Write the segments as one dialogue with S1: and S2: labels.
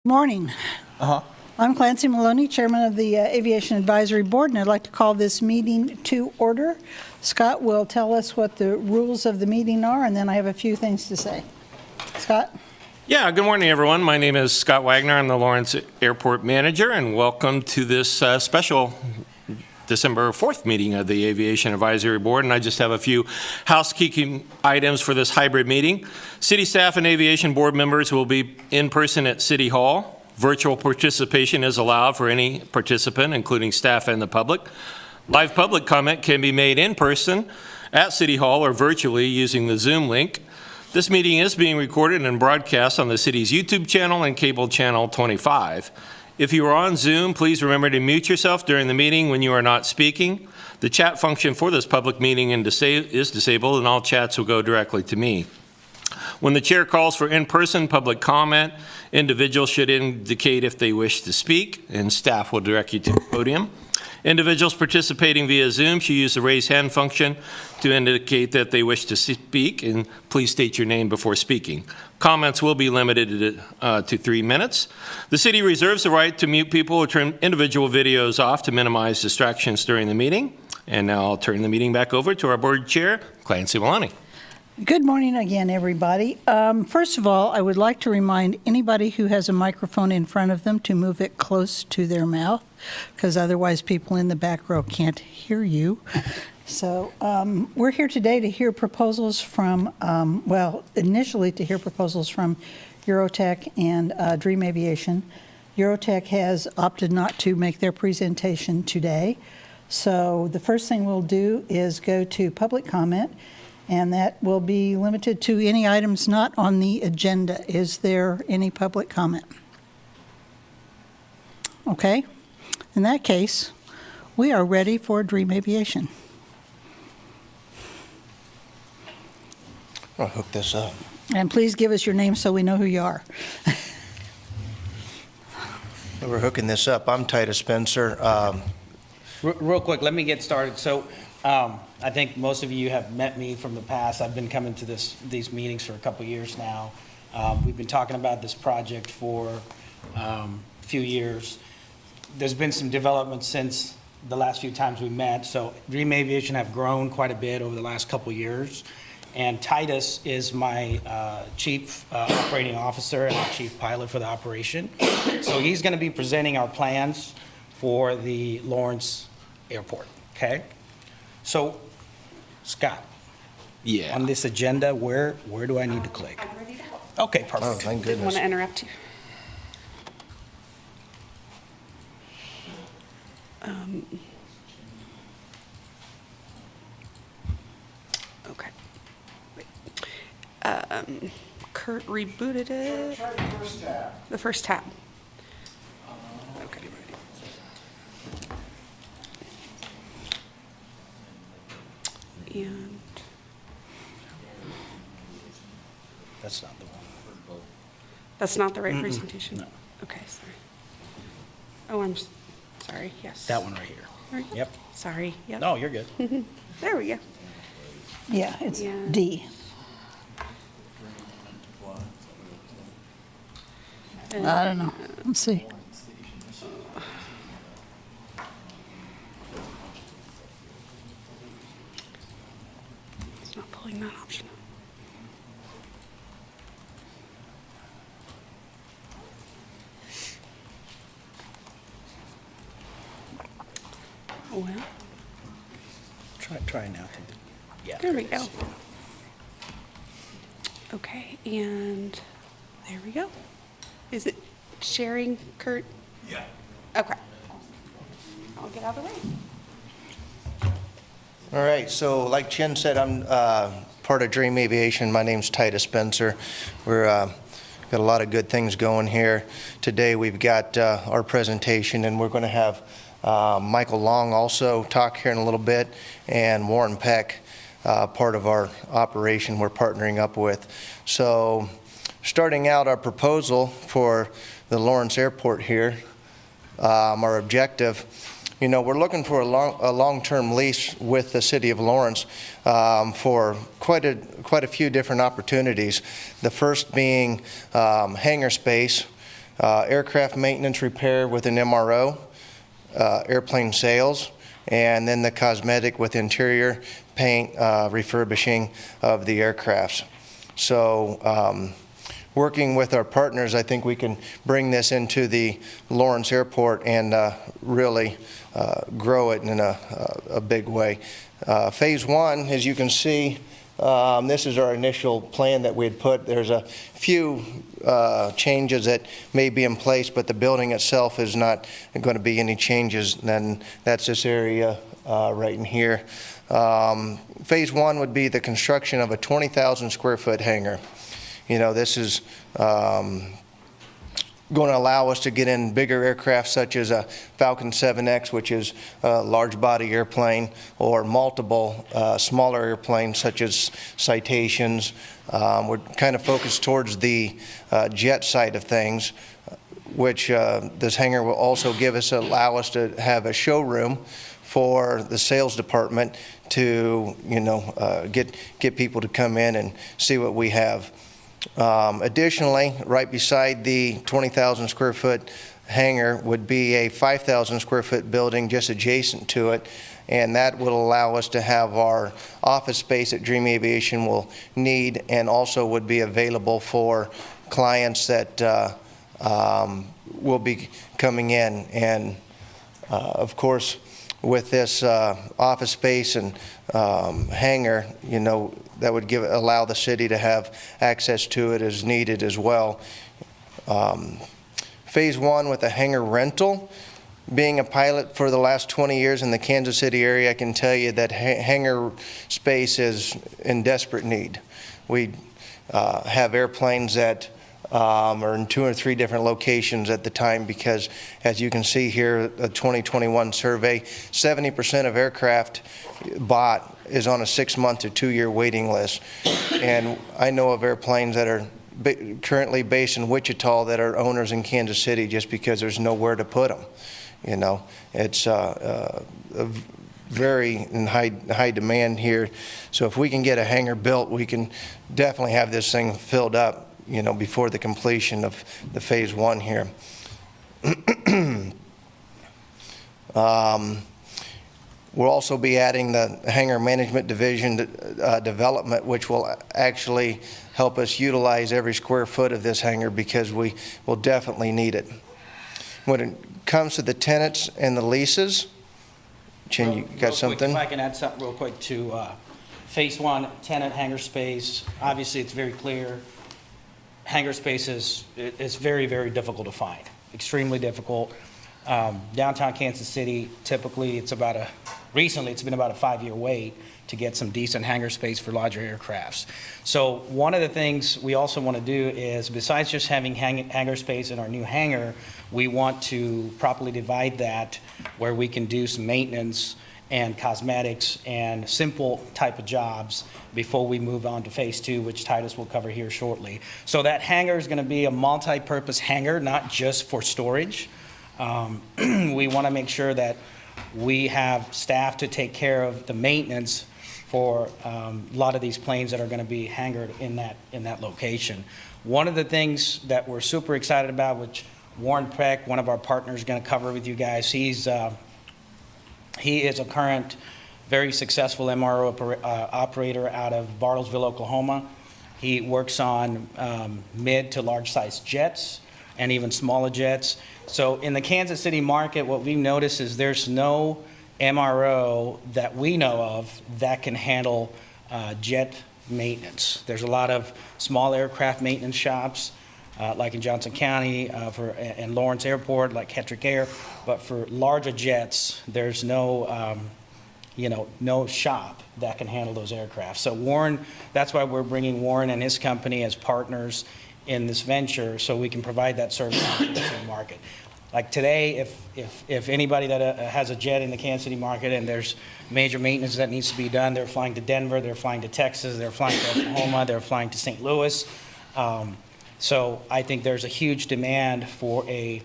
S1: Morning. I'm Clancy Maloney, Chairman of the Aviation Advisory Board, and I'd like to call this meeting to order. Scott will tell us what the rules of the meeting are, and then I have a few things to say. Scott?
S2: Yeah, good morning, everyone. My name is Scott Wagner. I'm the Lawrence Airport Manager, and welcome to this special December 4th meeting of the Aviation Advisory Board. And I just have a few housekeeping items for this hybrid meeting. City staff and Aviation Board members will be in person at City Hall. Virtual participation is allowed for any participant, including staff and the public. Live public comment can be made in person at City Hall or virtually using the Zoom link. This meeting is being recorded and broadcast on the city's YouTube channel and cable channel 25. If you are on Zoom, please remember to mute yourself during the meeting when you are not speaking. The chat function for this public meeting is disabled, and all chats will go directly to me. When the chair calls for in-person public comment, individuals should indicate if they wish to speak, and staff will direct you to the podium. Individuals participating via Zoom should use the raise hand function to indicate that they wish to speak, and please state your name before speaking. Comments will be limited to 3 minutes. The city reserves the right to mute people or turn individual videos off to minimize distractions during the meeting. And now I'll turn the meeting back over to our board chair, Clancy Maloney.
S1: Good morning again, everybody. First of all, I would like to remind anybody who has a microphone in front of them to move it close to their mouth, because otherwise people in the back row can't hear you. So we're here today to hear proposals from, initially to hear proposals from Eurotec and Dream Aviation. Eurotec has opted not to make their presentation today. So the first thing we'll do is go to public comment, and that will be limited to any items not on the agenda. Is there any public comment? Okay. In that case, we are ready for Dream Aviation.
S3: I'll hook this up.
S1: And please give us your name so we know who you are.
S3: We're hooking this up. I'm Titus Spencer.
S4: Real quick, let me get started. So I think most of you have met me from the past. I've been coming to these meetings for a couple years now. We've been talking about this project for a few years. There's been some development since the last few times we met. So Dream Aviation have grown quite a bit over the last couple years. And Titus is my chief operating officer and chief pilot for the operation. So he's going to be presenting our plans for the Lawrence Airport, okay? So, Scott, on this agenda, where do I need to click?
S5: I'm ready to help.
S4: Okay, perfect.
S3: Oh, thank
S5: Didn't want
S3: goodness.
S5: to interrupt you. Okay. Wait. Kurt rebooted it.
S6: Try the first tab.
S5: The first tab. Okay. And
S4: That's not the one.
S5: that's not the right presentation?
S4: No.
S5: Okay, sorry. Oh, sorry, yes.
S4: That one right here.
S5: Right.
S4: Yep.
S5: Sorry, yep.
S4: No, you're good.
S5: There we go.
S1: Yeah, it's
S5: Yeah.
S1: D. I don't know. Let's see.
S5: It's not pulling that option up. Well,
S4: Try now. Yeah.
S5: there we go. Okay, and there we go. Is it sharing, Kurt?
S6: Yeah.
S5: Okay. I'll get out of the way.
S3: All right, so like Chen said, I'm part of Dream Aviation. My name's Titus Spencer. We're got a lot of good things going here. Today we've got our presentation, and we're going to have Michael Long also talk here in a little bit, and Warren Peck, part of our operation we're partnering up with. So starting out our proposal for the Lawrence Airport here, our objective, you know, we're looking for a long-term lease with the City of Lawrence for quite a few different opportunities. The first being hangar space aircraft maintenance repair with an MRO, airplane sales, and then the cosmetic with interior paint, refurbishing of the aircrafts. So working with our partners, I think we can bring this into the Lawrence Airport and really grow it in a big way. Phase one, as you can see, this is our initial plan that we had put. There's a few changes that may be in place, but the building itself is not going to be any changes. Then that's this area right in here. Phase one would be the construction of a 20,000 square foot hangar. You know, this is going to allow us to get in bigger aircraft such as a Falcon 7X, which is a large body airplane, or multiple smaller airplanes such as Citations. We're kind of focused towards the jet side of things, which this hangar will also allow us to have a showroom for the sales department to, you know, get people to come in and see what we have. Additionally, right beside the 20,000 square foot hangar would be a 5,000 square foot building just adjacent to it, and that will allow us to have our office space that Dream Aviation will need, and also would be available for clients that will be coming in. And of course, with this office space and hangar, you know, that would allow the city to have access to it as needed as well. Phase one with a hangar rental, being a pilot for the last 20 years in the Kansas City area, I can tell you that hangar space is in desperate need. We have airplanes that are in 2 or 3 different locations at the time, because as you can see here, a 2021 survey, 70% of aircraft bought is on a 6-month to 2-year waiting list. And I know of airplanes that are currently based in Wichita that are owners in Kansas City just because there's nowhere to put them. You know, it's very in high demand here. So if we can get a hangar built, we can definitely have this thing filled up, you know, before the completion of the phase one here. We'll also be adding the hangar management division development, which will actually help us utilize every square foot of this hangar, because we will definitely need it. When it comes to the tenants and the leases, Chin, you got something?
S4: If I can add something real quick to phase one, tenant hangar space. Obviously, it's very clear. Hangar space is very, very difficult to find, extremely difficult. Downtown Kansas City, typically recently it's been about a 5-year wait to get some decent hangar space for larger aircrafts. So one of the things we also want to do is, besides just having hangar space in our new hangar, we want to properly divide that where we can do some maintenance and cosmetics and simple type of jobs before we move on to phase two, which Titus will cover here shortly. So that hangar is going to be a multi-purpose hangar, not just for storage. We want to make sure that we have staff to take care of the maintenance for a lot of these planes that are going to be hangared in that location. One of the things that we're super excited about, which Warren Peck, one of our partners, is going to cover with you guys. He is a current very successful MRO operator out of Bartlesville, Oklahoma. He works on mid to large size jets and even smaller jets. So in the Kansas City market, what we've noticed is there's no MRO that we know of that can handle jet maintenance. There's a lot of small aircraft maintenance shops, like in Johnson County and Lawrence Airport, like Kettrick Air, but for larger jets, there's no no shop that can handle those aircraft. So Warren, that's why we're bringing Warren and his company as partners in this venture, so we can provide that service in the market. Like today, if anybody that has a jet in the Kansas City market and there's major maintenance that needs to be done, they're flying to Denver, they're flying to Texas, they're flying to Oklahoma, they're flying to St. Louis. So I think there's a huge demand for a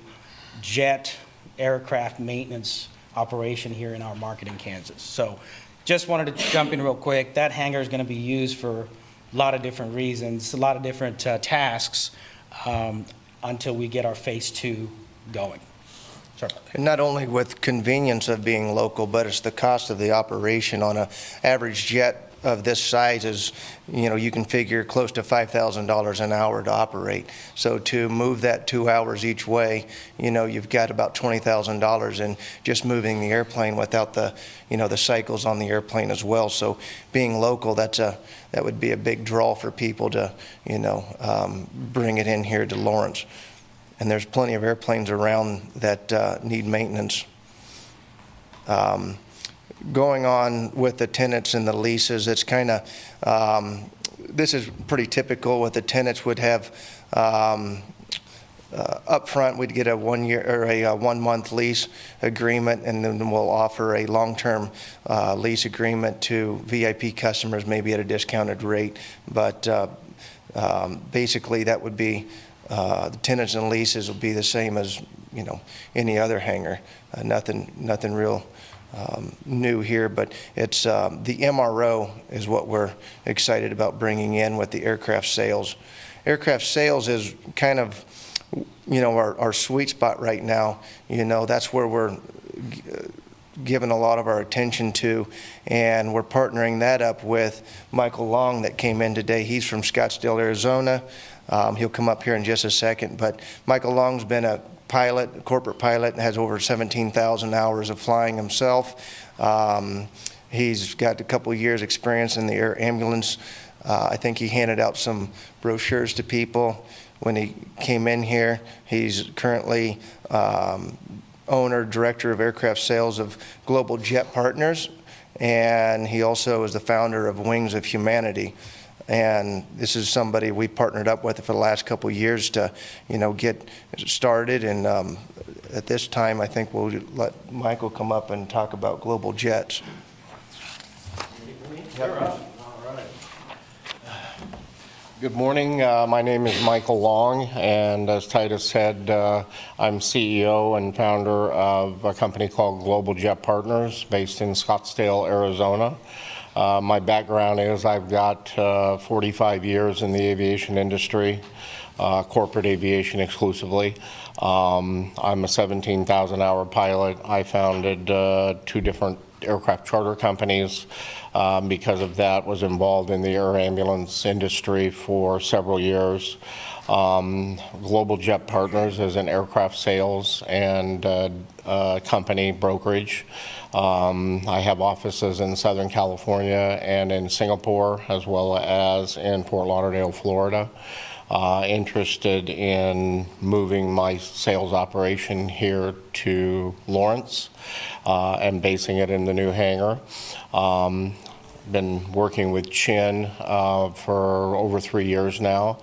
S4: jet aircraft maintenance operation here in our market in Kansas. So just wanted to jump in real quick. That hangar is going to be used for a lot of different reasons, a lot of different tasks. until we get our phase 2 going. Sorry.
S3: And not only with convenience of being local, but it's the cost of the operation on an average jet of this size is, you can figure close to $5,000 an hour to operate. So to move that 2 hours each way, you've got about $20,000 in just moving the airplane without the, the cycles on the airplane as well. So being local, that would be a big draw for people to, bring it in here to Lawrence. And there's plenty of airplanes around that need maintenance. Going on with the tenants and the leases, it's kind of, this is pretty typical. What the tenants would have up front, we'd get a 1 year or a 1 month lease agreement, and then we'll offer a long-term lease agreement to VIP customers, maybe at a discounted rate. But basically that would be, the tenants and leases will be the same as, any other hangar. Nothing real new here, but it's the MRO is what we're excited about bringing in with the aircraft sales. Aircraft sales is kind of, our sweet spot right now. That's where we're giving a lot of our attention to, and we're partnering that up with Michael Long that came in today. He's from Scottsdale, Arizona. He'll come up here in just a second, but Michael Long's been a corporate pilot, and has over 17,000 hours of flying himself. He's got a couple years experience in the air ambulance. I think he handed out some brochures to people when he came in here. He's currently owner, director of aircraft sales of Global Jet Partners, and he also is the founder of Wings of Humanity. And this is somebody we partnered up with for the last couple of years to, get started. And at this time, I think we'll let Michael come up and talk about Global Jets.
S6: Good morning. My name is Michael Long, and as Titus said, I'm CEO and founder of a company called Global Jet Partners based in Scottsdale, Arizona. My background is I've got 45 years in the aviation industry, corporate aviation exclusively. I'm a 17,000 hour pilot. I founded 2 different aircraft charter companies. Because of that, was involved in the air ambulance industry for several years. Global Jet Partners is an aircraft sales and company brokerage. I have offices in Southern California and in Singapore, as well as in Fort Lauderdale, Florida. Interested in moving my sales operation here to Lawrence and basing it in the new hangar. Been working with Chin for over 3 years now,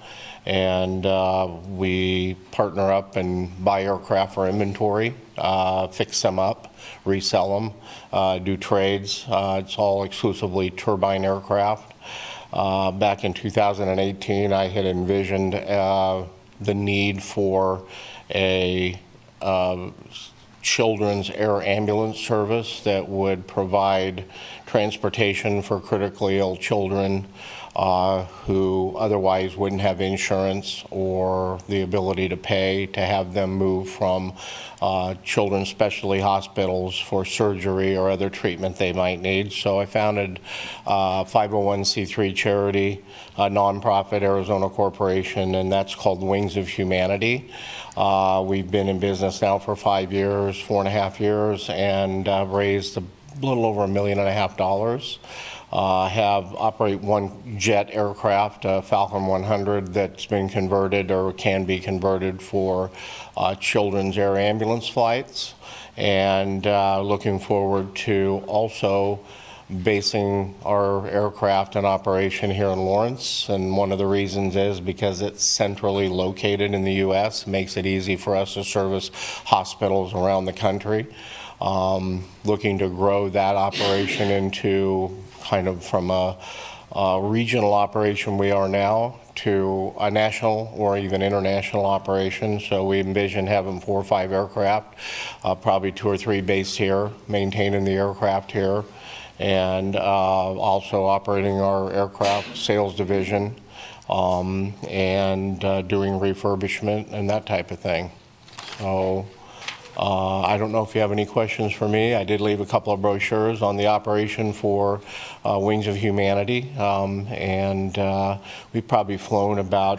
S6: and we partner up and buy aircraft for inventory, fix them up, resell them, do trades. It's all exclusively turbine aircraft. Back in 2018, I had envisioned the need for a children's air ambulance service that would provide transportation for critically ill children who otherwise wouldn't have insurance or the ability to pay, to have them move from children's specialty hospitals for surgery or other treatment they might need. So I founded a 501c3 charity, a nonprofit Arizona corporation, and that's called Wings of Humanity. We've been in business now for 5 years, 4.5 years, and I've raised a little over $1.5 million. Operate one jet aircraft, Falcon 100, that's been converted or can be converted for children's air ambulance flights, and looking forward to also basing our aircraft and operation here in Lawrence. And one of the reasons is because it's centrally located in the U.S. makes it easy for us to service hospitals around the country. Looking to grow that operation into kind of from a regional operation we are now to a national or even international operation. So we envision having 4 or 5 aircraft, probably 2 or 3 based here, maintaining the aircraft here, and also operating our aircraft sales division and doing refurbishment and that type of thing. So I don't know if you have any questions for me. I did leave a couple of brochures on the operation for Wings of Humanity, and we've probably flown about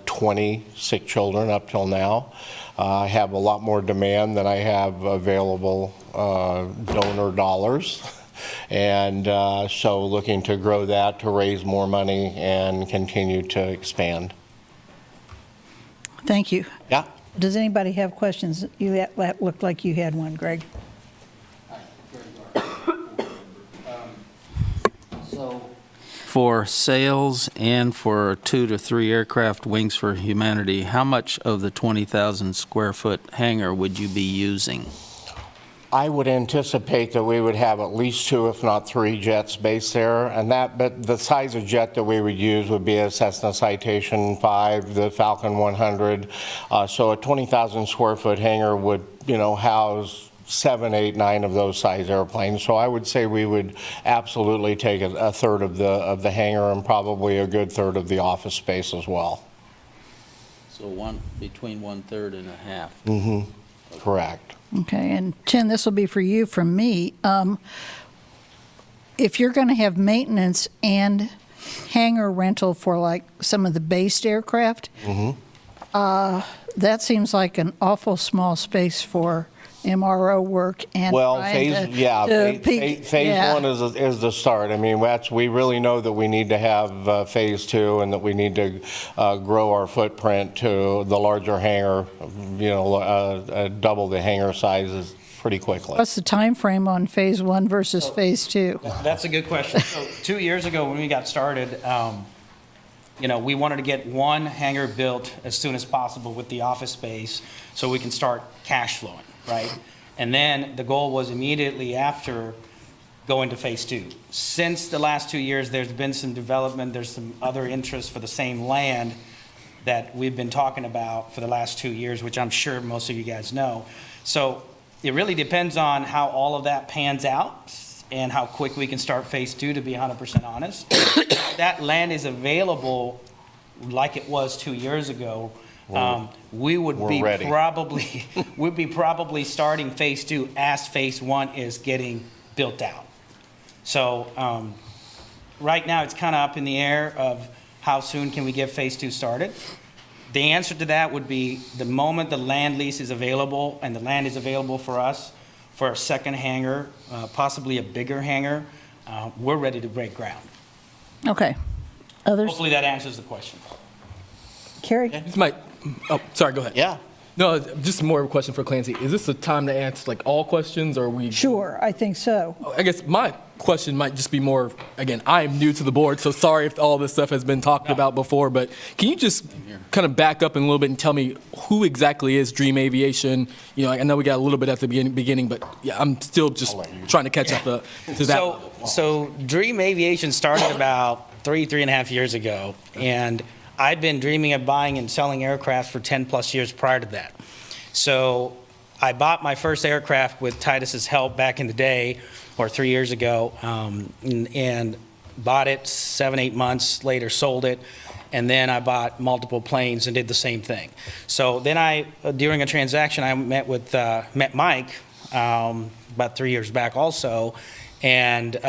S6: 20 sick children up till now. I have a lot more demand than I have available donor dollars. And so looking to grow that to raise more money and continue to expand.
S1: Thank you.
S6: Yeah.
S1: Does anybody have questions? That looked like you had one, Greg.
S7: For sales and for 2 to 3 aircraft Wings for Humanity, how much of the 20,000 square foot hangar would you be using?
S6: I would anticipate that we would have at least 2, if not 3 jets based there, and but the size of jet that we would use would be a Cessna Citation 5, the Falcon 100. So a 20,000 square foot hangar would, house 7, 8, 9 of those size airplanes. So I would say we would absolutely take a third of the hangar and probably a good third of the office space as well.
S7: So between 1/3 and a half.
S6: Mm-hmm. Correct.
S1: Okay, and Chen, this will be for you from me. If you're going to have maintenance and hangar rental for like some of the based aircraft, that seems like an awful small space for MRO work and
S6: Well,
S1: trying
S6: phase one is the start. I mean, we really know that we need to have phase 2 and that we need to grow our footprint to the larger hangar, double the hangar sizes pretty quickly.
S1: What's the time frame on phase 1 versus phase 2?
S4: That's a good question. So 2 years ago when we got started, we wanted to get one hangar built as soon as possible with the office space so we can start cash flowing, right? And then the goal was immediately after going to phase 2. Since the last 2 years, there's been some development, there's some other interest for the same land that we've been talking about for the last 2 years, which I'm sure most of you guys know. So it really depends on how all of that pans out and how quick we can start phase 2, to be 100% honest. That land is available like it was 2 years ago. We would be
S6: ready.
S4: we'd be probably starting phase 2 as phase 1 is getting built out. So right now it's kind of up in the air of how soon can we get phase 2 started. The answer to that would be the moment the land lease is available and the land is available for us for a second hangar, possibly a bigger hangar, we're ready to break ground.
S1: Okay. Others?
S4: Hopefully that answers the question.
S1: Carrie?
S8: This might, oh, sorry, go ahead.
S6: Yeah.
S8: No, just more of a question for Clancy. Is this the time to answer like all questions, or are we?
S1: Sure, I think so.
S8: I guess my question might just be more, again, I am new to the board, so sorry if all this stuff has been talked about before, but can you just kind of back up in a little bit and tell me who exactly is Dream Aviation? I know we got a little bit at the beginning, but yeah, I'm still just trying to catch up to that.
S4: So Dream Aviation started about 3.5 years ago, and I'd been dreaming of buying and selling aircraft for 10 plus years prior to that. So I bought my first aircraft with Titus's help back in the day, or 3 years ago, and bought it 7-8 months later, sold it, and then I bought multiple planes and did the same thing. So then during a transaction, I met Mike about 3 years back also, and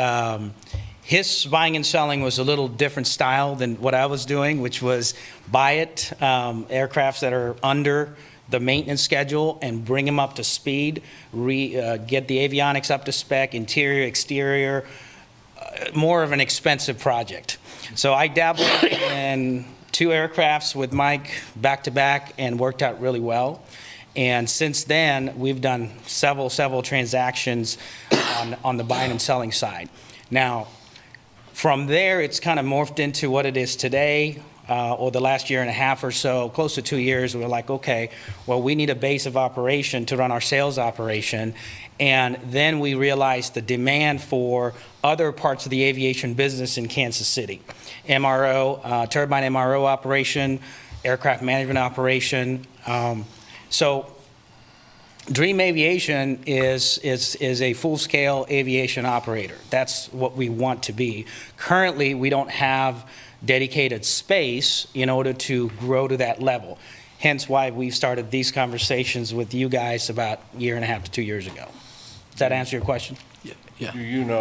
S4: his buying and selling was a little different style than what I was doing, which was buy it, aircrafts that are under the maintenance schedule and bring them up to speed, get the avionics up to spec, interior, exterior, more of an expensive project. So I dabbled in 2 aircrafts with Mike back to back and worked out really well. And since then, we've done several transactions on the buying and selling side. Now, from there, it's kind of morphed into what it is today, or the last 1.5 years or so, close to 2 years. We're like, okay, well, we need a base of operation to run our sales operation. And then we realized the demand for other parts of the aviation business in Kansas City. MRO, turbine MRO operation, aircraft management operation. So Dream Aviation is a full-scale aviation operator. That's what we want to be. Currently, we don't have dedicated space in order to grow to that level. Hence why we've started these conversations with you guys about a year and a half to 2 years ago. Does that answer your question?
S7: Yeah.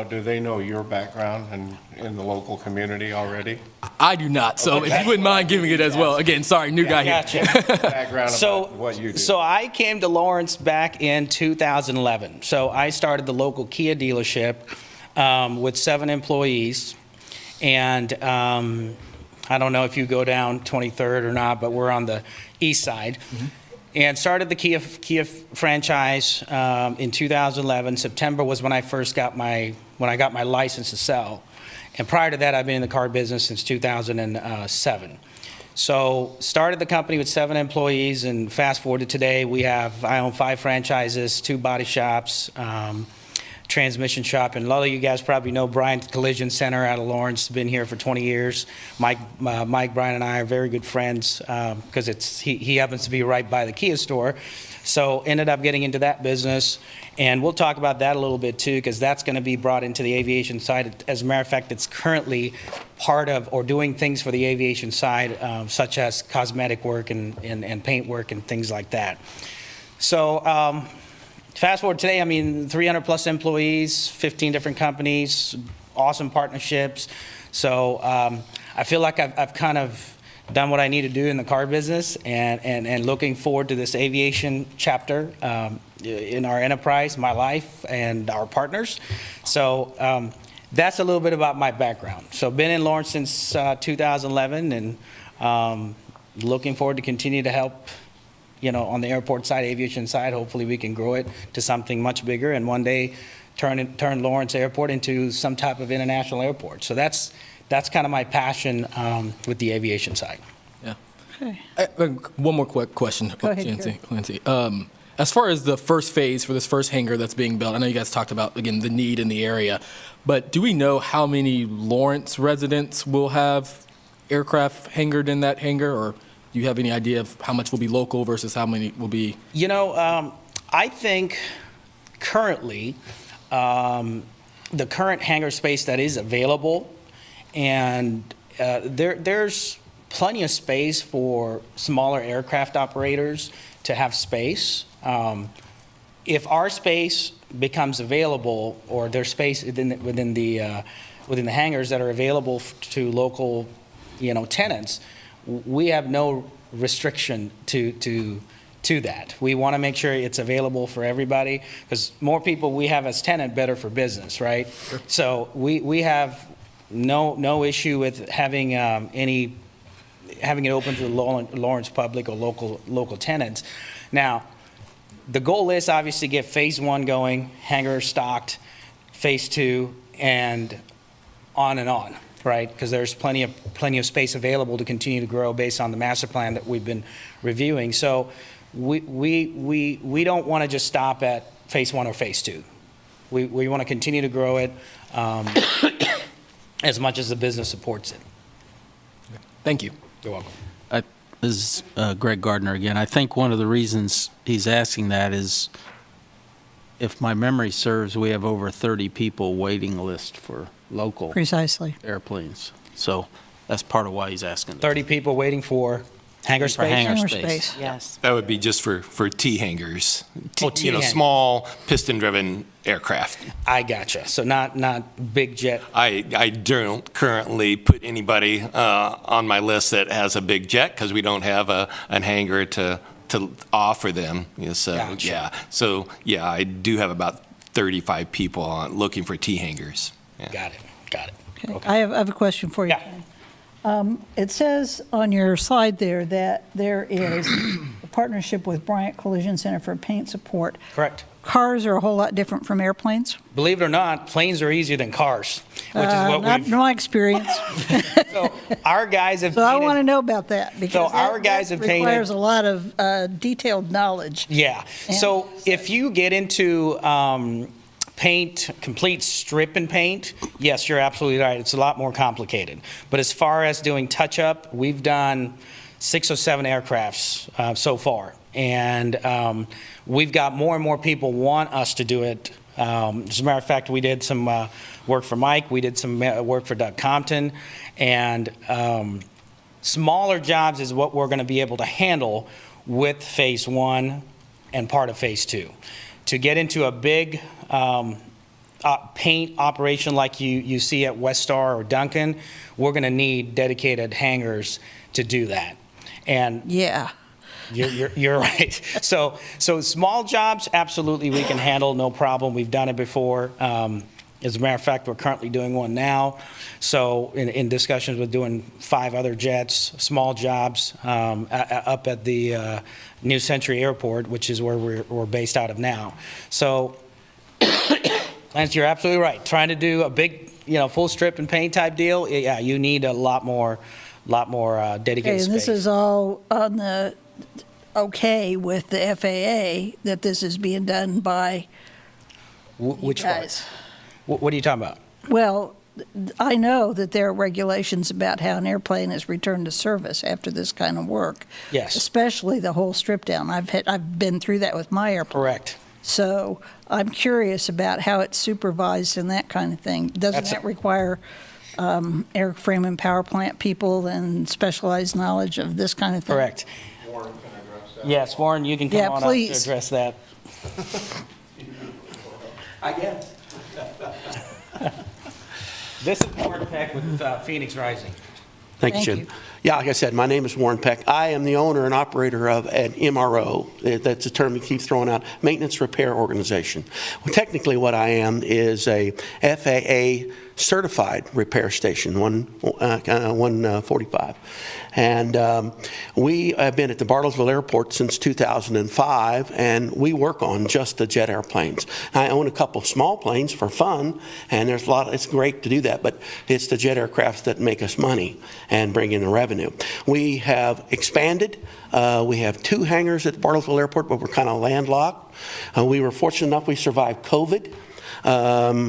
S6: Do they know your background and in the local community already?
S8: I do not, so if you wouldn't mind giving it as well. Again, sorry, new guy here.
S4: Gotcha.
S6: Background about what you do?
S4: So I came to Lawrence back in 2011. So I started the local Kia dealership with 7 employees. And I don't know if you go down 23rd or not, but we're on the east side. And started the Kia franchise in 2011. September was when I first got my license to sell. And prior to that, I've been in the car business since 2007. So started the company with 7 employees, and fast forward to today, I own 5 franchises, 2 body shops, transmission shop, and a lot of you guys probably know Brian Collision Center out of Lawrence. Been here for 20 years. Mike, Brian, and I are very good friends because he happens to be right by the Kia store. So ended up getting into that business, and we'll talk about that a little bit too, because that's going to be brought into the aviation side. As a matter of fact, it's currently part of or doing things for the aviation side, such as cosmetic work and paint work and things like that. So. Fast forward today, 300 plus employees, 15 different companies, awesome partnerships. So I feel like I've kind of done what I need to do in the car business, and looking forward to this aviation chapter in our enterprise, my life, and our partners. So that's a little bit about my background. So been in Lawrence since 2011, and looking forward to continue to help on the airport side, aviation side. Hopefully we can grow it to something much bigger, and one day turn Lawrence Airport into some type of international airport. So that's kind of my passion with the aviation side.
S8: Yeah.
S1: Okay.
S8: One more quick question.
S1: Go ahead,
S8: Clancy. As far as the first phase for this first hangar that's being built, I know you guys talked about, again, the need in the area, but do we know how many Lawrence residents will have aircraft hangared in that hangar, or do you have any idea of how much will be local versus how many will be?
S4: I think currently, the current hangar space that is available, and there's plenty of space for smaller aircraft operators to have space. If our space becomes available, or there's space within the hangars that are available to local, tenants, we have no restriction to that. We want to make sure it's available for everybody, because more people we have as tenant, better for business, right? Sure. So we have no issue with having it open to the Lawrence public or local tenants. Now, the goal is obviously get phase 1 going, hangar stocked, phase 2, and on. Right, because there's plenty of space available to continue to grow based on the master plan that we've been reviewing. So we don't want to just stop at phase 1 or phase 2. We want to continue to grow it as much as the business supports it.
S8: Thank you.
S4: You're welcome.
S7: This is Greg Gardner again. I think one of the reasons he's asking that is, if my memory serves, we have over 30 people waiting list for local
S1: Precisely.
S7: airplanes. So that's part of why he's asking.
S4: 30 people waiting for hangar
S7: For
S4: space?
S7: hangar
S1: Hangar
S7: space.
S1: space.
S5: Yes.
S2: That would be just for T hangars.
S4: T hangars.
S2: Small piston-driven aircraft.
S4: I gotcha. So not big jet.
S2: I don't currently put anybody on my list that has a big jet, because we don't have an hangar to offer them. So
S4: Gotcha.
S2: yeah. So yeah, I do have about 35 people looking for T hangars. Yeah.
S4: Got it.
S1: Okay. I have a question for you.
S4: Yeah.
S1: It says on your slide there that there is a partnership with Bryant Collision Center for paint support.
S4: Correct.
S1: Cars are a whole lot different from airplanes.
S4: Believe it or not, planes are easier than cars, which is what
S1: Not
S4: we've.
S1: my experience.
S4: So our guys have.
S1: So I
S4: painted-
S1: want to know about that, because
S4: our guys have painted-
S1: requires a lot of detailed knowledge.
S4: Yeah.
S1: And-
S4: So if you get into paint, complete strip and paint, yes, you're absolutely right. It's a lot more complicated. But as far as doing touch-up, we've done 6 or 7 aircrafts so far. And we've got more and more people want us to do it As a matter of fact, we did some work for Mike, we did some work for Doug Compton, and smaller jobs is what we're going to be able to handle with Phase 1 and part of Phase 2. To get into a big paint operation like you see at Westar or Duncan, we're going to need dedicated hangars to do that. And
S1: Yeah.
S4: you're right. So small jobs, absolutely we can handle, no problem. We've done it before. As a matter of fact, we're currently doing one now. So in discussions with doing 5 other jets, small jobs up at the New Century Airport, which is where we're based out of now. So Lance, you're absolutely right. Trying to do a big, full strip and paint type deal, yeah, you need a lot more dedicated
S1: Okay, and
S4: space.
S1: this is all on the okay with the FAA that this is being done by
S4: Which
S1: guys.
S4: part? What are you talking about?
S1: Well, I know that there are regulations about how an airplane is returned to service after this kind of work.
S4: Yes.
S1: Especially the whole strip down. I've been through that with my airplane.
S4: Correct.
S1: So I'm curious about how it's supervised and that kind of thing. Doesn't
S4: That's
S1: that require airframe and power plant people and specialized knowledge of this kind of thing?
S4: Correct.
S6: Warren, can I address that?
S4: Yes, Warren, you can come
S1: Yeah,
S4: on
S1: please.
S4: up to address that. I guess. This is Warren Peck with Phoenix Rising.
S9: Thank you,
S1: Thank
S9: Jim.
S1: you.
S9: Yeah, like I said, my name is Warren Peck. I am the owner and operator of an MRO. That's a term you keep throwing out, Maintenance Repair Organization. Well, technically what I am is a FAA certified repair station, 145. And we have been at the Bartlesville Airport since 2005, and we work on just the jet airplanes. I own a couple small planes for fun, and there's a lot. It's great to do that, but it's the jet aircrafts that make us money and bring in the revenue. We have expanded. We have 2 hangars at the Bartlesville Airport, but we're kind of landlocked. We were fortunate enough we survived COVID.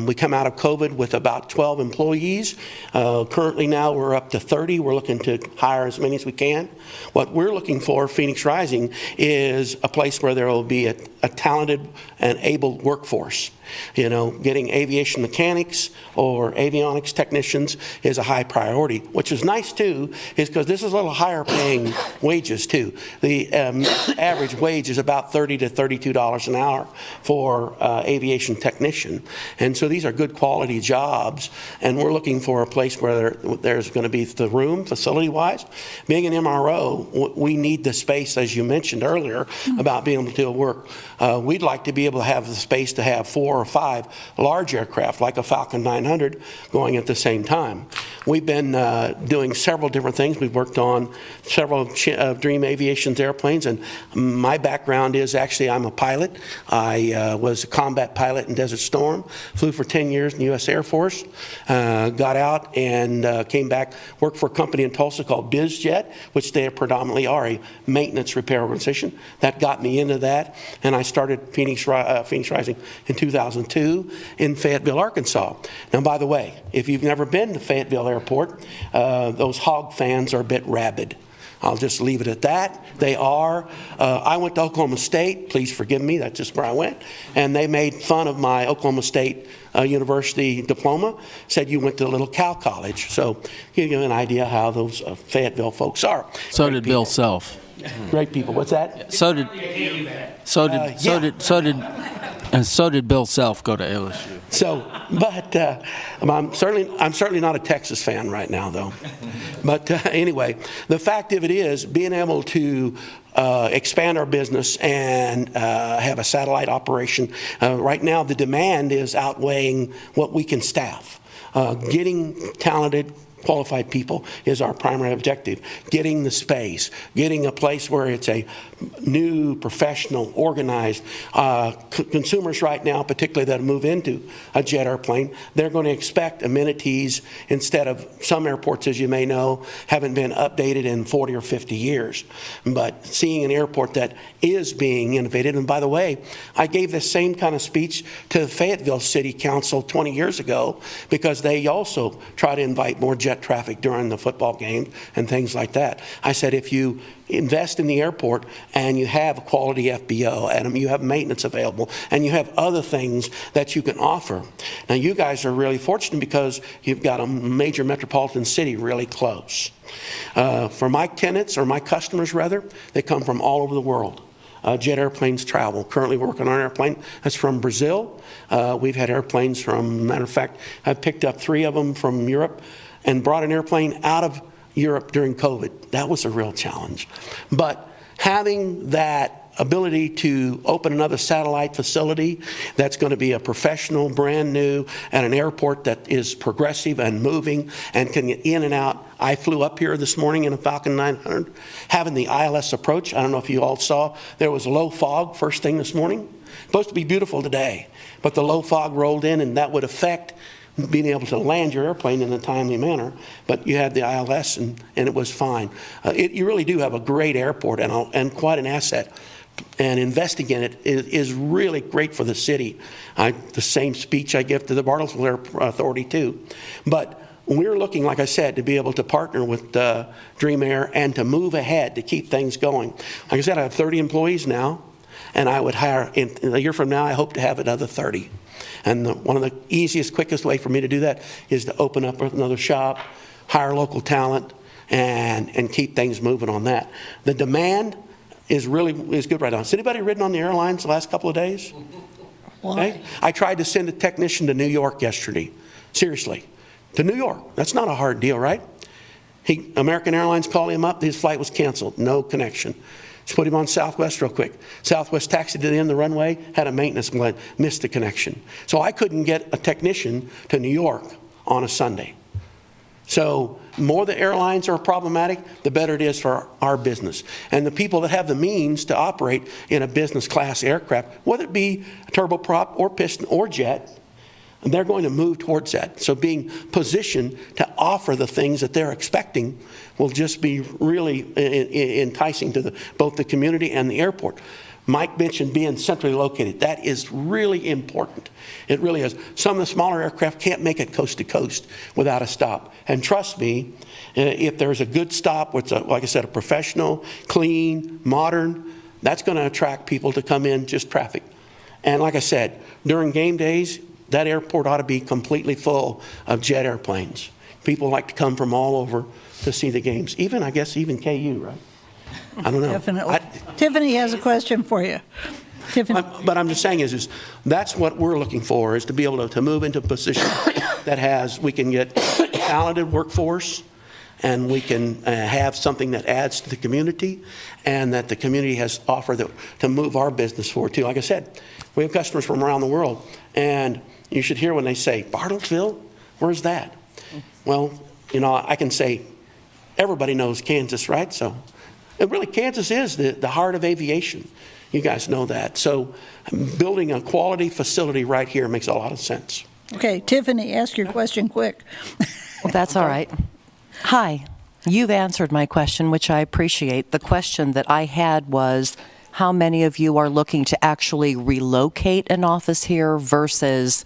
S9: We come out of COVID with about 12 employees. Currently now we're up to 30. We're looking to hire as many as we can. What we're looking for, Phoenix Rising, is a place where there will be a talented and able workforce. Getting aviation mechanics or avionics technicians is a high priority. Which is nice too, is because this is a little higher paying wages too. The average wage is about $30 to $32 an hour for aviation technician. And so these are good quality jobs, and we're looking for a place where there's going to be the room, facility-wise. Being an MRO, we need the space, as you mentioned earlier, about being able to work. We'd like to be able to have the space to have 4 or 5 large aircraft, like a Falcon 900, going at the same time. We've been doing several different things. We've worked on several of Dream Aviation's airplanes, and my background is actually I'm a pilot. I was a combat pilot in Desert Storm, flew for 10 years in the U.S. Air Force, got out and came back, worked for a company in Tulsa called BizJet, which they predominantly are a maintenance repair organization. That got me into that, and I started Phoenix Rising in 2002 in Fayetteville, Arkansas. Now, by the way, if you've never been to Fayetteville Airport, those hog fans are a bit rabid. I'll just leave it at that. They are. I went to Oklahoma State. Please forgive me. That's just where I went. And they made fun of my Oklahoma State University diploma. Said you went to a little Cal College. So give you an idea how those Fayetteville folks are.
S7: So
S9: Great
S7: did Bill
S9: people.
S7: Self.
S9: Great people. What's that?
S7: So did Bill Self go to LSU.
S9: So, but I'm certainly not a Texas fan right now, though. But anyway, the fact of it is, being able to expand our business and have a satellite operation. Right now, the demand is outweighing what we can staff. Getting talented, qualified people is our primary objective. Getting the space, getting a place where it's a new, professional, organized. Consumers right now, particularly that move into a jet airplane, they're going to expect amenities instead of some airports, as you may know, haven't been updated in 40 or 50 years. But seeing an airport that is being innovated, and by the way, I gave this same kind of speech to the Fayetteville City Council 20 years ago because they also try to invite more jet jet traffic during the football games and things like that. I said, if you invest in the airport and you have a quality FBO and you have maintenance available and you have other things that you can offer. Now, you guys are really fortunate because you've got a major metropolitan city really close. For my tenants, or my customers rather, they come from all over the world. Jet airplanes travel. Currently working on an airplane that's from Brazil. We've had airplanes from, matter of fact, I've picked up 3 of them from Europe and brought an airplane out of Europe during COVID. That was a real challenge. But having that ability to open another satellite facility that's going to be a professional, brand new, at an airport that is progressive and moving and can get in and out. I flew up here this morning in a Falcon 900, having the ILS approach. I don't know if you all saw, there was low fog first thing this morning. Supposed to be beautiful today, but the low fog rolled in, and that would affect being able to land your airplane in a timely manner, but you had the ILS and it was fine. You really do have a great airport and quite an asset. And investing in it is really great for the city. The same speech I give to the Bartlesville Airport Authority too. But we're looking, like I said, to be able to partner with Dream Air and to move ahead to keep things going. Like I said, I have 30 employees now, and I would hire, in a year from now, I hope to have another 30. And one of the easiest, quickest way for me to do that is to open up another shop, hire local talent, and keep things moving on that. The demand is good right now. Has anybody ridden on the airlines the last couple of days? Okay. I tried to send a technician to New York yesterday. Seriously, to New York. That's not a hard deal, right? American Airlines called him up. His flight was canceled. No connection. Just put him on Southwest real quick. Southwest taxied to the end of the runway, had a maintenance plan, missed the connection. So I couldn't get a technician to New York on a Sunday. So more the airlines are problematic, the better it is for our business. And the people that have the means to operate in a business class aircraft, whether it be a turboprop or piston or jet, they're going to move towards that. So being positioned to offer the things that they're expecting will just be really enticing to both the community and the airport. Mike mentioned being centrally located. That is really important. It really is. Some of the smaller aircraft can't make it coast to coast without a stop. And trust me, if there's a good stop with, like I said, a professional, clean, modern, that's going to attract people to come in, just traffic. And like I said, during game days, that airport ought to be completely full of jet airplanes. People like to come from all over to see the games. Even, I guess, even KU, right? I don't know.
S1: Definitely. Tiffany has a question for you. Tiffany.
S9: But I'm just saying is that's what we're looking for, is to be able to move into a position that we can get talented workforce, and we can have something that adds to the community, and that the community has offered to move our business forward too. Like I said, we have customers from around the world, and you should hear when they say, Bartlesville, where's that? Well, I can say, everybody knows Kansas, right? So, and really, Kansas is the heart of aviation. You guys know that. So building a quality facility right here makes a lot of sense.
S1: Okay, Tiffany, ask your question quick.
S10: That's all right. Hi. You've answered my question, which I appreciate. The question that I had was, how many of you are looking to actually relocate an office here versus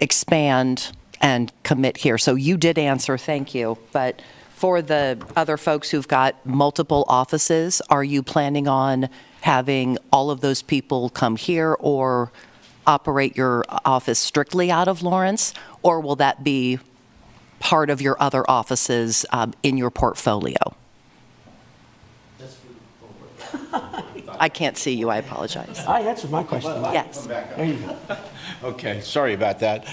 S10: expand and commit here? So you did answer, thank you. But for the other folks who've got multiple offices, are you planning on having all of those people come here or operate your office strictly out of Lawrence? Or will that be part of your other offices in your portfolio? I can't see you, I apologize.
S9: I answered my question.
S10: Yes.
S9: There you go.
S6: Okay, sorry about that.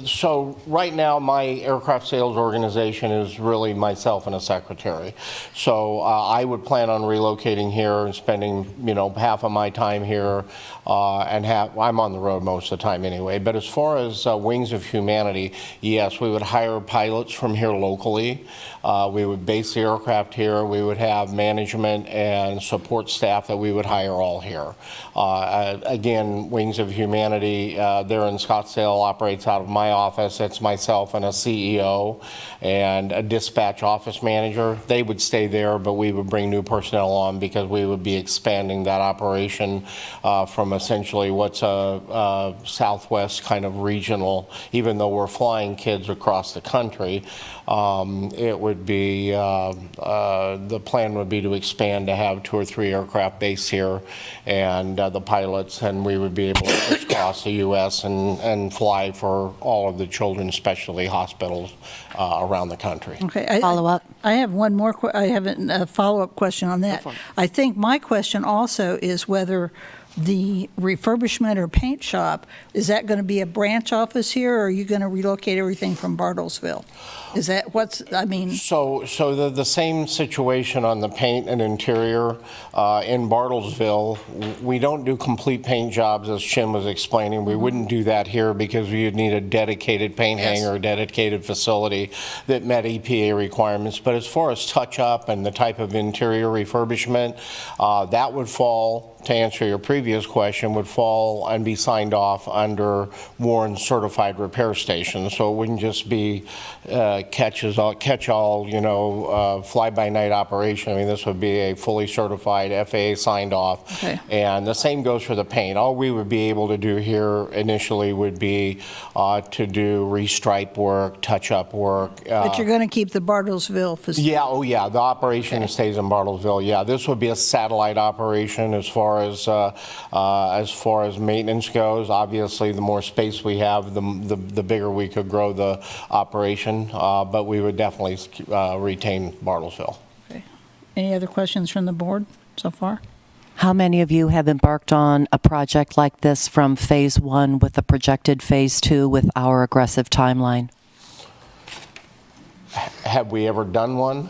S6: So right now my aircraft sales organization is really myself and a secretary. So I would plan on relocating here and spending, half of my time here, and I'm on the road most of the time anyway. But as far as Wings of Humanity, yes, we would hire pilots from here locally. We would base the aircraft here. We would have management and support staff that we would hire all here. Again, Wings of Humanity, they're in Scottsdale, operates out of my office. It's myself and a CEO and a dispatch office manager. They would stay there, but we would bring new personnel on because we would be expanding that operation from essentially what's a Southwest kind of regional, even though we're flying kids across the country. It would be, the plan would be to expand to have 2 or 3 aircraft based here and the pilots, and we would be able to crisscross the U.S. and fly for all of the children's specialty hospitals around the country.
S1: Okay.
S10: Follow up?
S1: I have one more, I have a follow-up question on that. I think my question also is whether the refurbishment or paint shop, is that going to be a branch office here, or are you going to relocate everything from Bartlesville? Is that what's, I mean?
S6: So the same situation on the paint and interior in Bartlesville. We don't do complete paint jobs, as Jim was explaining. We wouldn't do that here because you'd need a dedicated paint hanger, a dedicated facility that met EPA requirements. But as far as touch-up and the type of interior refurbishment, that would fall, to answer your previous question, would fall and be signed off under Warren's certified repair station. So it wouldn't just be catch-all, you know, fly-by-night operation. I mean, this would be a fully certified, FAA signed off.
S1: Okay.
S6: And the same goes for the paint. All we would be able to do here initially would be to do restripe work, touch-up work.
S1: But you're going to keep the Bartlesville facility?
S6: Yeah, oh yeah, the operation stays in Bartlesville. Yeah, this would be a satellite operation as far as maintenance goes. Obviously, the more space we have, the bigger we could grow the operation. But we would definitely retain Bartlesville.
S1: Okay. Any other questions from the board so far?
S10: How many of you have embarked on a project like this from phase 1 with a projected phase 2 with our aggressive timeline?
S6: Have we ever done one?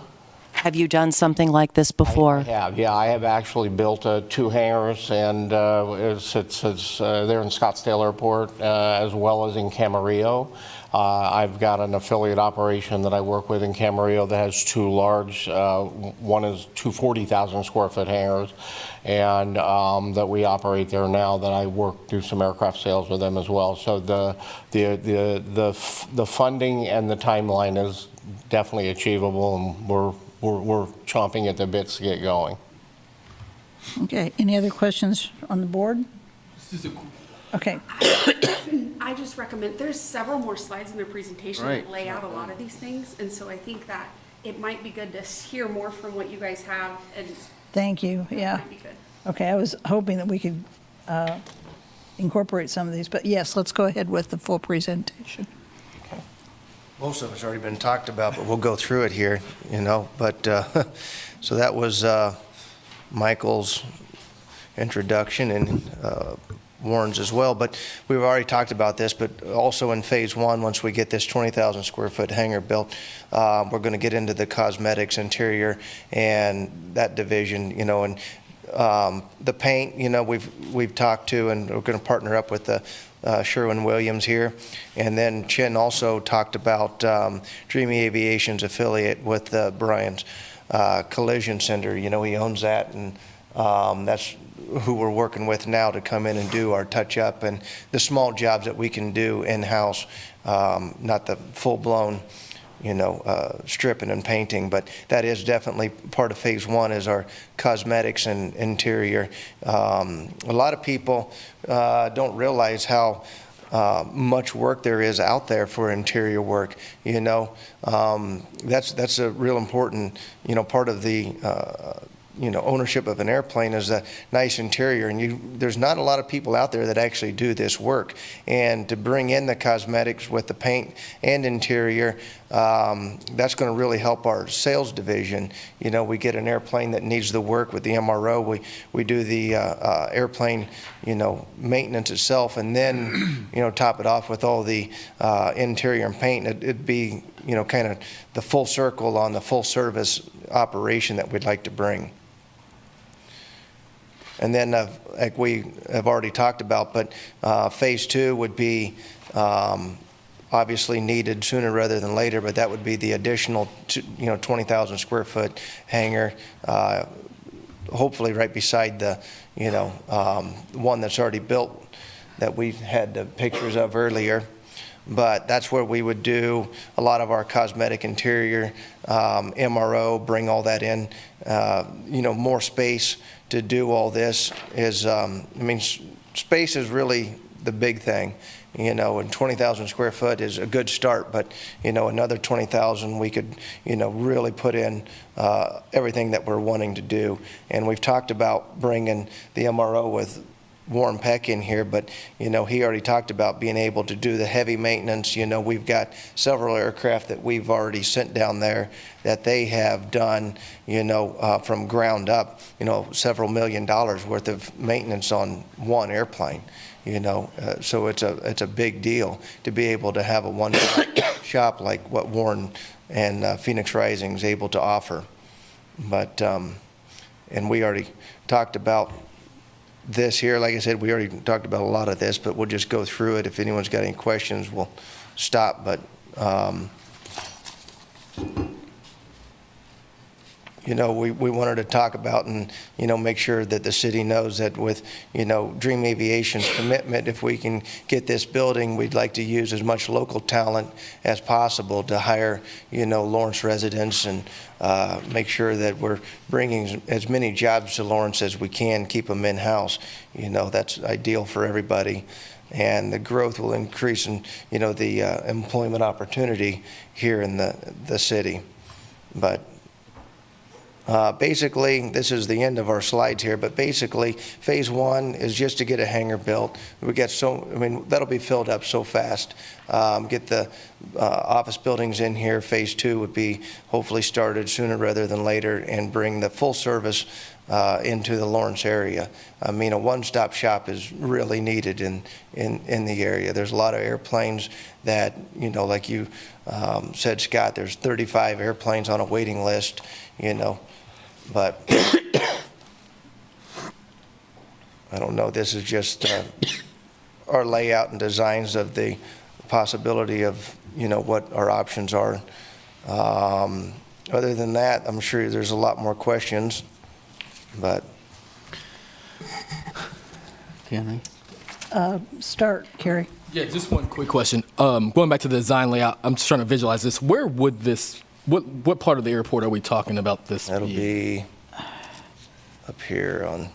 S10: Have you done something like this before?
S6: I have, yeah. I have actually built 2 hangars, and it's there in Scottsdale Airport as well as in Camarillo. I've got an affiliate operation that I work with in Camarillo that has 2 large, one is 2 40,000 square foot hangars, and that we operate there now, that I do some aircraft sales with them as well. So the funding and the timeline is definitely achievable, and we're chomping at the bits to get going.
S1: Okay. Any other questions on the board? Okay.
S5: I just recommend, there's several more slides in their presentation that
S7: Right.
S5: lay out a lot of these things, and so I think that it might be good to hear more from what you guys have, and
S1: Thank you.
S5: that
S1: Yeah.
S5: might be good.
S1: Okay. I was hoping that we could incorporate some of these, but yes, let's go ahead with the full presentation.
S3: Most of it's already been talked about, but we'll go through it here, you know. But so that was Michael's introduction and Warren's as well. But we've already talked about this, but also in phase 1, once we get this 20,000 square foot hangar built, we're going to get into the cosmetics, interior, and that division, you know, and the paint, you know, we've talked to, and we're going to partner up with the Sherwin-Williams here. And then Chin also talked about Dreamy Aviation's affiliate with Brian's Collision Center. You know, he owns that, and that's who we're working with now to come in and do our touch-up and the small jobs that we can do in-house, not the full-blown, you know, stripping and painting. But that is definitely part of phase 1, is our cosmetics and interior. A lot of people don't realize how much work there is out there for interior work. You know, that's a real important, you know, part of the you know, ownership of an airplane is a nice interior, and there's not a lot of people out there that actually do this work. And to bring in the cosmetics with the paint and interior, that's going to really help our sales division. You know, we get an airplane that needs the work with the MRO. We do the airplane, you know, maintenance itself, and then, you know, top it off with all the interior and paint. It'd be, you know, kind of the full circle on the full service operation that we'd like to bring. And then, like we have already talked about, but phase 2 would be obviously needed sooner rather than later, but that would be the additional, you know, 20,000 square foot hangar, hopefully right beside the, one that's already built that we had the pictures of earlier. But that's where we would do a lot of our cosmetic interior, MRO, bring all that in. More space to do all this is, space is really the big thing. And 20,000 square foot is a good start, but, another 20,000 we could, really put in everything that we're wanting to do. And we've talked about bringing the MRO with Warren Peck in here, but he already talked about being able to do the heavy maintenance. We've got several aircraft that we've already sent down there that they have done, from ground up, several $1 million worth of maintenance on one airplane. So it's a big deal to be able to have a one-stop shop like what Warren and Phoenix Rising is able to offer. But and we already talked about this here. Like I said, we already talked about a lot of this, but we'll just go through it. If anyone's got any questions, we'll stop. But we wanted to talk about and, make sure that the city knows that with, Dream Aviation's commitment, if we can get this building, we'd like to use as much local talent as possible to hire, Lawrence residents and make sure that we're bringing as many jobs to Lawrence as we can, keep them in-house. That's ideal for everybody. And the growth will increase in, the employment opportunity here in the city. But basically, this is the end of our slides here, but basically, phase one is just to get a hangar built. We get that'll be filled up so fast. Get the office buildings in here. Phase two would be hopefully started sooner rather than later and bring the full service into the Lawrence area. A one-stop shop is really needed in the area. There's a lot of airplanes that, like you said, Scott, there's 35 airplanes on a waiting list, but I don't know. This is just our layout and designs of the possibility of, what our options are. Other than that, I'm sure there's a lot more questions, but.
S7: Can
S1: Start, Kerry.
S8: Yeah, just one quick question. Going back to the design layout, I'm just trying to visualize this. Where would this, what part of the airport are we talking about this?
S3: That'll be up here on,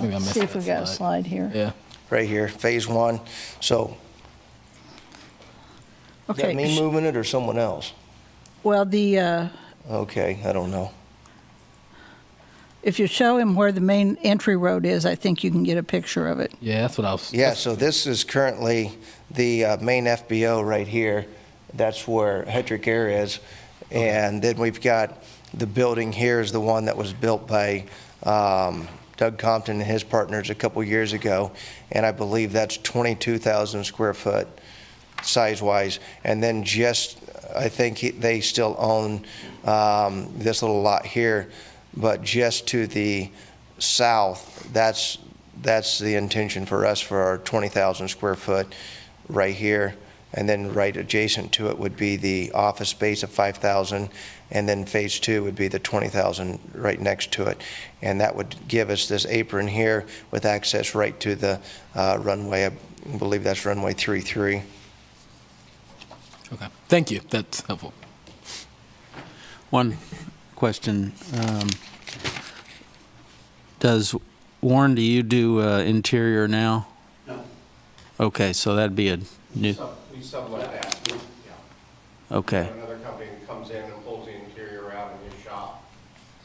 S8: Maybe I missed
S1: See if
S8: that
S1: we've got a slide here.
S8: Yeah.
S3: right here, phase one. So, is that
S1: Okay.
S3: me moving it or someone else?
S1: Well,
S3: Okay, I don't know.
S1: if you show him where the main entry road is, I think you can get a picture of it.
S8: Yeah, that's what I was.
S3: Yeah, so this is currently the main FBO right here. That's where Hedrick Air is. And then we've got the building here is the one that was built by Doug Compton and his partners a couple years ago. And I believe that's 22,000 square foot size-wise. And then I think they still own this little lot here. But just to the south, that's the intention for us for our 20,000 square foot right here. And then right adjacent to it would be the office space of 5,000. And then phase two would be the 20,000 right next to it. And that would give us this apron here with access right to the runway. I believe that's runway 33.
S8: Okay. Thank you. That's helpful.
S7: One question. Warren, do you do interior now?
S9: No.
S7: Okay, so that'd be a new,
S6: We sublet that, yeah.
S7: okay.
S6: Another company comes in and pulls the interior out in his shop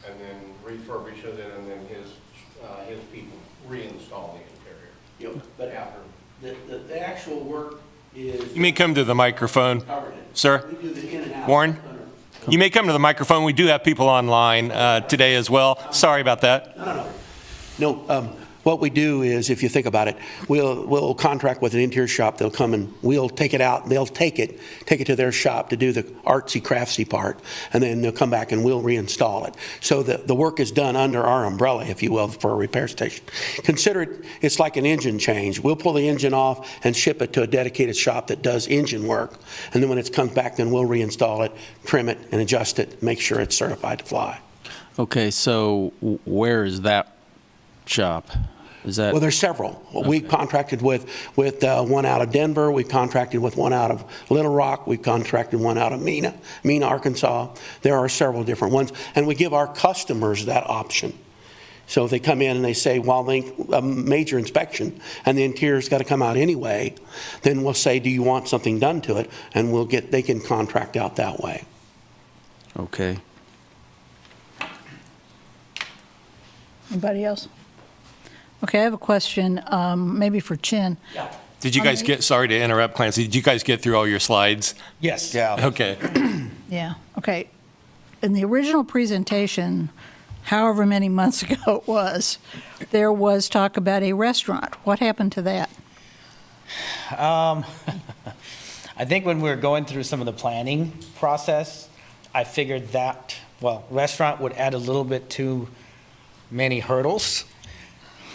S6: and then refurbishes it, and then his people reinstall the interior.
S9: But
S6: After.
S9: the actual work is
S2: You may come to the microphone,
S9: covered.
S2: sir.
S9: We do the in and out.
S2: Warren? You may come to the microphone. We do have people online today as well. Sorry about that.
S9: No, what we do is, if you think about it, we'll contract with an interior shop. They'll come and we'll take it out. They'll take it to their shop to do the artsy craftsy part, and then they'll come back and we'll reinstall it. So the work is done under our umbrella, if you will, for a repair station. Consider it's like an engine change. We'll pull the engine off and ship it to a dedicated shop that does engine work, and then when it comes back, then we'll reinstall it, trim it, and adjust it, make sure it's certified to fly.
S7: Okay, so where is that shop? Is that?
S9: Well, there's several. We contracted with one out of Denver. We contracted with one out of Little Rock. We contracted one out of Mena, Arkansas. There are several different ones, and we give our customers that option. So if they come in and they say, well, a major inspection and the interior's got to come out anyway, then we'll say, do you want something done to it? And they can contract out that way.
S7: Okay.
S1: Anybody else? Okay, I have a question, maybe for Chin.
S2: Did you guys sorry to interrupt, Clancy, did you guys get through all your slides?
S4: Yes.
S3: Yeah.
S2: Okay.
S1: Yeah, okay. In the original presentation, however many months ago it was, there was talk about a restaurant. What happened to that?
S4: I think when we were going through some of the planning process, I figured that, well, restaurant would add a little bit too many hurdles,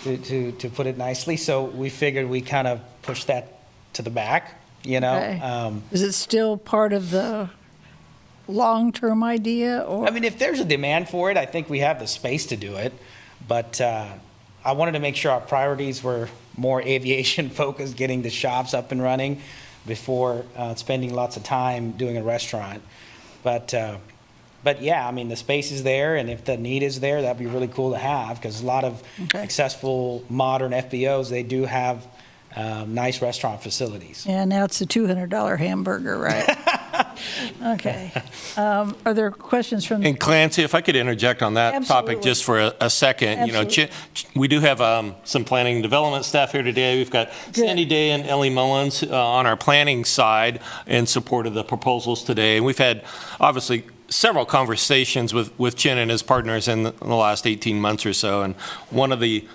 S4: to put it nicely. So we figured we kind of pushed that to the back, you know?
S1: Okay. Is it still part of the long-term idea, or?
S4: I mean, if there's a demand for it, I think we have the space to do it. But I wanted to make sure our priorities were more aviation focused, getting the shops up and running before spending lots of time doing a restaurant. But yeah, I mean, the space is there, and if the need is there, that'd be really cool to have, because a lot of successful modern FBOs, they do have nice restaurant facilities.
S1: Yeah, now it's a $200 hamburger, right? Okay. Are there questions from?
S2: And Clancy, if I could interject on that
S1: Absolutely.
S2: topic just for a second.
S1: Absolutely.
S2: You know, we do have some planning and development staff here today. We've got Sandy Day and Ellie Mullins on our planning side in support of the proposals today. And we've had, obviously, several conversations with Chin and his partners in the last 18 months or so. And one of the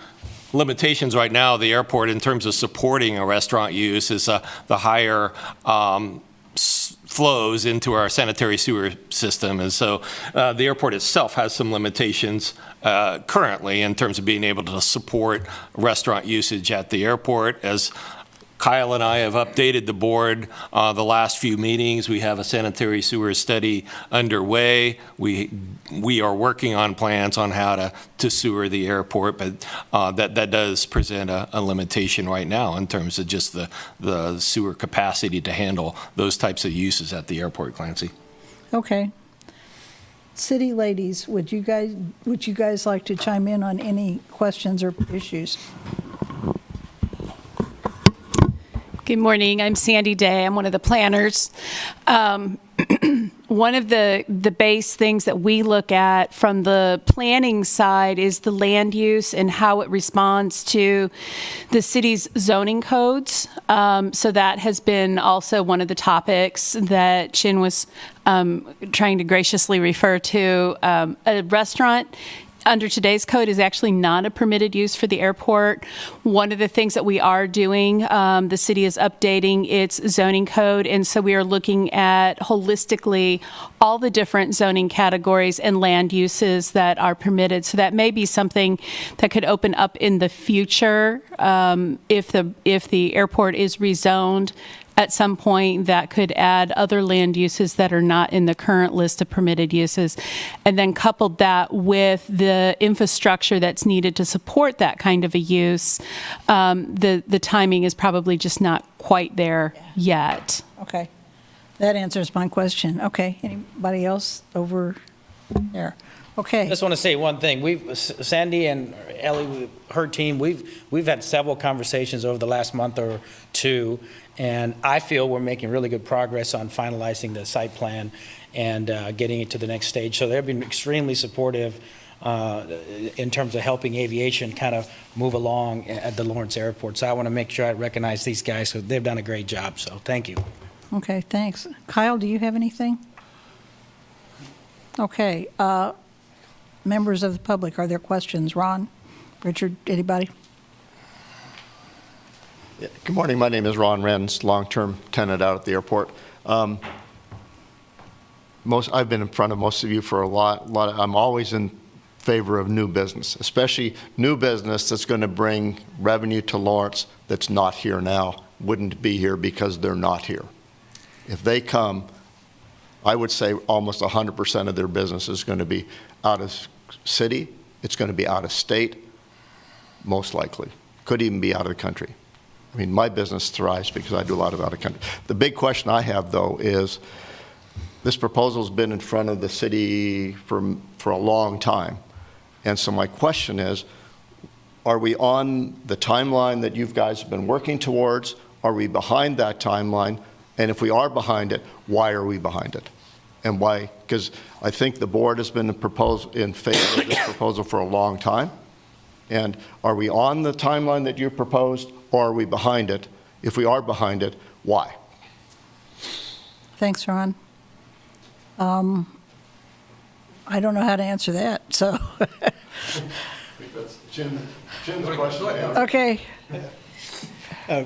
S2: limitations right now of the airport in terms of supporting a restaurant use is the higher flows into our sanitary sewer system. And so the airport itself has some limitations currently in terms of being able to support restaurant usage at the airport. As Kyle and I have updated the board the last few meetings. We have a sanitary sewer study underway. We are working on plans on how to sewer the airport, but that does present a limitation right now in terms of just the sewer capacity to handle those types of uses at the airport, Clancy.
S1: Okay. City ladies, would you guys like to chime in on any questions or issues?
S5: Good morning. I'm Sandy Day. I'm one of the planners. One of the base things that we look at from the planning side is the land use and how it responds to the city's zoning codes. So that has been also one of the topics that Chin was trying to graciously refer to. A restaurant under today's code is actually not a permitted use for the airport. One of the things that we are doing, the city is updating its zoning code, and so we are looking at holistically all the different zoning categories and land uses that are permitted. So that may be something that could open up in the future if the airport is rezoned. At some point, that could add other land uses that are not in the current list of permitted uses. And then coupled that with the infrastructure that's needed to support that kind of a use, the timing is probably just not quite there yet.
S1: Okay. That answers my question. Okay. Anybody else over there? Okay.
S4: I just want to say one thing. Sandy and Ellie, her team, we've had several conversations over the last month or two, and I feel we're making really good progress on finalizing the site plan and getting it to the next stage. So they've been extremely supportive in terms of helping aviation kind of move along at the Lawrence Airport. So I want to make sure I recognize these guys, because they've done a great job. So thank you.
S1: Okay, thanks. Kyle, do you have anything? Okay. Members of the public, are there questions? Ron, Richard, anybody?
S11: Yeah. Good morning. My name is Ron Renz, long-term tenant out at the airport. I've been in front of most of you for a lot. I'm always in favor of new business, especially new business that's going to bring revenue to Lawrence that's not here now, wouldn't be here because they're not here. If they come, I would say almost 100% of their business is going to be out of city, it's going to be out of state, most likely. Could even be out of the country. I mean, my business thrives because I do a lot of out of country. The big question I have, though, is this proposal's been in front of the city for a long time. And so my question is, are we on the timeline that you guys have been working towards? Are we behind that timeline? And if we are behind it, why are we behind it? And why? Because I think the board has been in favor of this proposal for a long time. And are we on the timeline that you proposed, or are we behind it? If we are behind it, why?
S1: Thanks, Ron. I don't know how to answer that, so.
S11: That's Jim's question.
S1: Okay.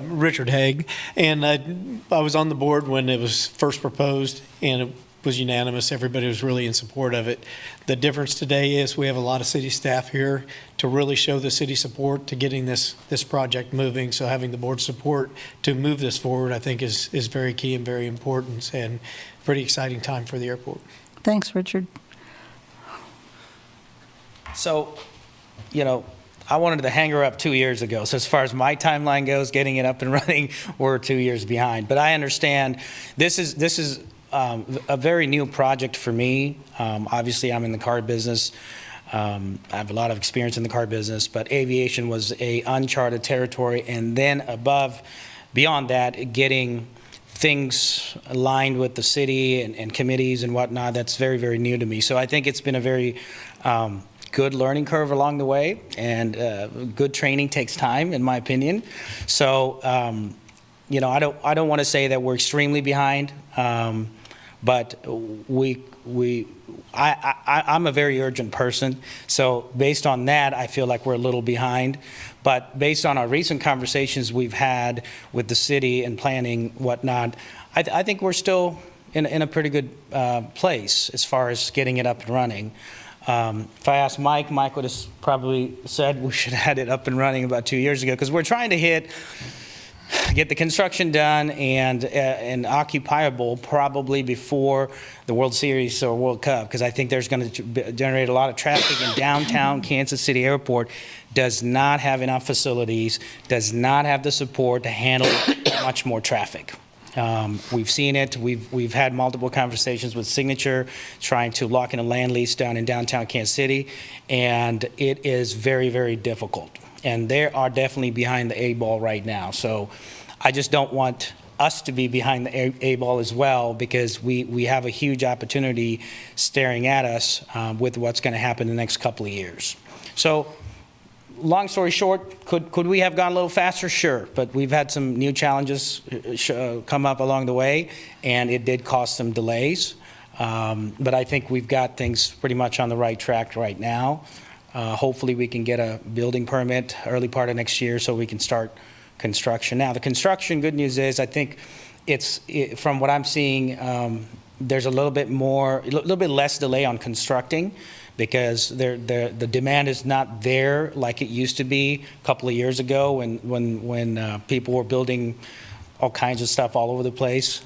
S12: Richard Haig, and I was on the board when it was first proposed, and it was unanimous. Everybody was really in support of it. The difference today is we have a lot of city staff here to really show the city support to getting this project moving. So having the board support to move this forward, I think, is very key and very important, and pretty exciting time for the airport.
S1: Thanks, Richard.
S4: So, you know, I wanted the hangar up 2 years ago. So as far as my timeline goes, getting it up and running, we're 2 years behind. But I understand this is a very new project for me. Obviously, I'm in the car business. I have a lot of experience in the car business, but aviation was a uncharted territory. And then beyond that, getting things aligned with the city and committees and whatnot, that's very, very new to me. So I think it's been a very good learning curve along the way, and good training takes time, in my opinion. So, you know, I don't want to say that we're extremely behind, but I'm a very urgent person. So based on that, I feel like we're a little behind. But based on our recent conversations we've had with the city and planning whatnot, I think we're still in a pretty good place as far as getting it up and running. If I asked Mike would have probably said we should have had it up and running about 2 years ago, because we're trying to get the construction done and occupiable probably before the World Series or World Cup, because I think there's going to generate a lot of traffic in downtown Kansas City Airport. Does not have enough facilities, does not have the support to handle much more traffic. We've seen it. We've had multiple conversations with Signature trying to lock in a land lease down in downtown Kansas City, and it is very, very difficult. And they are definitely behind the A-ball right now. So I just don't want us to be behind the A-ball as well, because we have a huge opportunity staring at us with what's going to happen in the next couple of years. So long story short, could we have gone a little faster? Sure, but we've had some new challenges come up along the way, and it did cause some delays. But I think we've got things pretty much on the right track right now. Hopefully we can get a building permit early part of next year so we can start construction. Now, the construction, good news is, I think from what I'm seeing, there's a little bit less delay on constructing, because the demand is not there like it used to be a couple of years ago when people were building all kinds of stuff all over the place.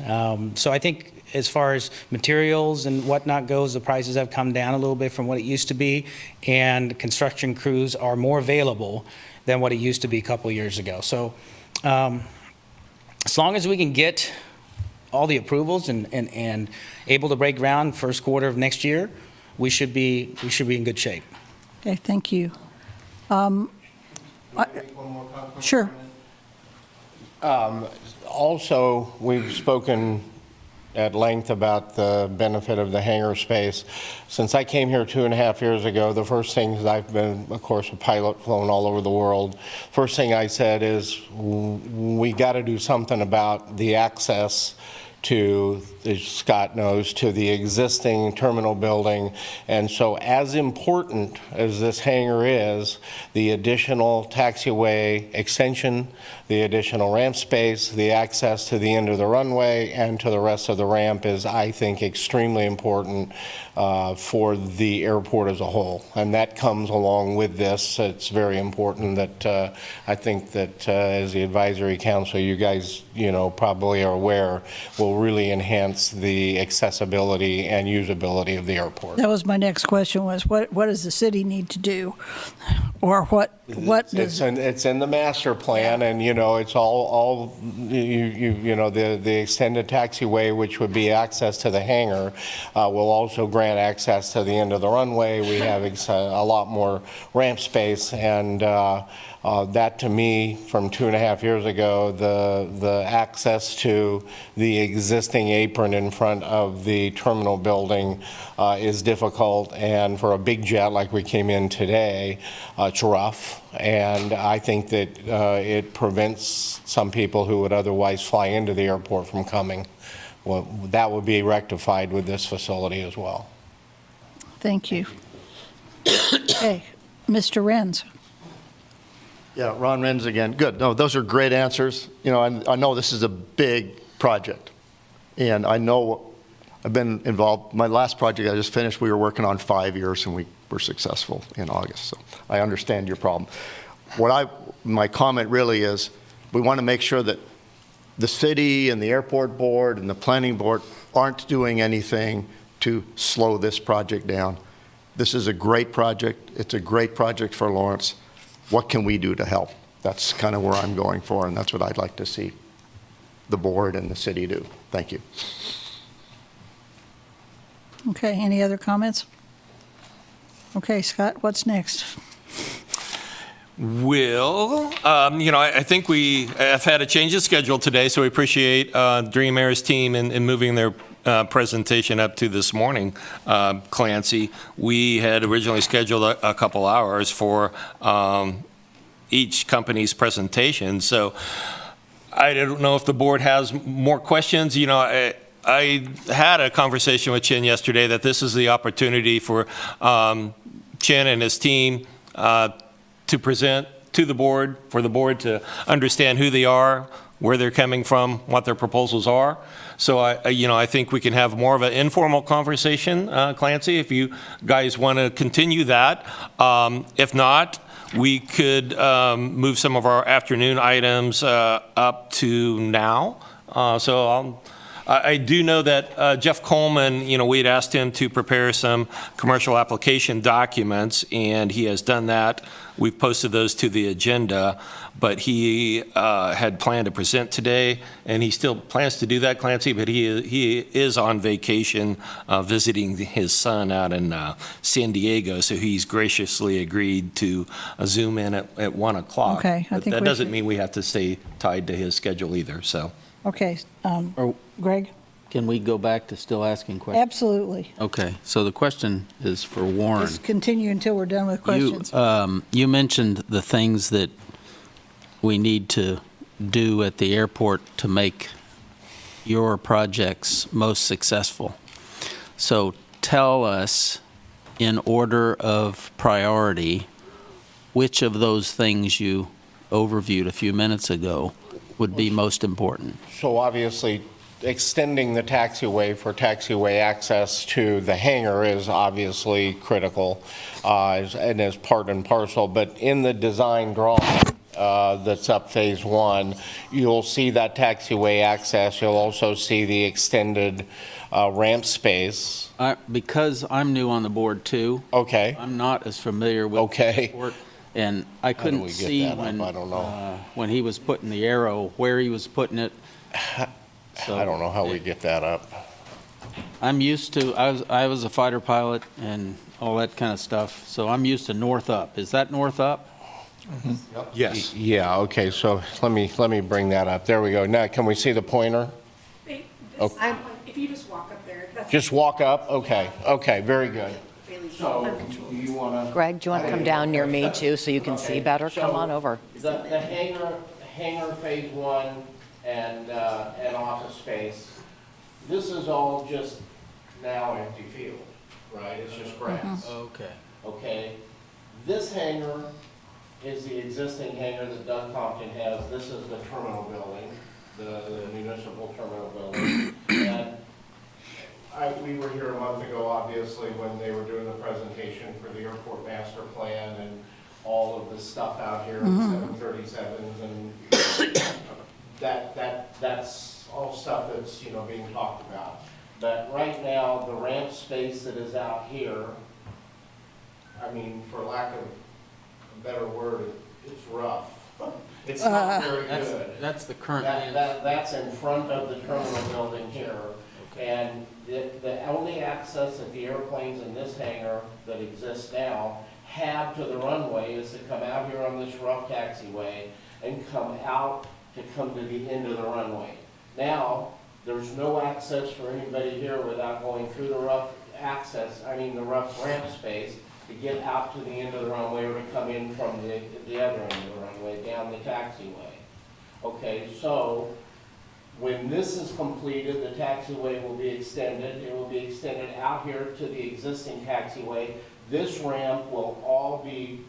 S4: So I think as far as materials and whatnot goes, the prices have come down a little bit from what it used to be, and construction crews are more available than what it used to be a couple of years ago. So as long as we can get all the approvals and able to break ground first quarter of next year, we should be in good shape.
S1: Okay, thank you. Sure.
S6: Also, we've spoken at length about the benefit of the hangar space. Since I came here 2.5 years ago, the first things I've been, of course, a pilot, flown all over the world. First thing I said is, we got to do something about the access to, as Scott knows, to the existing terminal building. And so as important as this hangar is, the additional taxiway extension, the additional ramp space, the access to the end of the runway and to the rest of the ramp is, I think, extremely important for the airport as a whole. And that comes along with this. It's very important that I think that as the advisory council, you guys, probably are aware, will will really enhance the accessibility and usability of the airport.
S1: That was my next question, was what does the city need to do? Or what does?
S6: It's in the master plan, and, you know, it's all you know, the extended taxiway, which would be access to the hangar, will also grant access to the end of the runway. We have a lot more ramp space, and that, to me, from 2.5 years ago, the access to the existing apron in front of the terminal building is difficult, and for a big jet like we came in today, it's rough, and I think that it prevents some people who would otherwise fly into the airport from coming. Well, that would be rectified with this facility as well.
S1: Thank you. Okay, Mr. Renz.
S11: Yeah, Ron Renz again. Good. No, those are great answers. You know, I know this is a big project, and I know I've been involved. My last project I just finished, we were working on 5 years, and we were successful in August. So I understand your problem. My comment really is, we want to make sure that the city and the airport board and the planning board aren't doing anything to slow this project down. This is a great project. It's a great project for Lawrence. What can we do to help? That's kind of where I'm going for, and that's what I'd like to see the board and the city do. Thank you.
S1: Okay, any other comments? Okay, Scott, what's next?
S2: Well, you know, I think we have had a change of schedule today, so we appreciate Dream Air's team in moving their presentation up to this morning. Clancy, we had originally scheduled a couple hours for each company's presentation, so I don't know if the board has more questions. You know, I had a conversation with Chin yesterday that this is the opportunity for Chin and his team to present to the board, for the board to understand who they are, where they're coming from, what their proposals are. So I think we can have more of an informal conversation, Clancy, if you guys want to continue that. If not, we could move some of our afternoon items up to now. I do know that Jeff Coleman, you know, we had asked him to prepare some commercial application documents, and he has done that. We've posted those to the agenda, but he had planned to present today, and he still plans to do that, Clancy, but he is on vacation visiting his son out in San Diego, so he's graciously agreed to Zoom in at 1 o'clock.
S1: Okay, I
S2: But
S1: think
S2: that
S1: we
S2: doesn't
S1: should-
S2: mean we have to stay tied to his schedule either, so.
S1: Okay,
S7: Or
S1: Greg?
S7: can we go back to still asking questions?
S1: Absolutely.
S7: Okay, so the question is for Warren.
S1: Just continue until we're done with questions.
S7: You mentioned the things that we need to do at the airport to make your projects most successful. So tell us, in order of priority, which of those things you overviewed a few minutes ago would be most important.
S6: So obviously, extending the taxiway for taxiway access to the hangar is obviously critical, and is part and parcel. But in the design drawing that's up phase 1, you'll see that taxiway access. You'll also see the extended ramp space.
S7: Because I'm new on the board too.
S6: Okay.
S7: I'm not as familiar with
S6: Okay.
S7: the airport, and I
S6: do
S7: couldn't
S6: we get
S7: see
S6: that up?
S7: when
S6: I don't know.
S7: when he was putting the arrow where he was putting it. So
S6: I don't know how we get that up.
S7: I'm used to. I was a fighter pilot and all that kind of stuff. So I'm used to north up. Is that north up?
S2: Yes.
S6: Yeah, okay, so let me bring that up. There we go. Now, can we see the pointer? Okay.
S13: If you just walk up there, that's.
S6: Just walk up? Okay, okay, very good. So, do you want to?
S10: Greg, do you want to come down near me too so you can see better? Come on over.
S6: The hangar phase 1 and office space, this is all just now empty field, right? It's just grass.
S7: Okay.
S6: Okay? This hangar is the existing hangar that Doug Compton has. This is the terminal building, the municipal terminal building. And we were here a month ago, obviously, when they were doing the presentation for the airport master plan and all of the stuff out here, 737s, and that's all stuff that's, being talked about. But right now, the ramp space that is out here, I mean, for lack of a better word, it's rough. It's not very good.
S7: That's the current.
S6: That's in front of the terminal building here. And the only access that the airplanes in this hangar that exists now have to the runway is to come out here on this rough taxiway and come out to come to the end of the runway. Now, there's no access for anybody here without going through the rough rough ramp space to get out to the end of the runway or to come in from the other end of the runway down the taxiway. Okay, so when this is completed, the taxiway will be extended. It will be extended out here to the existing taxiway. This ramp will all be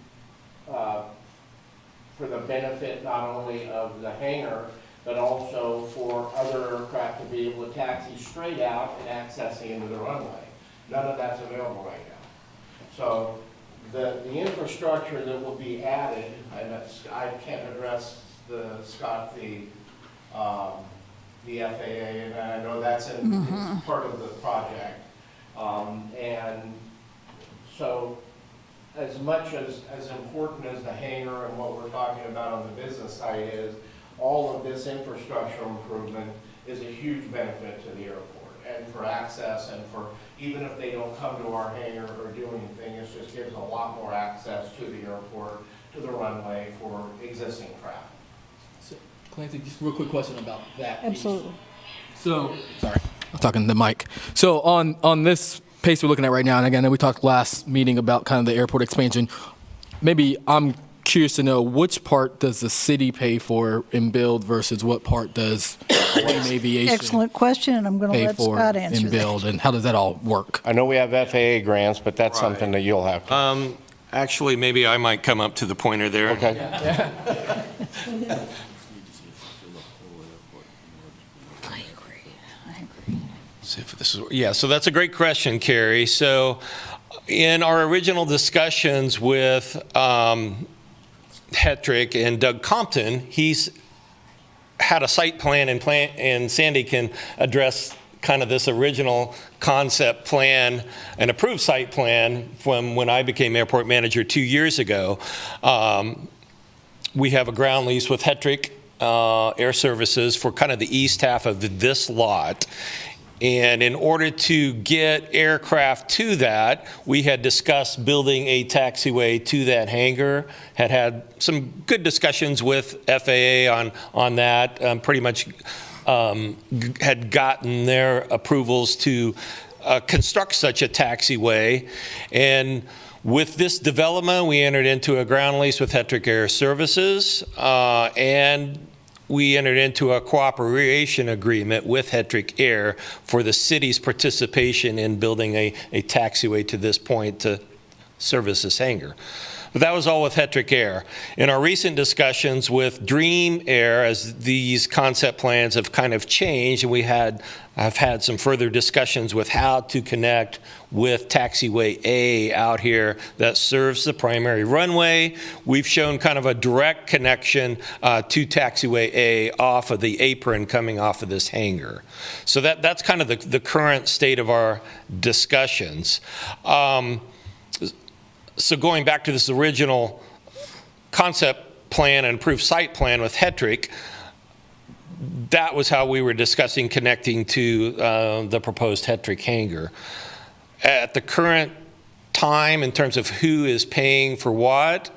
S6: for the benefit not only of the hangar, but also for other aircraft to be able to taxi straight out and access the end of the runway. None of that's available right now. So the infrastructure that will be added, and I can't address the FAA, and I know that's it's part of the project. And so as much as important as the hangar and what we're talking about on the business side is, all of this infrastructure improvement is a huge benefit to the airport and for access, and for even if they don't come to our hangar or do anything, it just gives a lot more access to the airport, to the runway for existing traffic.
S8: So, Clancy, just a real quick question about that.
S1: Absolutely.
S8: So, sorry, I'm talking to the mic. So on this pace we're looking at right now, and again, we talked last meeting about kind of the airport expansion. Maybe I'm curious to know which part does the city pay for and build versus what part does Aviation
S1: Excellent question, and I'm going to
S8: pay
S1: let
S8: for
S1: Scott answer
S8: and build,
S1: that.
S8: and how does that all work?
S6: I know we have FAA grants, but that's something that you'll have to.
S2: Actually, maybe I might come up to the pointer there.
S6: Okay.
S1: I agree.
S2: See if this is, so that's a great question, Carrie. So in our original discussions with Hetrick and Doug Compton, he's had a site plan, and Sandy can address kind of this original concept plan, an approved site plan from when I became airport manager 2 years ago. We have a ground lease with Hetrick Air Services for kind of the east half of this lot. And in order to get aircraft to that, we had discussed building a taxiway to that hangar, had some good discussions with FAA on that, pretty much had gotten their approvals to construct such a taxiway. And with this development, we entered into a ground lease with Hetrick Air Services, and we entered into a cooperation agreement with Hetrick Air for the city's participation in building a taxiway to this point to service this hangar. But that was all with Hetrick Air. In our recent discussions with Dream Air, as these concept plans have kind of changed, and I've had some further discussions with how to connect with Taxiway A out here that serves the primary runway. We've shown kind of a direct connection to Taxiway A off of the apron coming off of this hangar. So that's kind of the current state of our discussions. So going back to this original concept plan and approved site plan with Hetrick, that was how we were discussing connecting to the proposed Hetrick hangar. At the current time, in terms of who is paying for what,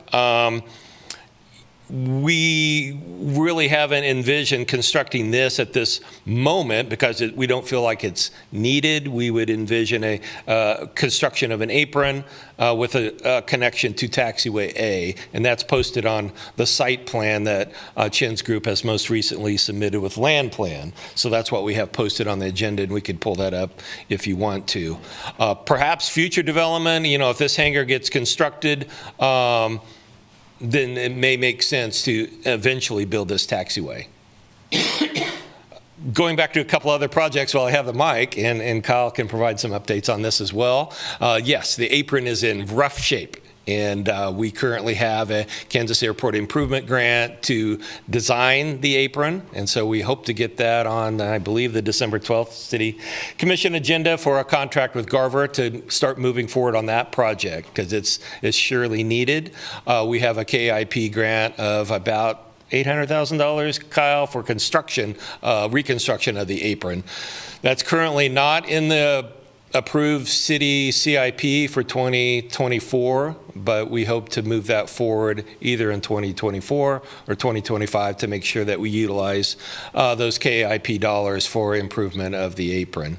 S2: we really haven't envisioned constructing this at this moment because we don't feel like it's needed. We would envision a construction of an apron with a connection to Taxiway A, and that's posted on the site plan that Chin's group has most recently submitted with land plan. So that's what we have posted on the agenda, and we could pull that up if you want to. Perhaps future development, if this hangar gets constructed, then it may make sense to eventually build this taxiway. Going back to a couple other projects while I have the mic, and Kyle can provide some updates on this as well. Yes, the apron is in rough shape. And we currently have a Kansas Airport Improvement Grant to design the apron. And so we hope to get that on, I believe, the December 12th City Commission agenda for a contract with Garver to start moving forward on that project, because it's surely needed. We have a KIP grant of about $800,000, Kyle, for construction, reconstruction of the apron. That's currently not in the approved city CIP for 2024, but we hope to move that forward either in 2024 or 2025 to make sure that we utilize those KIP dollars for improvement of the apron.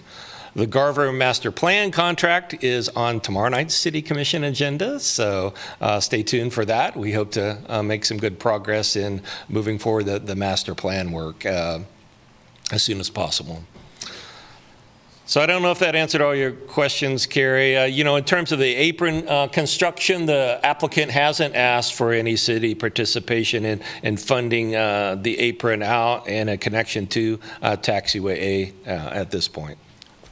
S2: The Garver Master Plan contract is on tomorrow night's City Commission agenda, so stay tuned for that. We hope to make some good progress in moving forward the master plan work as soon as possible. So I don't know if that answered all your questions, Carrie. In terms of the apron construction, the applicant hasn't asked for any city participation in funding the apron out and a connection to Taxiway A at this point.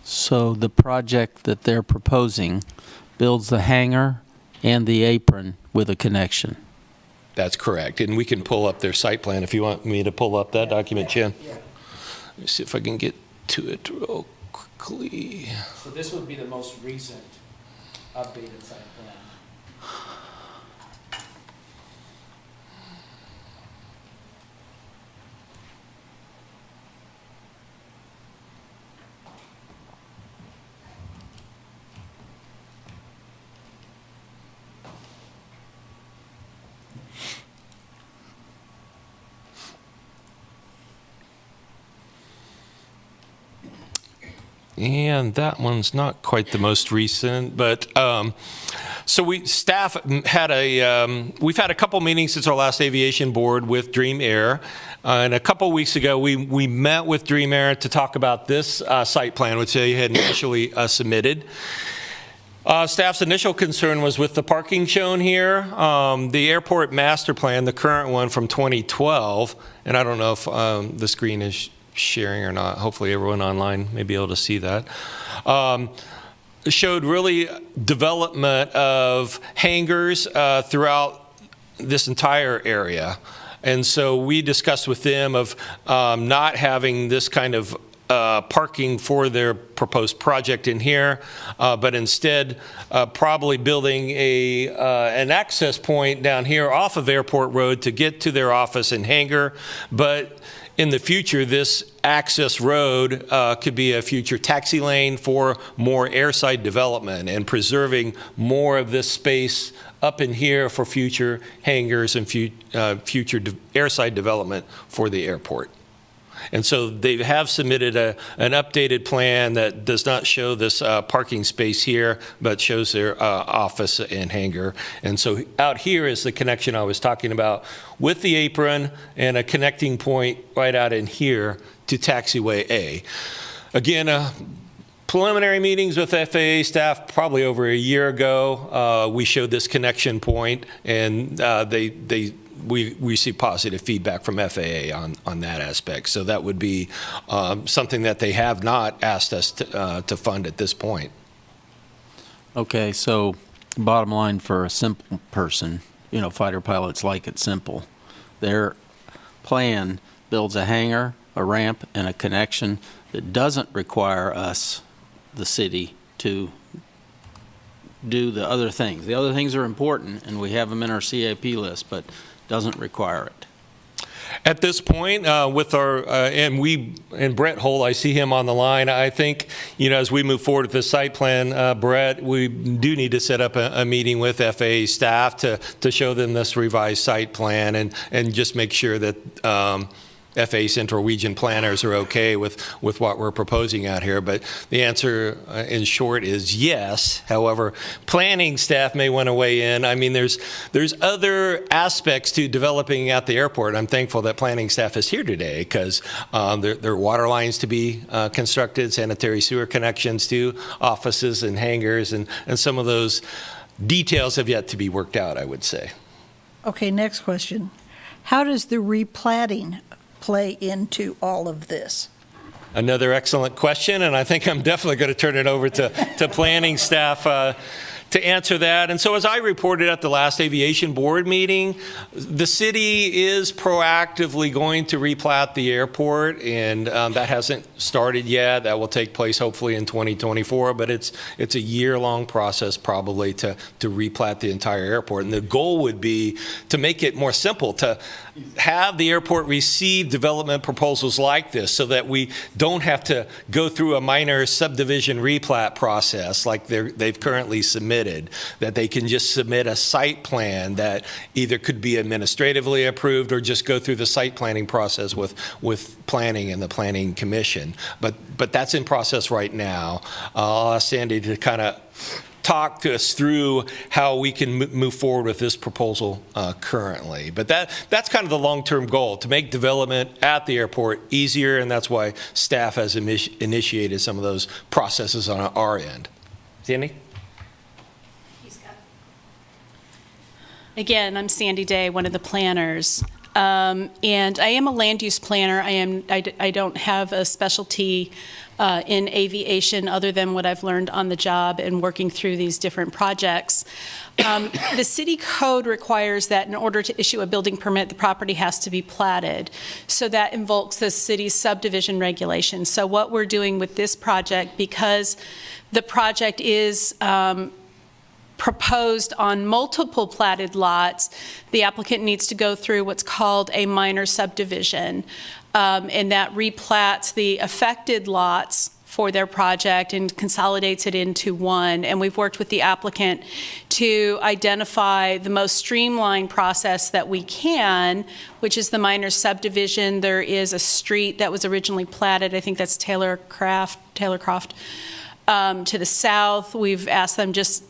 S7: So the project that they're proposing builds the hangar and the apron with a connection.
S2: That's correct. And we can pull up their site plan if you want me to pull up that document, Jen.
S4: Yeah.
S2: Let me see if I can get to it real quickly.
S4: So this would be the most recent updated site plan.
S2: And that one's not quite the most recent, but so staff had we've had a couple meetings since our last aviation board with Dream Air, and a couple weeks ago we met with Dream Air to talk about this site plan, which they had initially submitted. Staff's initial concern was with the parking shown here. The airport master plan, the current one from 2012, and I don't know if the screen is sharing or not. Hopefully everyone online may be able to see that. Showed really development of hangars throughout this entire area. And so we discussed with them of not having this kind of parking for their proposed project in here, but instead probably building an access point down here off of Airport Road to get to their office and hangar. But in the future, this access road could be a future taxi lane for more airside development and preserving more of this space up in here for future hangars and future airside development for the airport. And so they have submitted an updated plan that does not show this parking space here, but shows their office and hangar. And so out here is the connection I was talking about with the apron and a connecting point right out in here to Taxiway A. Again, preliminary meetings with FAA staff probably over a year ago. We showed this connection point, and we received positive feedback from FAA on that aspect. So that would be something that they have not asked us to fund at this point.
S7: Okay, so bottom line for a simple person, fighter pilots like it simple. Their plan builds a hangar, a ramp, and a connection that doesn't require us, the city, to do the other things. The other things are important, and we have them in our CAP list, but doesn't require it.
S2: At this point, with our, and Brett Hull, I see him on the line. I think, as we move forward with this site plan, Brett, we do need to set up a meeting with FAA staff to show them this revised site plan and just make sure that FAA Central Region planners are okay with what we're proposing out here. But the answer in short is yes. However, planning staff may want to weigh in. I mean, there's other aspects to developing at the airport. I'm thankful that planning staff is here today because there are water lines to be constructed, sanitary sewer connections to offices and hangars, and some of those details have yet to be worked out, I would say.
S1: Okay, next question. How does the replatting play into all of this?
S2: Another excellent question, and I think I'm definitely going to turn it over to planning staff to answer that. And so as I reported at the last Aviation Board meeting, the city is proactively going to replat the airport, and that hasn't started yet. That will take place hopefully in 2024, but it's a year-long process probably to replat the entire airport. And the goal would be to make it more simple, to have the airport receive development proposals like this so that we don't have to go through a minor subdivision replat process like they've currently submitted, that they can just submit a site plan that either could be administratively approved or just go through the site planning process with planning and the planning commission. But that's in process right now. I'll ask Sandy to kind of talk to us through how we can move forward with this proposal currently. But that's kind of the long-term goal, to make development at the airport easier, and that's why staff has initiated some of those processes on our end. Sandy?
S5: Again, I'm Sandy Day, one of the planners. And I am a land use planner. I don't have a specialty in aviation other than what I've learned on the job and working through these different projects. The city code requires that in order to issue a building permit, the property has to be platted. So that invokes the city's subdivision regulations. So what we're doing with this project, because the project is proposed on multiple platted lots, the applicant needs to go through what's called a minor subdivision, and that replats the affected lots for their project and consolidates it into one. And we've worked with the applicant to identify the most streamlined process that we can, which is the minor subdivision. There is a street that was originally platted, I think that's Taylorcroft, to the south. We've asked them just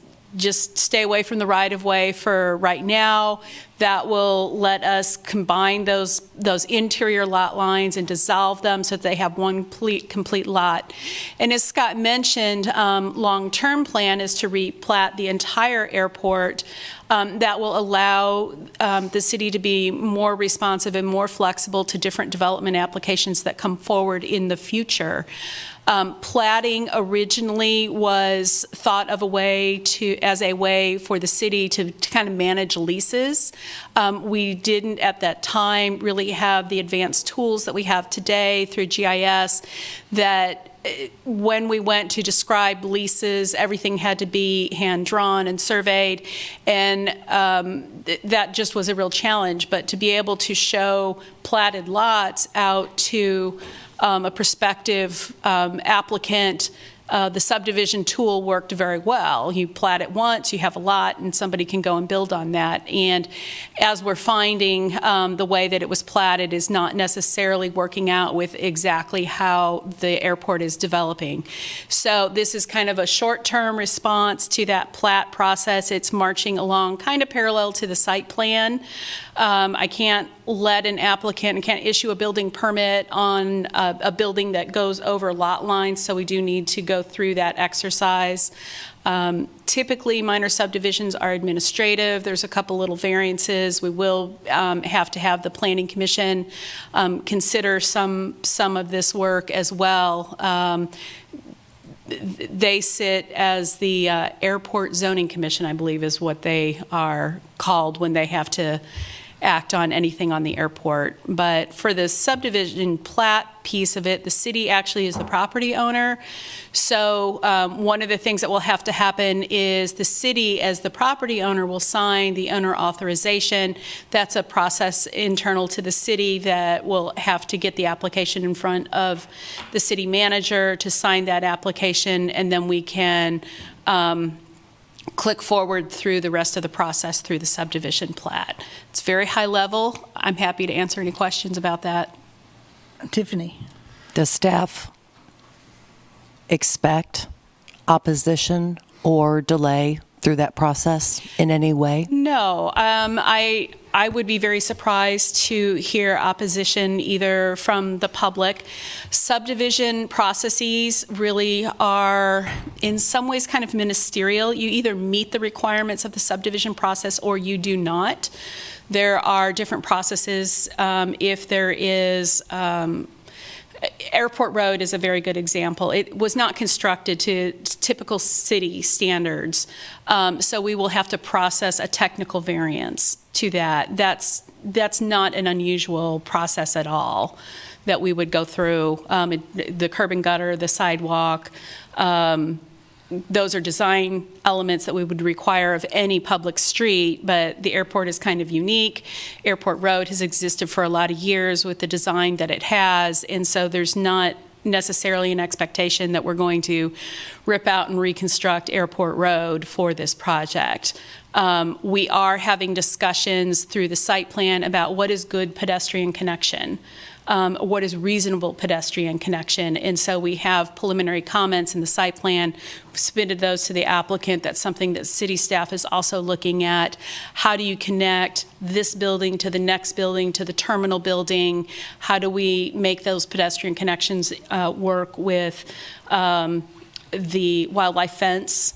S5: stay away from the right-of-way for right now. That will let us combine those interior lot lines and dissolve them so that they have one complete lot. And as Scott mentioned, long-term plan is to replat the entire airport. That will allow the city to be more responsive and more flexible to different development applications that come forward in the future. Platting originally was thought of as a way for the city to kind of manage leases. We didn't at that time really have the advanced tools that we have today through GIS, that when we went to describe leases, everything had to be hand-drawn and surveyed, and that just was a real challenge. But to be able to show platted lots out to a prospective applicant, the subdivision tool worked very well. You plat it once, you have a lot, and somebody can go and build on that. And as we're finding, the way that it was platted is not necessarily working out with exactly how the airport is developing. So this is kind of a short-term response to that plat process. It's marching along kind of parallel to the site plan. I can't let an applicant, can't issue a building permit on a building that goes over lot lines, so we do need to go through that exercise. Typically, minor subdivisions are administrative. There's a couple little variances. We will have to have the Planning Commission consider some of this work as well. They sit as the Airport Zoning Commission, I believe is what they are called when they have to act on anything on the airport. But for the subdivision plat piece of it, the city actually is the property owner. So one of the things that will have to happen is the city, as the property owner, will sign the owner authorization. That's a process internal to the city that will have to get the application in front of the city manager to sign that application, and then we can click forward through the rest of the process through the subdivision plat. It's very high level. I'm happy to answer any questions about that.
S1: Tiffany.
S10: Does staff expect opposition or delay through that process in any way?
S5: No, I would be very surprised to hear opposition either from the public. Subdivision processes really are in some ways kind of ministerial. You either meet the requirements of the subdivision process or you do not. There are different processes if there is Airport Road is a very good example. It was not constructed to typical city standards, so we will have to process a technical variance to that. That's not an unusual process at all that we would go through. The curb and gutter, the sidewalk, those are design elements that we would require of any public street, but the airport is kind of unique. Airport Road has existed for a lot of years with the design that it has, and so there's not necessarily an expectation that we're going to rip out and reconstruct Airport Road for this project. We are having discussions through the site plan about what is good pedestrian connection. What is reasonable pedestrian connection. And so we have preliminary comments in the site plan. We've submitted those to the applicant. That's something that city staff is also looking at. How do you connect this building to the next building, to the terminal building? How do we make those pedestrian connections work with the wildlife fence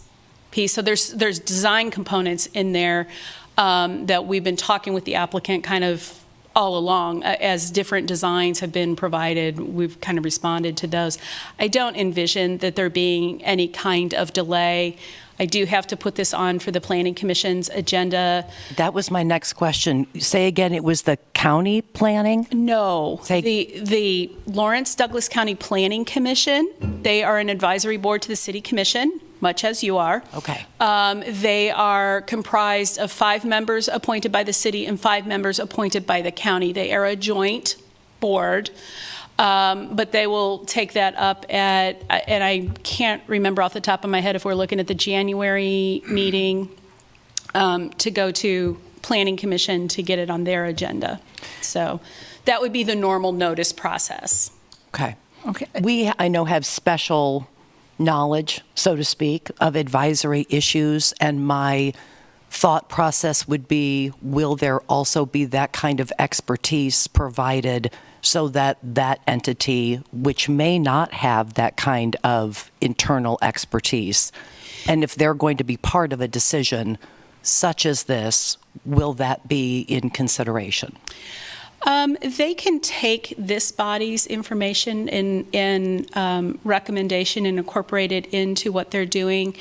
S5: piece? So there's design components in there that we've been talking with the applicant kind of all along. As different designs have been provided, we've kind of responded to those. I don't envision that there being any kind of delay. I do have to put this on for the Planning Commission's agenda.
S10: That was my next question. Say again, it was the county planning?
S5: No, the Lawrence Douglas County Planning Commission, they are an advisory board to the City Commission, much as you are.
S10: Okay.
S5: They are comprised of 5 members appointed by the city and 5 members appointed by the county. They are a joint board, but they will take that up at, and I can't remember off the top of my head if we're looking at the January meeting to go to Planning Commission to get it on their agenda. So that would be the normal notice process.
S10: Okay.
S1: Okay.
S10: We, I know, have special knowledge, so to speak, of advisory issues, and my thought process would be, will there also be that kind of expertise provided so that that entity, which may not have that kind of internal expertise, and if they're going to be part of a decision such as this, will that be in consideration?
S5: They can take this body's information and recommendation and incorporate it into what they're doing.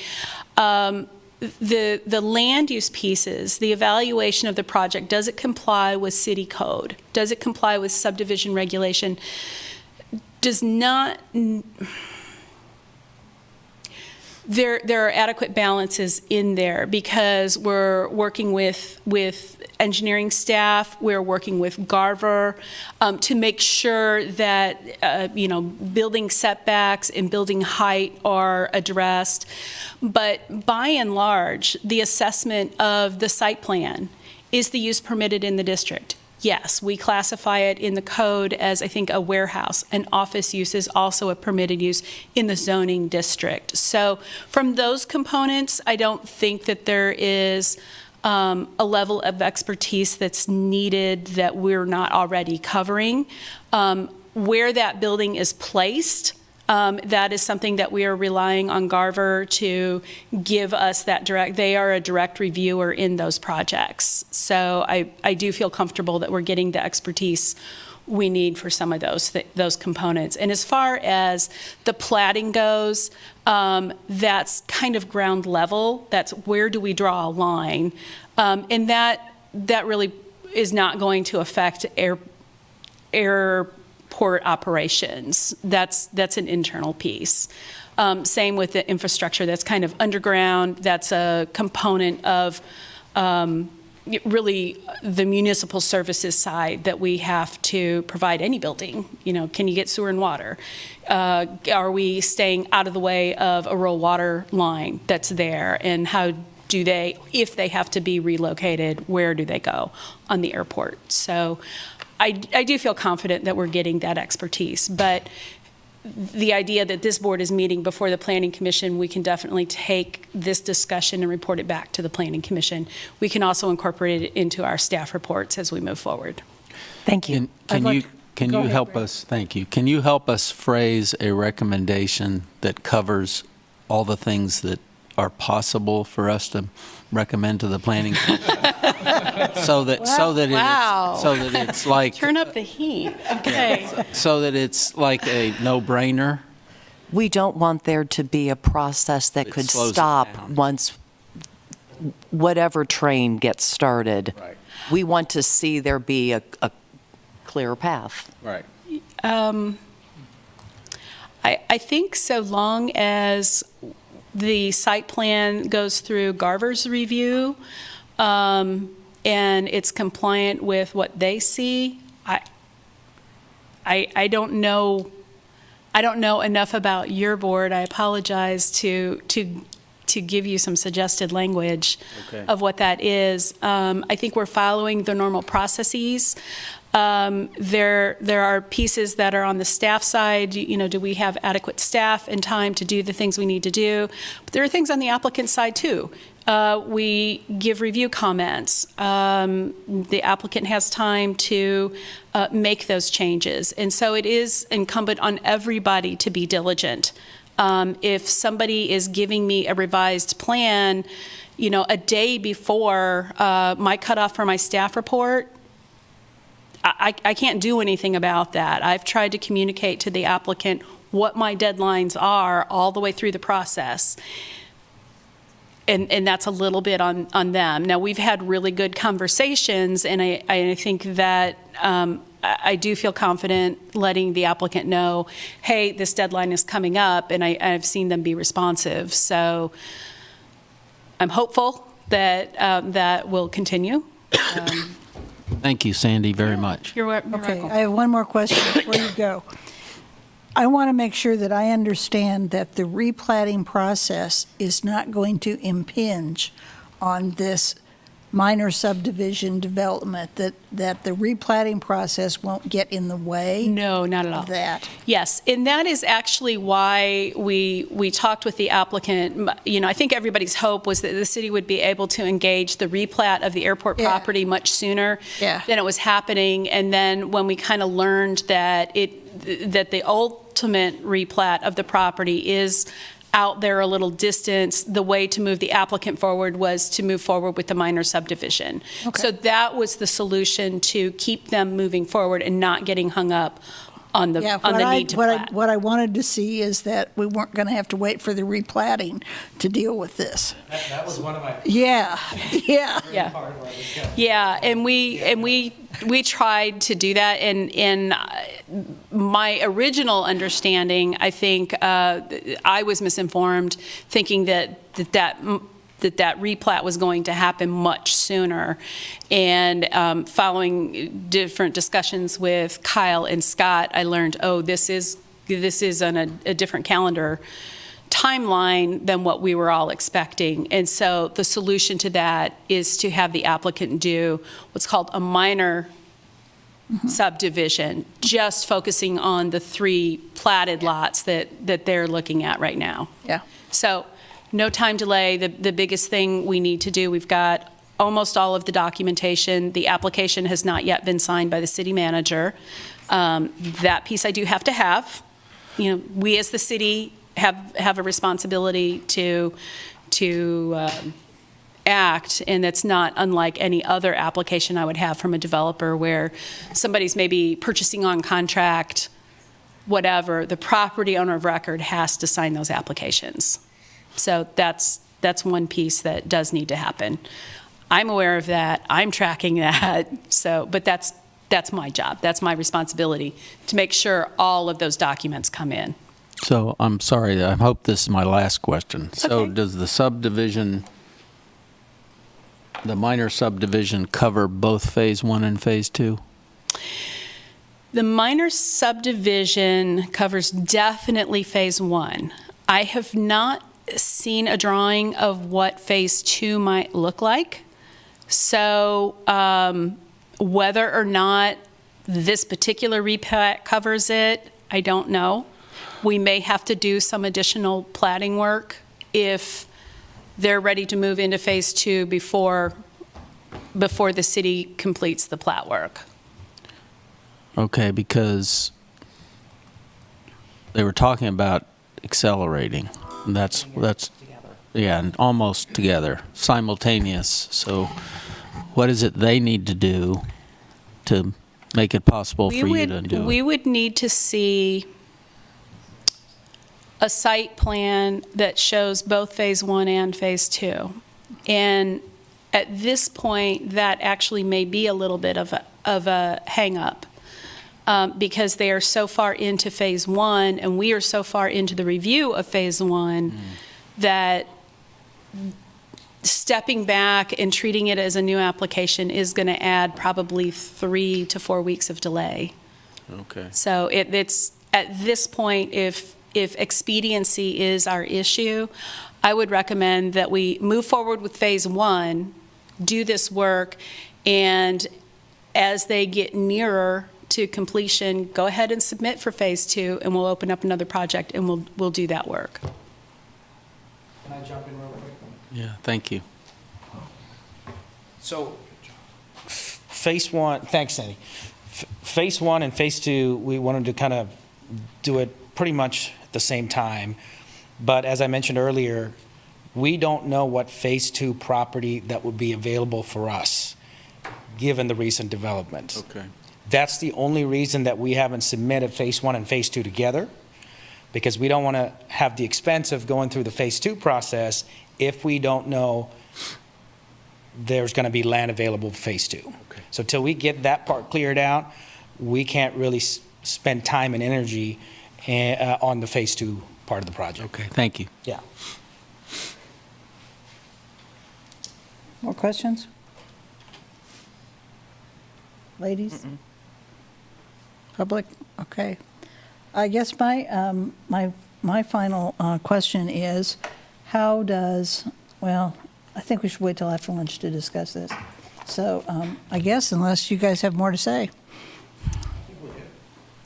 S5: The land use pieces, the evaluation of the project, does it comply with city code? Does it comply with subdivision regulation? Does not. There are adequate balances in there because we're working with engineering staff, we're working with Garver to make sure that building setbacks and building height are addressed. But by and large, the assessment of the site plan, is the use permitted in the district? Yes, we classify it in the code as, I think, a warehouse. An office use is also a permitted use in the zoning district. So from those components, I don't think that there is a level of expertise that's needed that we're not already covering. Where that building is placed, that is something that we are relying on Garver to give us that direct. They are a direct reviewer in those projects. So I do feel comfortable that we're getting the expertise we need for some of those components. And as far as the platting goes, that's kind of ground level. That's where do we draw a line? And that really is not going to affect airport operations. That's an internal piece. Same with the infrastructure that's kind of underground. That's a component of really the municipal services side that we have to provide any building. Can you get sewer and water? Are we staying out of the way of a rural water line that's there? And how do they, if they have to be relocated, where do they go on the airport? So I do feel confident that we're getting that expertise, but the idea that this board is meeting before the Planning Commission, we can definitely take this discussion and report it back to the Planning Commission. We can also incorporate it into our staff reports as we move forward.
S10: Thank you.
S7: Can you help us? Thank you. Can you help us phrase a recommendation that covers all the things that are possible for us to recommend to the planning so that
S5: Wow.
S7: it's like
S5: Turn up the heat. Okay.
S7: so that it's like a no-brainer.
S10: We don't want there to be a process that
S7: It
S10: could
S7: slows it
S10: stop
S7: down.
S10: once whatever train gets started.
S7: Right.
S10: We want to see there be a clear path.
S7: Right.
S5: I think so long as the site plan goes through Garver's review, and it's compliant with what they see, I don't know enough about your board. I apologize to give you some suggested language of what that is. I think we're following the normal processes. There are pieces that are on the staff side. Do we have adequate staff and time to do the things we need to do? But there are things on the applicant side too. We give review comments. The applicant has time to make those changes. And so it is incumbent on everybody to be diligent. If somebody is giving me a revised plan, a day before my cutoff for my staff report, I can't do anything about that. I've tried to communicate to the applicant what my deadlines are all the way through the process. And that's a little bit on them. Now, we've had really good conversations, and I think that I do feel confident letting the applicant know, hey, this deadline is coming up, and I've seen them be responsive. So I'm hopeful that that will continue.
S7: Thank you, Sandy, very much.
S5: You're
S1: Okay,
S5: welcome.
S1: I have one more question before you go. I want to make sure that I understand that the replatting process is not going to impinge on this minor subdivision development, that the replatting process won't get in the way
S5: No, not at all.
S1: of that.
S5: Yes, and that is actually why we talked with the applicant. I think everybody's hope was that the city would be able to engage the replat of the airport
S1: Yeah.
S5: property much sooner
S1: Yeah.
S5: than it was happening. And then when we kind of learned that the ultimate replat of the property is out there a little distance, the way to move the applicant forward was to move forward with the minor subdivision.
S1: Okay.
S5: So that was the solution to keep them moving forward and not getting hung up on the need to plat.
S1: What I wanted to see is that we weren't going to have to wait for the replatting to deal with this.
S4: That was one of my
S1: Yeah, yeah.
S5: Yeah. Yeah, and we tried to do that, and my original understanding, I think, I was misinformed, thinking that replat was going to happen much sooner. And following different discussions with Kyle and Scott, I learned, this is on a different calendar timeline than what we were all expecting. And so the solution to that is to have the applicant do what's called a minor subdivision, just focusing on the 3 platted lots that they're looking at right now.
S1: Yeah.
S5: So no time delay. The biggest thing we need to do, we've got almost all of the documentation. The application has not yet been signed by the city manager. That piece I do have to have. We as the city have a responsibility to act, and that's not unlike any other application I would have from a developer where somebody's maybe purchasing on contract, whatever. The property owner of record has to sign those applications. So that's one piece that does need to happen. I'm aware of that. I'm tracking that. But that's my job. That's my responsibility to make sure all of those documents come in.
S7: So I'm sorry, I hope this is my last question. So
S5: Okay.
S7: does the minor subdivision cover both Phase 1 and Phase 2?
S5: The minor subdivision covers definitely Phase 1. I have not seen a drawing of what Phase 2 might look like. So whether or not this particular replat covers it, I don't know. We may have to do some additional platting work if they're ready to move into Phase 2 before the city completes the plat work.
S7: Okay, because they were talking about accelerating. That's yeah, and almost together, simultaneous. So what is it they need to do to make it possible for you to do
S5: We
S7: it?
S5: would need to see a site plan that shows both Phase 1 and Phase 2. And at this point, that actually may be a little bit of a hang-up, because they are so far into Phase 1, and we are so far into the review of Phase 1, that stepping back and treating it as a new application is going to add probably 3 to 4 weeks of delay.
S7: Okay.
S5: So it's, at this point, if expediency is our issue, I would recommend that we move forward with Phase 1, do this work, and as they get nearer to completion, go ahead and submit for Phase 2, and we'll open up another project, and we'll do that work.
S4: Can I jump in real quick?
S7: Yeah, thank you.
S4: So, Phase 1, thanks, Sandy. Phase 1 and Phase 2, we wanted to kind of do it pretty much at the same time. But as I mentioned earlier, we don't know what Phase 2 property that would be available for us, given the recent developments.
S7: Okay.
S4: That's the only reason that we haven't submitted Phase 1 and Phase 2 together, because we don't want to have the expense of going through the Phase 2 process if we don't know there's going to be land available for Phase 2.
S7: Okay.
S4: So till we get that part cleared out, we can't really spend time and energy on the Phase 2 part of the project.
S7: Okay, thank you.
S4: Yeah.
S1: More questions? Ladies? Public? Okay. I guess my final question is, how does, well, I think we should wait till after lunch to discuss this. So I guess unless you guys have more to say.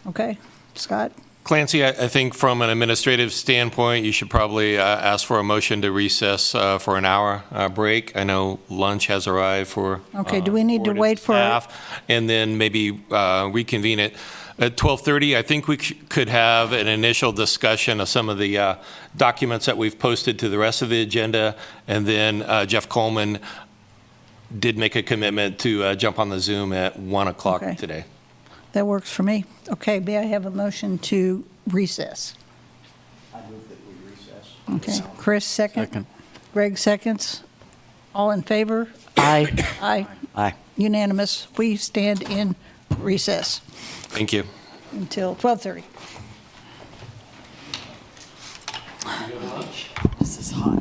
S1: Okay. Scott?
S2: Clancy, I think from an administrative standpoint, you should probably ask for a motion to recess for an hour break. I know lunch has arrived for
S1: Okay, do we need to
S2: board and
S1: wait for-
S2: staff, and then maybe reconvene it at 12:30. I think we could have an initial discussion of some of the documents that we've posted to the rest of the agenda, and then Jeff Coleman did make a commitment to jump on the Zoom at 1 o'clock
S1: Okay.
S2: today.
S1: That works for me. Okay, may I have a motion to recess?
S3: I move that we recess.
S1: Okay, Chris, second?
S7: Second.
S1: Greg, seconds. All in favor?
S10: Aye.
S1: Aye.
S10: Aye.
S1: Unanimous. We stand in recess
S2: Thank you.
S1: until 12:30.
S10: This is hot.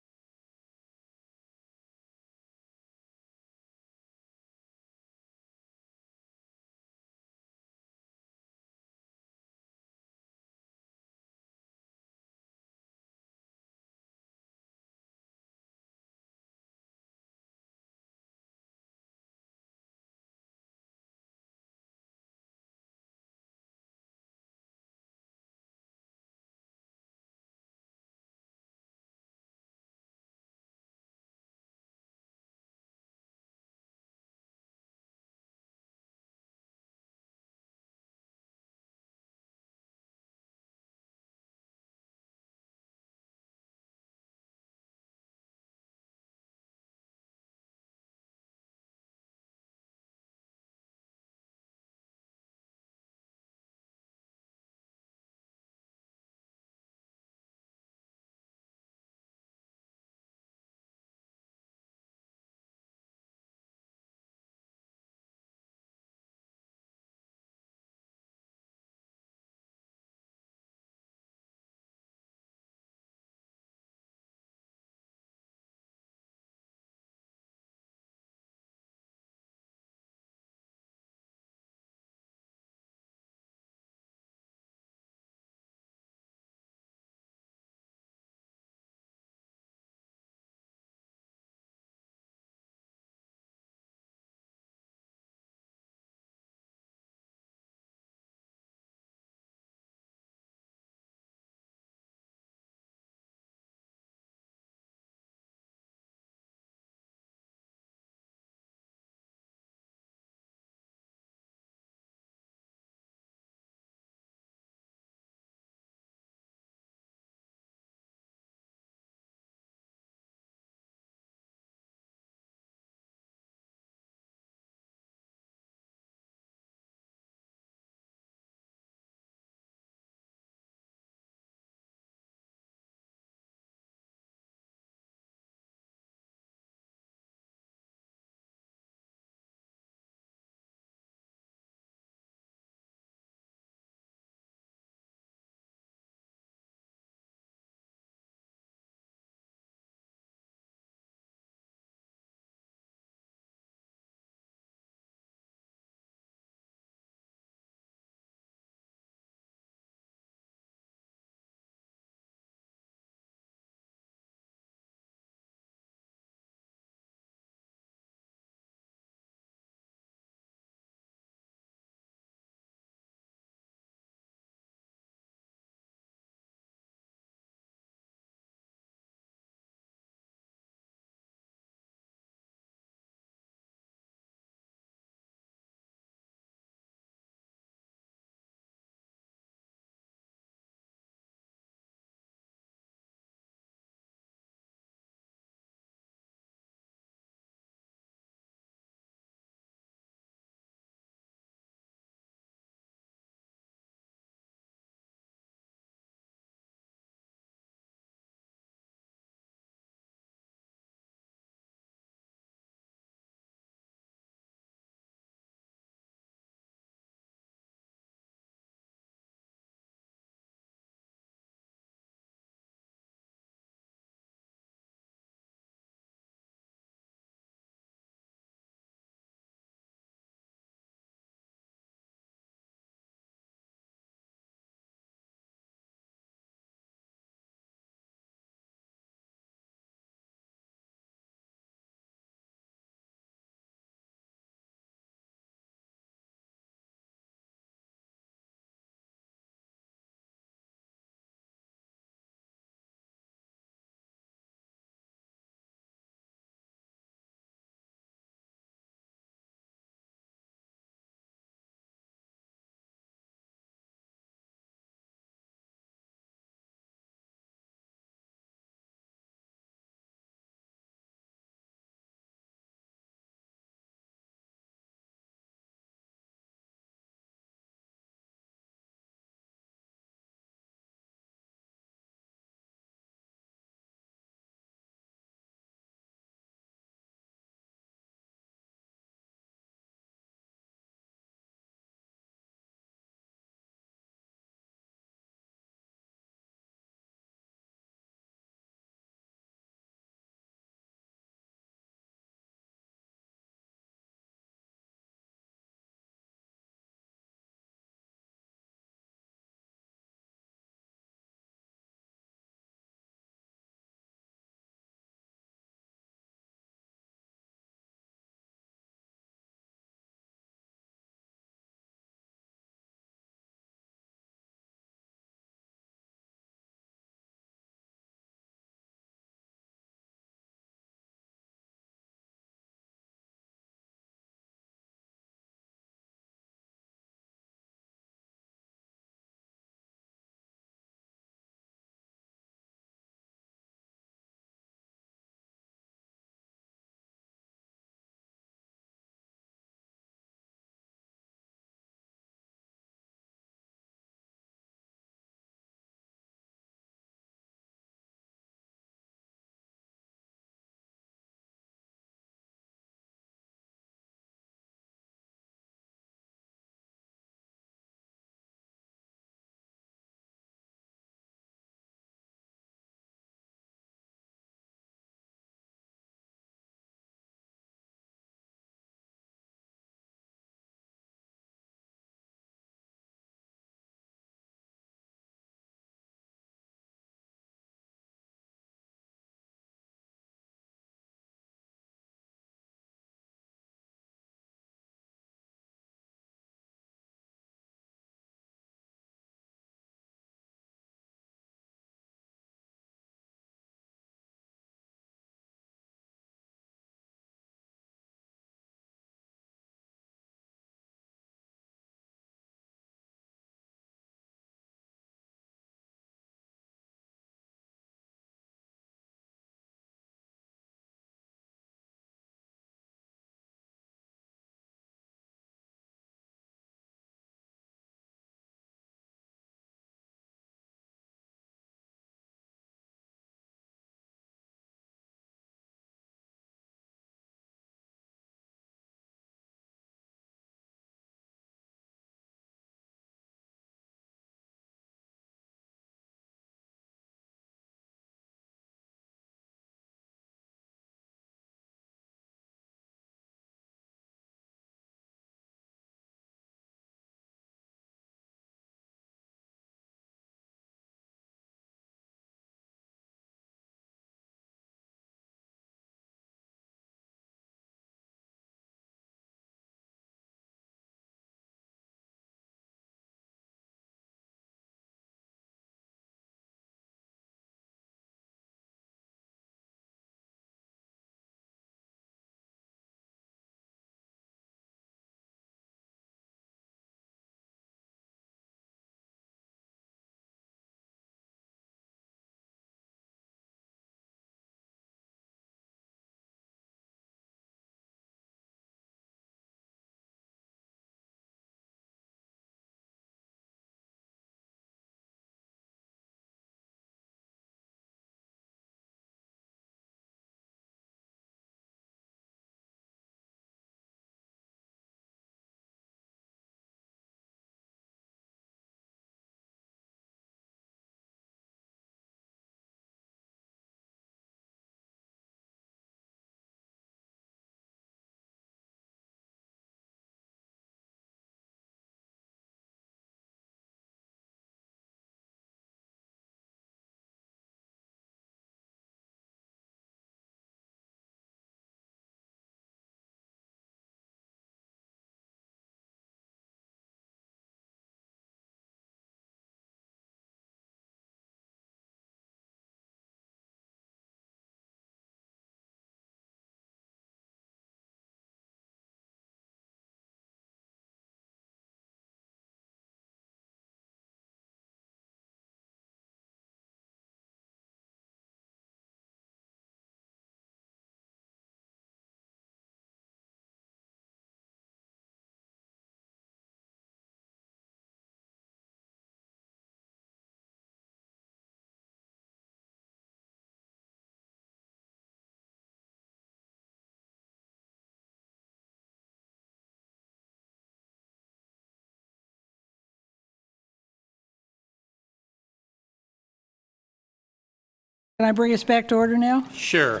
S1: Can I bring us back to order now?
S2: Sure.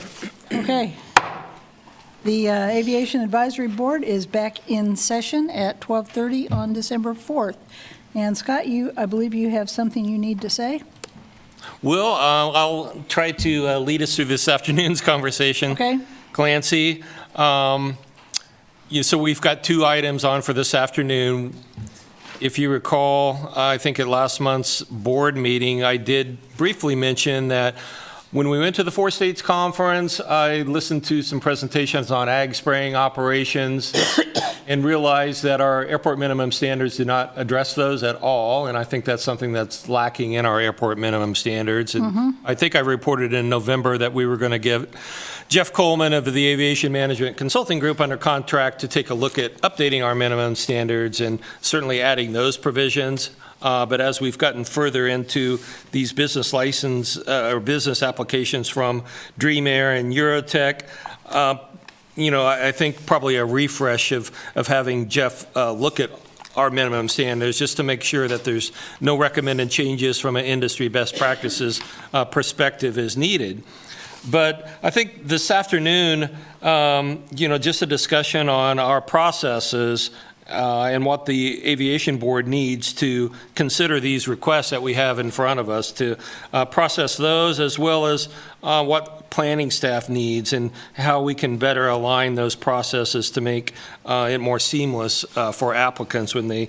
S1: Okay. The Aviation Advisory Board is back in session at 12:30 on December 4th. And Scott, I believe you have something you need to say?
S2: Well, I'll try to lead us through this afternoon's conversation.
S1: Okay.
S2: Clancy, so we've got two items on for this afternoon. If you recall, I think at last month's board meeting, I did briefly mention that when we went to the Four States Conference, I listened to some presentations on ag spraying operations and realized that our airport minimum standards do not address those at all. And I think that's something that's lacking in our airport minimum standards. And I think I reported in November that we were going to give Jeff Coleman of the Aviation Management Consulting Group under contract to take a look at updating our minimum standards and certainly adding those provisions. But as we've gotten further into these business license or business applications from Dream Air and Eurotec, I think probably a refresh of having Jeff look at our minimum standards just to make sure that there's no recommended changes from an industry best practices perspective is needed. But I think this afternoon, just a discussion on our processes and what the Aviation Board needs to consider these requests that we have in front of us to process those, as well as what planning staff needs and how we can better align those processes to make it more seamless for applicants when they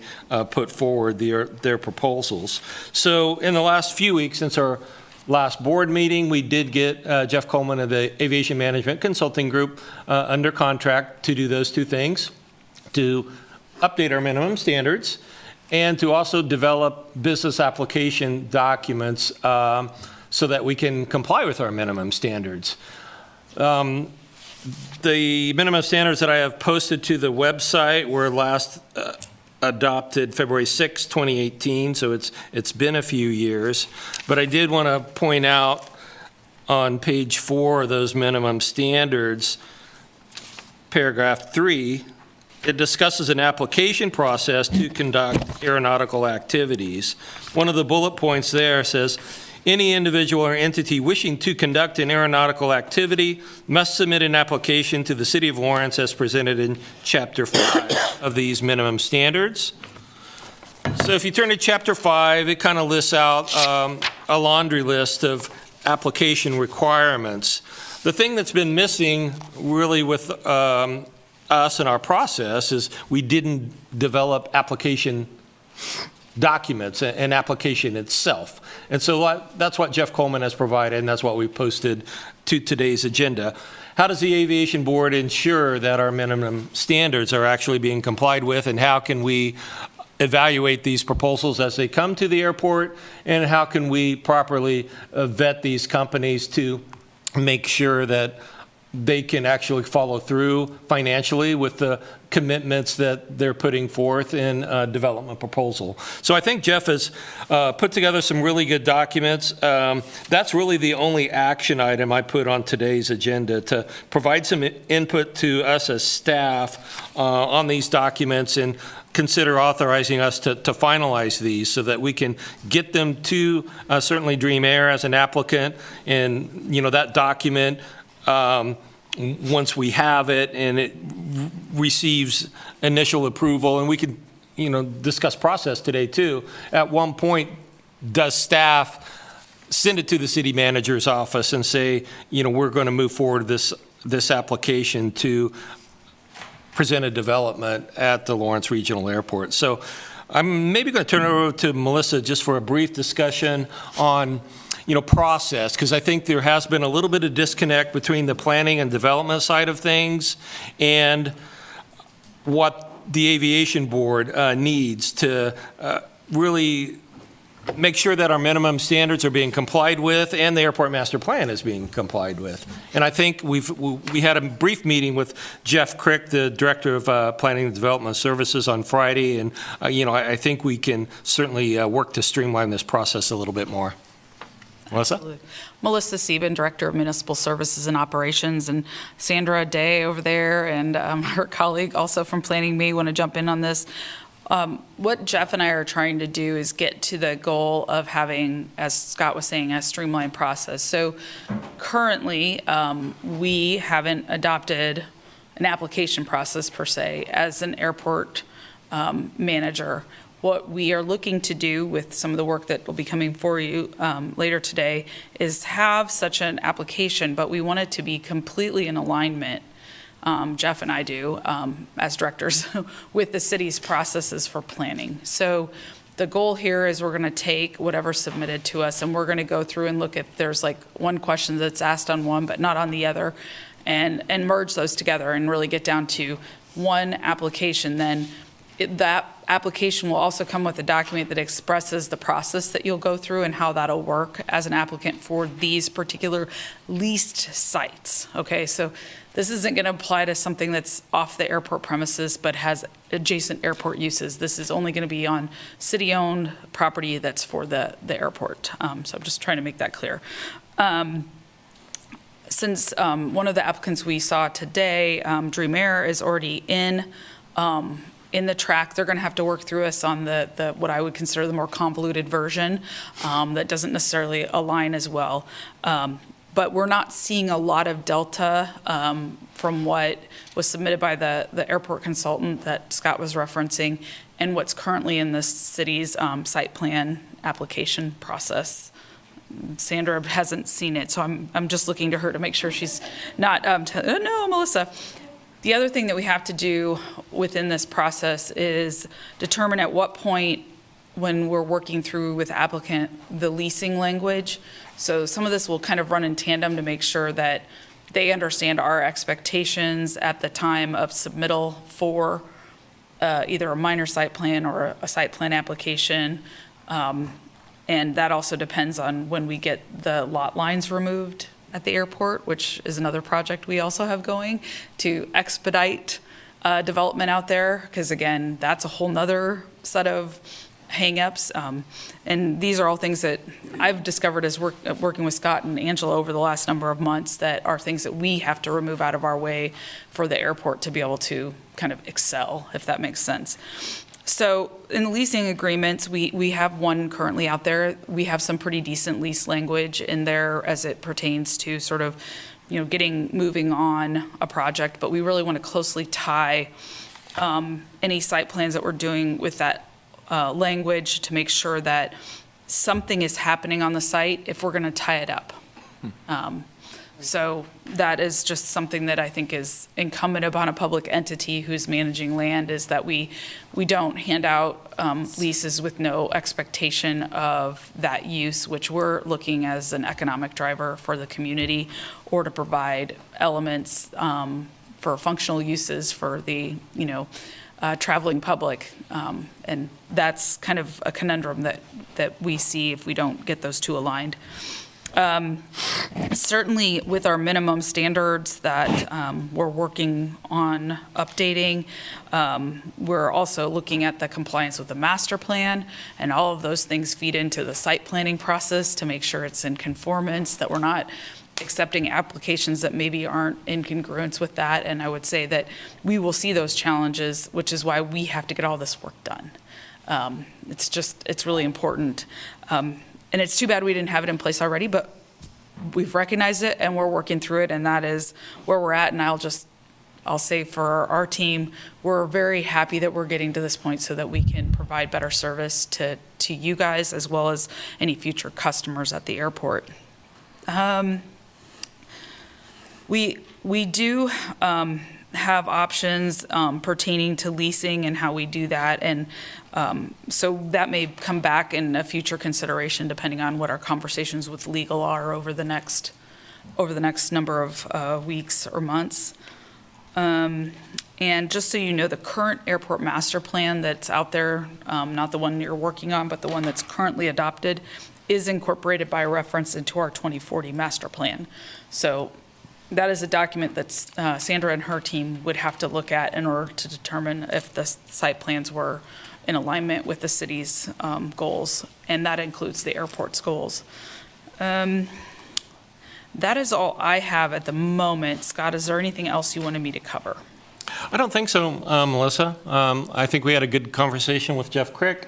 S2: put forward their proposals. So in the last few weeks since our last board meeting, we did get Jeff Coleman of the Aviation Management Consulting Group under contract to do those two things, to update our minimum standards, and to also develop business application documents so that we can comply with our minimum standards. The minimum standards that I have posted to the website were last adopted February 6, 2018, so it's been a few years. But I did want to point out on page 4 of those minimum standards, paragraph 3, it discusses an application process to conduct aeronautical activities. One of the bullet points there says, any individual or entity wishing to conduct an aeronautical activity must submit an application to the City of Lawrence as presented in Chapter 5 of these minimum standards. So if you turn to Chapter 5, it kind of lists out a laundry list of application requirements. The thing that's been missing really with us and our process is we didn't develop application documents and application itself. And so that's what Jeff Coleman has provided, and that's what we posted to today's agenda. How does the Aviation Board ensure that our minimum standards are actually being complied with, and how can we evaluate these proposals as they come to the airport, and how can we properly vet these companies to make sure that they can actually follow through financially with the commitments that they're putting forth in a development proposal. So I think Jeff has put together some really good documents. That's really the only action item I put on today's agenda, to provide some input to us as staff on these documents and consider authorizing us to finalize these so that we can get them to certainly Dream Air as an applicant, and that document, once we have it and it receives initial approval, and we can, discuss process today too. At one point, does staff send it to the city manager's office and say, we're going to move forward this application to present a development at the Lawrence Regional Airport? So I'm maybe going to turn it over to Melissa just for a brief discussion on process, because I think there has been a little bit of disconnect between the planning and development side of things and what the Aviation Board needs to really make sure that our minimum standards are being complied with and the airport master plan is being complied with. And I think we had a brief meeting with Jeff Crick, the Director of Planning and Development Services, on Friday, and I think we can certainly work to streamline this process a little bit more. Melissa?
S13: Absolutely. Melissa Sieben, Director of Municipal Services and Operations, and Sandra Day over there and her colleague also from Planning Me want to jump in on this. What Jeff and I are trying to do is get to the goal of having, as Scott was saying, a streamlined process. So currently, we haven't adopted an application process per se as an airport manager. What we are looking to do with some of the work that will be coming for you later today is have such an application, but we want it to be completely in alignment, Jeff and I do, as directors, with the city's processes for planning. So the goal here is we're going to take whatever's submitted to us, and we're going to go through and look at, there's like one question that's asked on one but not on the other, and merge those together and really get down to one application. Then that application will also come with a document that expresses the process that you'll go through and how that'll work as an applicant for these particular leased sites. Okay, so this isn't going to apply to something that's off the airport premises but has adjacent airport uses. This is only going to be on city-owned property that's for the airport. So I'm just trying to make that clear. Since one of the applicants we saw today, Dream Air, is already in the track, they're going to have to work through us on the what I would consider the more convoluted version that doesn't necessarily align as well. But we're not seeing a lot of delta from what was submitted by the airport consultant that Scott was referencing and what's currently in the city's site plan application process. Sandra hasn't seen it, so I'm just looking to her to make sure she's not, no, Melissa. The other thing that we have to do within this process is determine at what point, when we're working through with applicant, the leasing language. So some of this will kind of run in tandem to make sure that they understand our expectations at the time of submittal for either a minor site plan or a site plan application. And that also depends on when we get the lot lines removed at the airport, which is another project we also have going to expedite development out there. Because again, that's a whole nother set of hang-ups. And these are all things that I've discovered as working with Scott and Angela over the last number of months that are things that we have to remove out of our way for the airport to be able to kind of excel, if that makes sense. So in the leasing agreements, we have one currently out there. We have some pretty decent lease language in there as it pertains to sort of, moving on a project, but we really want to closely tie any site plans that we're doing with that language to make sure that something is happening on the site if we're going to tie it up. So that is just something that I think is incumbent upon a public entity who's managing land, is that we don't hand out leases with no expectation of that use, which we're looking as an economic driver for the community, or to provide elements for functional uses for the, traveling public. And that's kind of a conundrum that we see if we don't get those two aligned. Certainly with our minimum standards that we're working on updating, we're also looking at the compliance with the master plan, and all of those things feed into the site planning process to make sure it's in conformance, that we're not accepting applications that maybe aren't in congruence with that. And I would say that we will see those challenges, which is why we have to get all this work done. It's really important. And it's too bad we didn't have it in place already, but we've recognized it and we're working through it, and that is where we're at. And I'll say for our team, we're very happy that we're getting to this point so that we can provide better service to you guys as well as any future customers at the airport. We do have options pertaining to leasing and how we do that, and so that may come back in a future consideration depending on what our conversations with legal are over the next number of weeks or months. And just so you know, the current airport master plan that's out there, not the one you're working on, but the one that's currently adopted, is incorporated by reference into our 2040 master plan. So that is a document that Sandra and her team would have to look at in order to determine if the site plans were in alignment with the city's goals, and that includes the airport's goals. That is all I have at the moment. Scott, is there anything else you wanted me to cover?
S2: I don't think so, Melissa. I think we had a good conversation with Jeff Crick.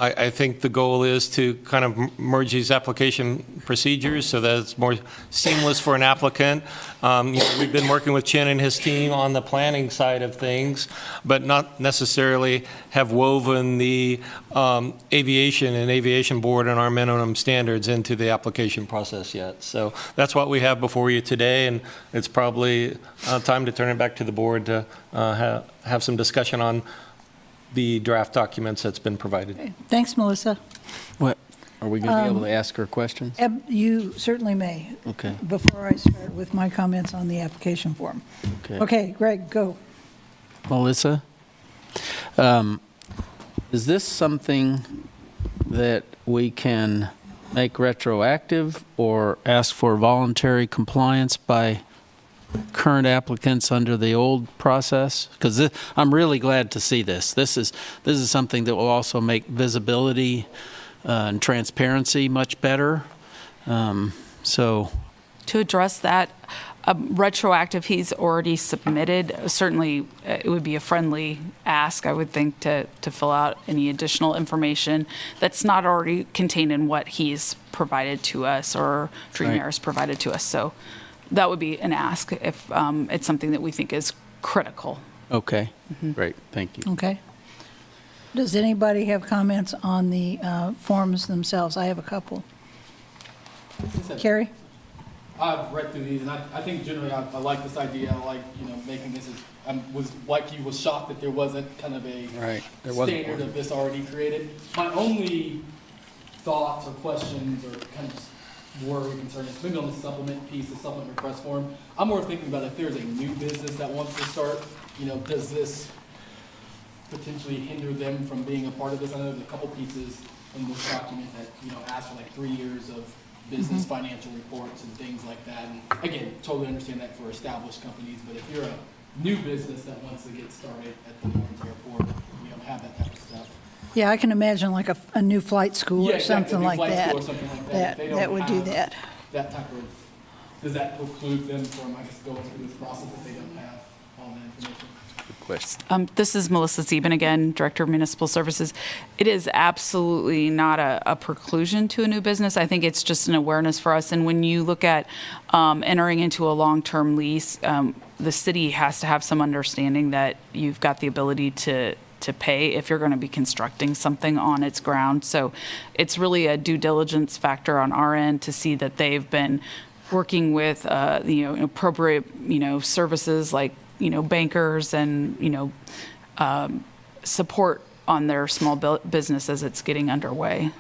S2: I think the goal is to kind of merge these application procedures so that it's more seamless for an applicant. We've been working with Chin and his team on the planning side of things, but not necessarily have woven the aviation and aviation board and our minimum standards into the application process yet. So that's what we have before you today, and it's probably time to turn it back to the board to have some discussion on the draft documents that's been provided.
S1: Okay. Thanks, Melissa.
S7: What, are we going to be able to ask her questions?
S1: You certainly may.
S7: Okay.
S1: Before I start with my comments on the application form. Okay, Greg, go.
S7: Melissa, is this something that we can make retroactive or ask for voluntary compliance by current applicants under the old process? Because I'm really glad to see this. This is something that will also make visibility and transparency much better. So
S13: To address that, retroactive, he's already submitted. Certainly, it would be a friendly ask, I would think, to fill out any additional information that's not already contained in what he's provided to us or Dream Air has provided to us. So that would be an ask if it's something that we think is critical.
S7: okay, great, thank you.
S1: Okay. Does anybody have comments on the forms themselves? I have a couple. Carrie?
S8: I've read through these, and I think generally I like this idea. I like, making this I was shocked that there wasn't kind of a
S7: There wasn't
S8: standard
S7: one.
S8: of this already created. My only thoughts or questions or kind of worry, concern is maybe on the supplement piece, the supplement request form. I'm more thinking about if there's a new business that wants to start, does this potentially hinder them from being a part of this? I know there's a couple pieces in this document that, ask for like 3 years of business financial reports and things like that. And again, totally understand that for established companies, but if you're a new business that wants to get started at the Lawrence Airport, we don't have that type of stuff.
S1: Yeah, I can imagine like a new flight school
S8: Yeah,
S1: or
S8: exactly,
S1: something
S8: new
S1: like
S8: flight
S1: that.
S8: school or something like that. If they don't
S1: That would do
S8: have
S1: that.
S8: That type of, does that preclude them from, going through this process if they don't have all that information?
S13: This is Melissa Sieben again, Director of Municipal Services. It is absolutely not a preclusion to a new business. I think it's just an awareness for us. And when you look at entering into a long-term lease, the city has to have some understanding that you've got the ability to pay if you're going to be constructing something on its ground. So it's really a due diligence factor on our end to see that they've been working with appropriate services like bankers and support on their small business as it's getting underway.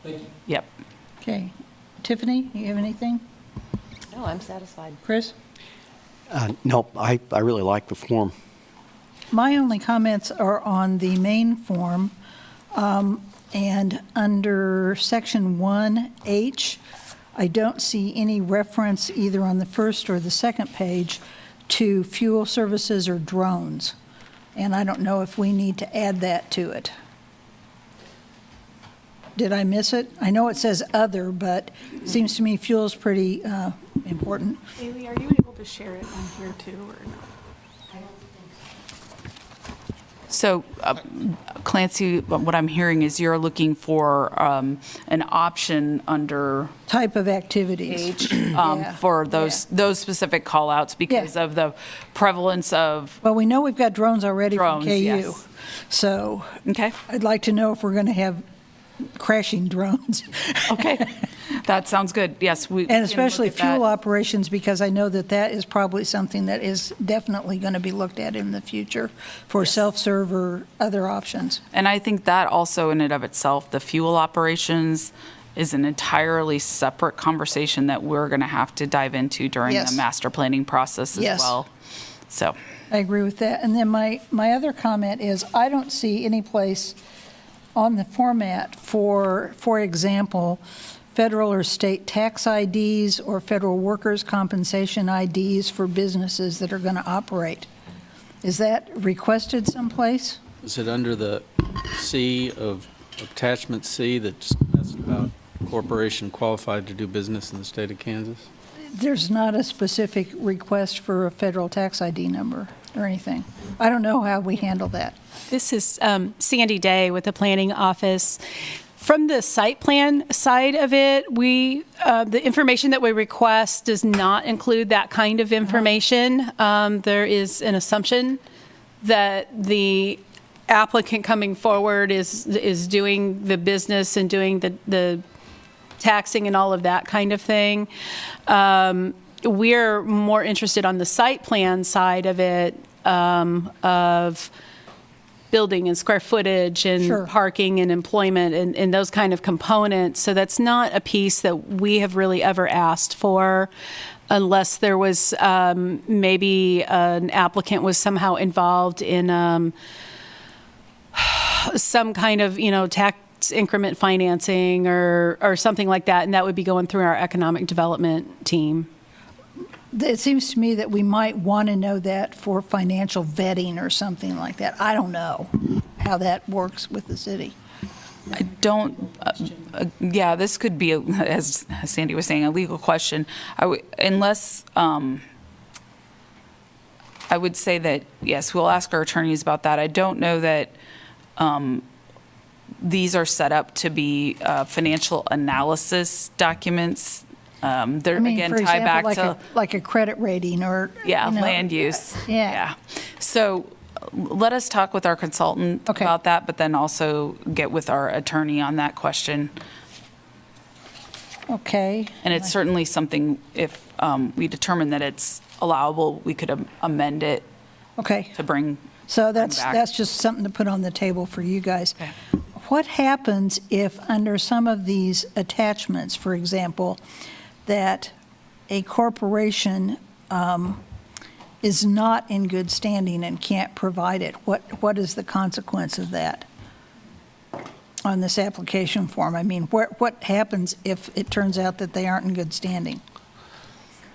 S8: Thank you.
S13: Yep.
S1: Okay. Tiffany, you have anything?
S10: No, I'm satisfied.
S1: Chris?
S14: No, I really like the form.
S1: My only comments are on the main form, and under section 1H, I don't see any reference either on the first or the second page to fuel services or drones. And I don't know if we need to add that to it. Did I miss it? I know it says other, but it seems to me fuel's pretty important.
S15: Haley, are you able to share it on here too, or not?
S13: So, Clancy, what I'm hearing is you're looking for an option under
S1: Type of activities.
S13: H for those specific call-outs because of the prevalence of
S1: Well, we know we've got drones already
S13: drones.
S1: from KU.
S13: Yes.
S1: So
S13: Okay.
S1: I'd like to know if we're going to have crashing drones.
S13: Okay. That sounds good. Yes, we
S1: And especially fuel operations, because I know that that is probably something that is definitely going to be looked at in the future for self-serve or other options.
S13: And I think that also in and of itself, the fuel operations is an entirely separate conversation that we're going to have to dive into during
S1: Yes.
S13: the master planning process as
S1: Yes.
S13: well. So,
S1: I agree with that. And then my other comment is, I don't see any place on the format for example, federal or state tax IDs or federal workers' compensation IDs for businesses that are going to operate. Is that requested someplace?
S7: Is it under the C of attachment C that's about corporation qualified to do business in the state of Kansas?
S1: there's not a specific request for a federal tax ID number or anything. I don't know how we handle that.
S5: This is Sandy Day with the Planning Office. From the site plan side of it, the information that we request does not include that kind of information. There is an assumption that the applicant coming forward is doing the business and doing the taxing and all of that kind of thing. We're more interested on the site plan side of it, of building and square footage and
S1: Sure.
S5: parking and employment and those kind of components. So that's not a piece that we have really ever asked for, unless there was maybe an applicant was somehow involved in some kind of, tax increment financing or something like that, and that would be going through our economic development team.
S1: It seems to me that we might want to know that for financial vetting or something like that. I don't know how that works with the city.
S13: I don't, yeah, this could be, as Sandy was saying, a legal question. Unless, I would say that, yes, we'll ask our attorneys about that. I don't know that these are set up to be financial analysis documents. They're, again,
S1: for
S13: tie back
S1: example,
S13: to...
S1: like a credit rating or,
S13: land use.
S1: Yeah.
S13: So let us talk with our consultant
S1: Okay.
S13: about that, but then also get with our attorney on that question.
S1: Okay.
S13: And it's certainly something, if we determine that it's allowable, we could amend it
S1: Okay.
S13: to bring
S1: So
S13: back.
S1: that's just something to put on the table for you guys.
S13: Okay.
S1: What happens if under some of these attachments, for example, that a corporation is not in good standing and can't provide it? What is the consequence of that on this application form? I mean, what happens if it turns out that they aren't in good standing?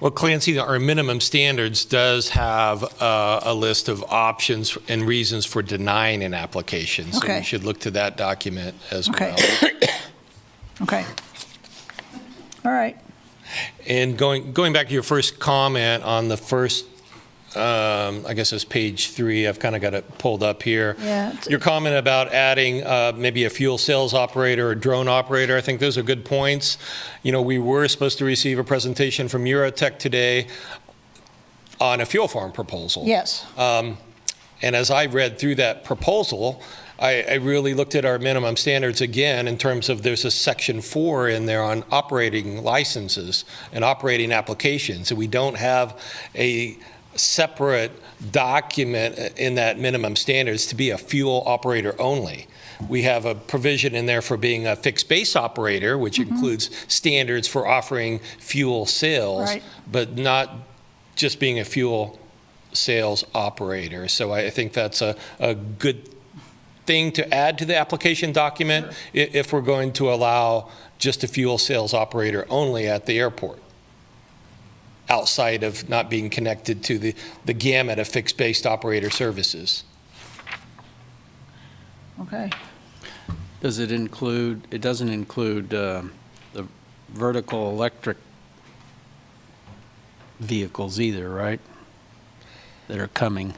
S2: Well, Clancy, our minimum standards does have a list of options and reasons for denying an application. So
S1: Okay.
S2: we should look to that document as
S1: Okay.
S2: well.
S1: Okay. All right.
S2: And going back to your first comment on the first, I guess it's page 3, I've kind of got it pulled up here.
S1: Yeah.
S2: Your comment about adding maybe a fuel sales operator or drone operator, I think those are good points. We were supposed to receive a presentation from Eurotec today on a fuel farm proposal.
S1: Yes.
S2: And as I read through that proposal, I really looked at our minimum standards again in terms of there's a section 4 in there on operating licenses and operating applications. And we don't have a separate document in that minimum standards to be a fuel operator only. We have a provision in there for being a fixed base operator, which includes standards for offering fuel sales,
S1: Right.
S2: but not just being a fuel sales operator. So I think that's a good thing to add to the application document if we're going to allow just a fuel sales operator only at the airport, outside of not being connected to the gamut of fixed-based operator services.
S1: Okay.
S7: Does it include, it doesn't include the vertical electric vehicles either, right? That are coming.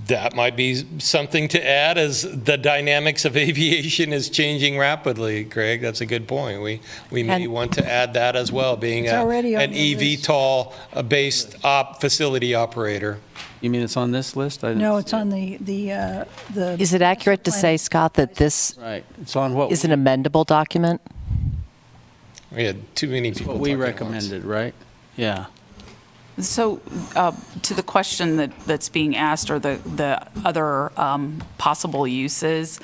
S2: That might be something to add as the dynamics of aviation is changing rapidly, Greg. That's a good point. We may
S10: And-
S2: want to add that as well, being
S1: It's already on
S2: an
S1: the list.
S2: eVTOL-based facility operator.
S7: You mean it's on this list? I didn't
S1: No,
S7: see
S1: it's on the.
S10: Is it accurate to say, Scott, that this
S7: Right, it's on what
S10: is an amendable document?
S2: We had too many people
S7: what we
S2: talking at once.
S7: recommended, right? Yeah.
S13: So to the question that's being asked, or the other possible uses,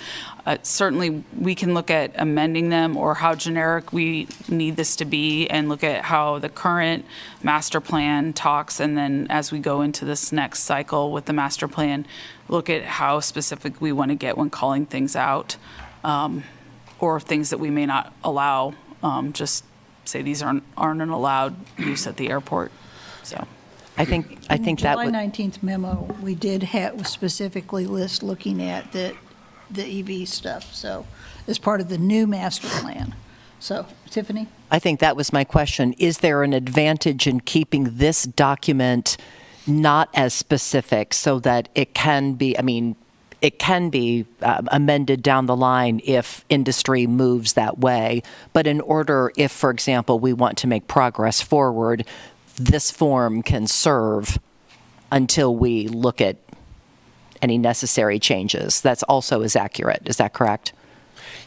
S13: certainly we can look at amending them or how generic we need this to be, and look at how the current master plan talks, and then as we go into this next cycle with the master plan, look at how specific we want to get when calling things out, or things that we may not allow, just say these aren't an allowed use at the airport. So
S10: I think
S1: In the
S10: that
S1: July
S10: would,
S1: 19th memo, we did specifically list looking at the EV stuff, so as part of the new master plan. So, Tiffany?
S10: I think that was my question. Is there an advantage in keeping this document not as specific so that it can be, it can be amended down the line if industry moves that way, but in order, if, for example, we want to make progress forward, this form can serve until we look at any necessary changes. That's also as accurate. Is that correct?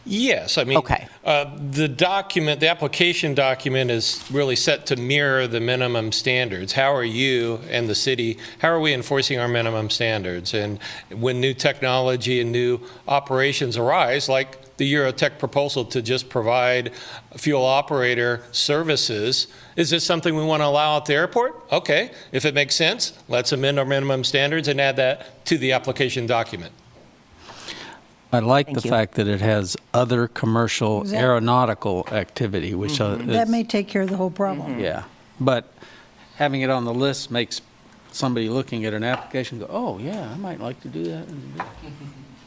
S2: Yes, I mean,
S10: Okay.
S2: The document, the application document is really set to mirror the minimum standards. How are you and the city, how are we enforcing our minimum standards? And when new technology and new operations arise, like the Eurotec proposal to just provide fuel operator services, is this something we want to allow at the airport? Okay, if it makes sense, let's amend our minimum standards and add that to the application document.
S7: I like
S10: Thank
S7: the
S10: you.
S7: fact that it has other commercial
S1: Exactly.
S7: aeronautical activity, which
S1: That may take care of the whole problem.
S7: yeah. But having it on the list makes somebody looking at an application go, oh, yeah, I might like to do that.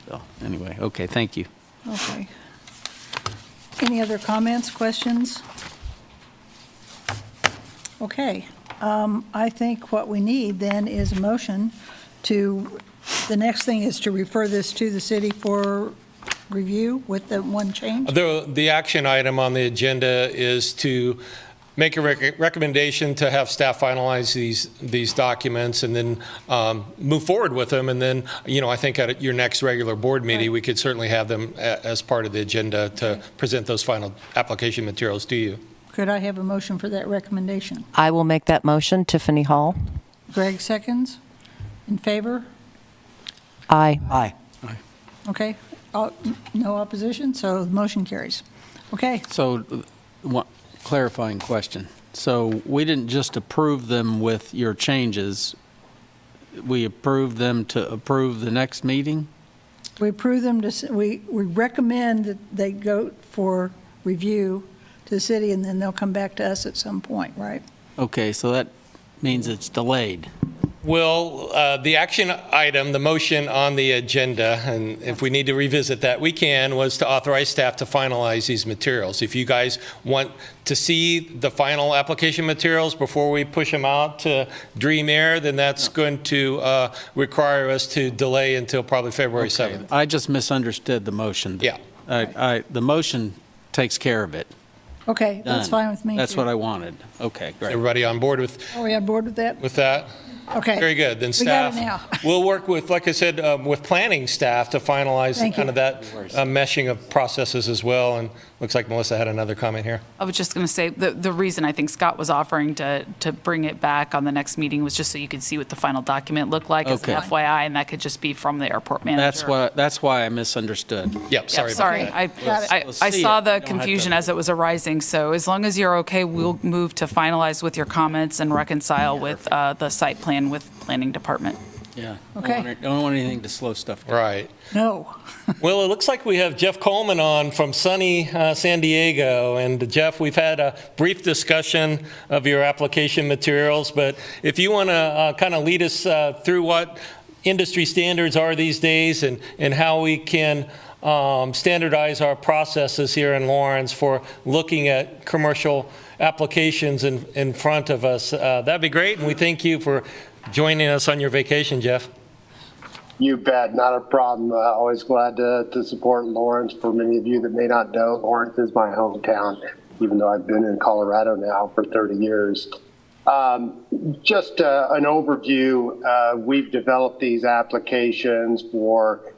S7: So, anyway, okay, thank you.
S1: Okay. Any other comments, questions? Okay. I think what we need then is a motion to, the next thing is to refer this to the city for review with the one change.
S2: The action item on the agenda is to make a recommendation to have staff finalize these documents and then move forward with them. And then, I think at your next regular board meeting, we could certainly have them as part of the agenda to present those final application materials to you.
S1: Could I have a motion for that recommendation?
S10: I will make that motion. Tiffany Hall.
S1: Greg seconds. In favor?
S10: Aye.
S14: Aye.
S1: Okay. No opposition, so the motion carries. Okay.
S7: So, one clarifying question. So we didn't just approve them with your changes, we approved them to approve the next meeting?
S1: We approve them to, we recommend that they go for review to the city, and then they'll come back to us at some point, right?
S7: Okay, so that means it's delayed.
S2: Well, the action item, the motion on the agenda, and if we need to revisit that, we can, was to authorize staff to finalize these materials. If you guys want to see the final application materials before we push them out to Dream Air, then that's going to require us to delay until probably February 7th.
S7: I just misunderstood the motion.
S2: Yeah.
S7: The motion takes care of it.
S1: Okay, that's
S7: Done.
S1: fine with me.
S7: That's
S1: too.
S7: what I wanted. Okay, great.
S2: Everybody on board with
S1: Are we on board with that?
S2: that?
S1: Okay.
S2: Very good. Then
S1: We got
S2: staff,
S1: it now.
S2: we'll work with, like I said, with planning staff to finalize
S1: Thank
S2: kind
S1: you.
S2: of that meshing of processes as well. And looks like Melissa had another comment here.
S13: I was just going to say, the reason I think Scott was offering to bring it back on the next meeting was just so you could see what the final document looked like as an
S7: Okay.
S13: FYI, and that could just be from the airport manager.
S7: That's why I misunderstood.
S2: Yep,
S13: Yep,
S2: sorry.
S13: sorry.
S2: About
S13: I,
S2: that.
S13: I,
S7: We'll
S13: I
S7: see
S13: saw
S7: it.
S13: the
S7: You don't have
S13: confusion
S7: to-
S13: as it was arising, so as long as you're okay, we'll move to finalize with your comments and reconcile with the site plan with planning department.
S7: Yeah.
S1: Okay.
S7: Don't want anything to slow stuff down.
S2: Right.
S1: No.
S2: Well, it looks like we have Jeff Coleman on from sunny San Diego. And Jeff, we've had a brief discussion of your application materials, but if you want to kind of lead us through what industry standards are these days and how we can standardize our processes here in Lawrence for looking at commercial applications in front of us, that'd be great. And we thank you for joining us on your vacation, Jeff.
S16: You bet, not a problem. Always glad to support Lawrence. For many of you that may not know, Lawrence is my hometown, even though I've been in Colorado now for 30 years. Just an overview, we've developed these applications for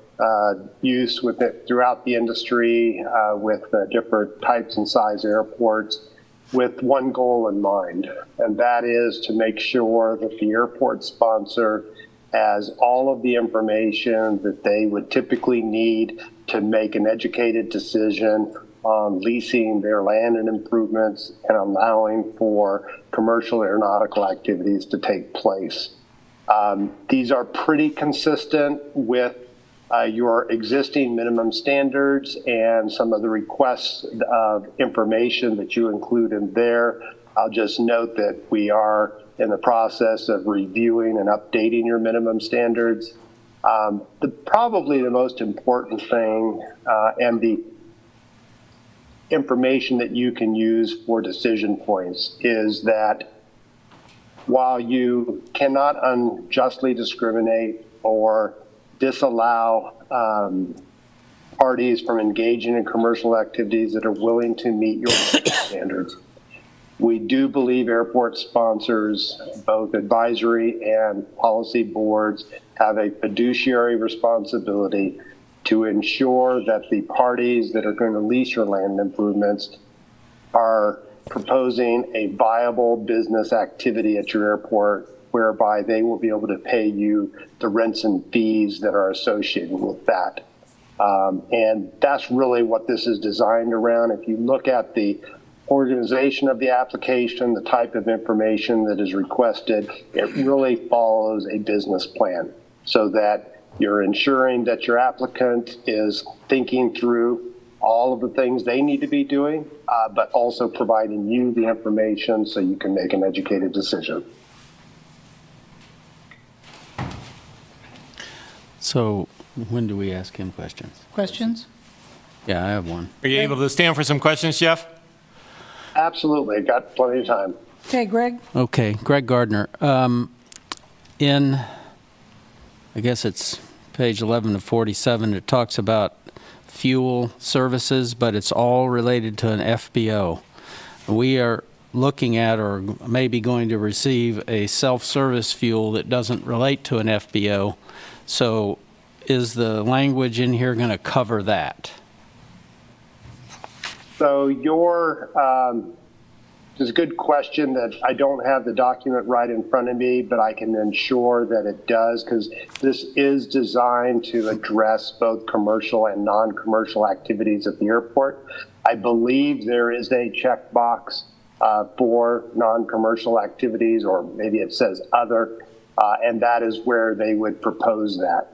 S16: use with it throughout the industry with different types and size airports with one goal in mind, and that is to make sure that the airport sponsor has all of the information that they would typically need to make an educated decision on leasing their land and improvements and allowing for commercial aeronautical activities to take place. These are pretty consistent with your existing minimum standards and some of the requests of information that you include in there. I'll just note that we are in the process of reviewing and updating your minimum standards. Probably the most important thing and information that you can use for decision points is that while you cannot unjustly discriminate or disallow parties from engaging in commercial activities that are willing to meet your standards, we do believe airport sponsors, both advisory and policy boards, have a fiduciary responsibility to ensure that the parties that are going to lease your land improvements are proposing a viable business activity at your airport whereby they will be able to pay you the rents and fees that are associated with that. And that's really what this is designed around. If you look at the organization of the application, the type of information that is requested, it really follows a business plan so that you're ensuring that your applicant is thinking through all of the things they need to be doing, but also providing you the information so you can make an educated decision.
S7: So when do we ask him questions?
S1: Questions?
S7: Yeah, I have one.
S2: Are you able to stand for some questions, Jeff?
S16: Absolutely, got plenty of time.
S1: Okay, Greg?
S7: Okay, Greg Gardner. In, I guess it's page 11 to 47, it talks about fuel services, but it's all related to an FBO. We are looking at or maybe going to receive a self-service fuel that doesn't relate to an FBO. So is the language in here going to cover that?
S16: So it's a good question that I don't have the document right in front of me, but I can ensure that it does, because this is designed to address both commercial and non-commercial activities at the airport. I believe there is a checkbox for non-commercial activities, or maybe it says other, and that is where they would propose that.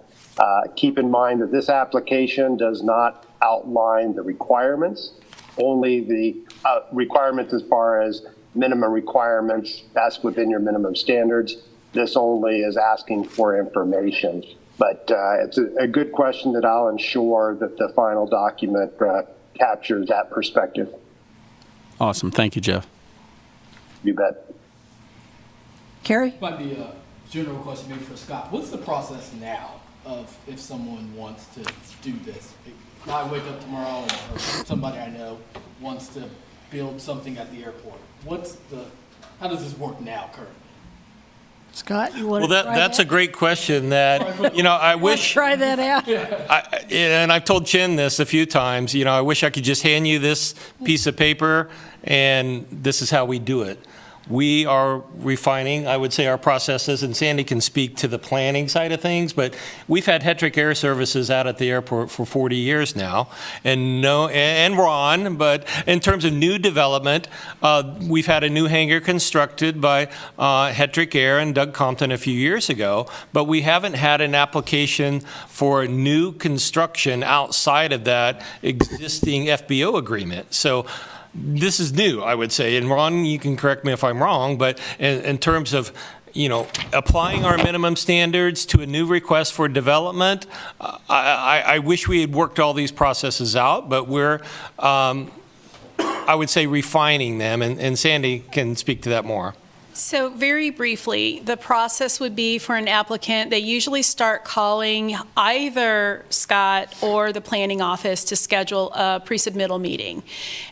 S16: Keep in mind that this application does not outline the requirements, only the requirements as far as minimum requirements. That's within your minimum standards. This only is asking for information. But it's a good question that I'll ensure that the final document captures that perspective.
S7: Awesome. Thank you, Jeff.
S16: You bet.
S1: Carrie?
S8: Might be a general question maybe for Scott. What's the process now of if someone wants to do this? If I wake up tomorrow or somebody I know wants to build something at the airport, how does this work now currently?
S1: Scott, you want to
S2: Well,
S1: try
S2: that's
S1: that?
S2: a great question that, I wish,
S1: Try that out?
S2: and I've told Chin this a few times, I wish I could just hand you this piece of paper and this is how we do it. We are refining, I would say, our processes, and Sandy can speak to the planning side of things, but we've had Hetrick Air Services out at the airport for 40 years now, and Ron, but in terms of new development, we've had a new hangar constructed by Hetrick Air and Doug Compton a few years ago, but we haven't had an application for new construction outside of that existing FBO agreement. So this is new, I would say. And Ron, you can correct me if I'm wrong, but in terms of, applying our minimum standards to a new request for development, I wish we had worked all these processes out, but we're, I would say, refining them. And Sandy can speak to that more.
S5: So very briefly, the process would be for an applicant, they usually start calling either Scott or the planning office to schedule a pre-submittal meeting.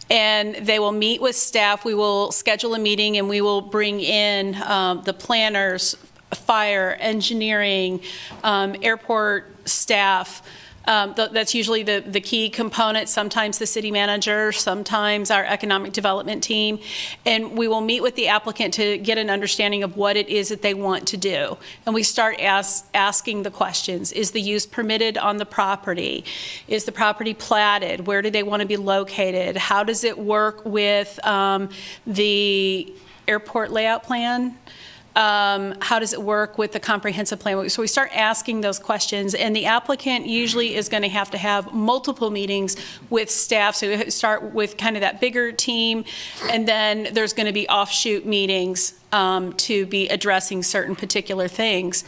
S5: And they will meet with staff, we will schedule a meeting, and we will bring in the planners, fire, engineering, airport staff. That's usually the key component, sometimes the city manager, sometimes our economic development team. And we will meet with the applicant to get an understanding of what it is that they want to do. And we start asking the questions. Is the use permitted on the property? Is the property platted? Where do they want to be located? How does it work with the airport layout plan? How does it work with the comprehensive plan? So we start asking those questions, and the applicant usually is going to have multiple meetings with staff. So we start with kind of that bigger team, and then there's going to be offshoot meetings to be addressing certain particular things.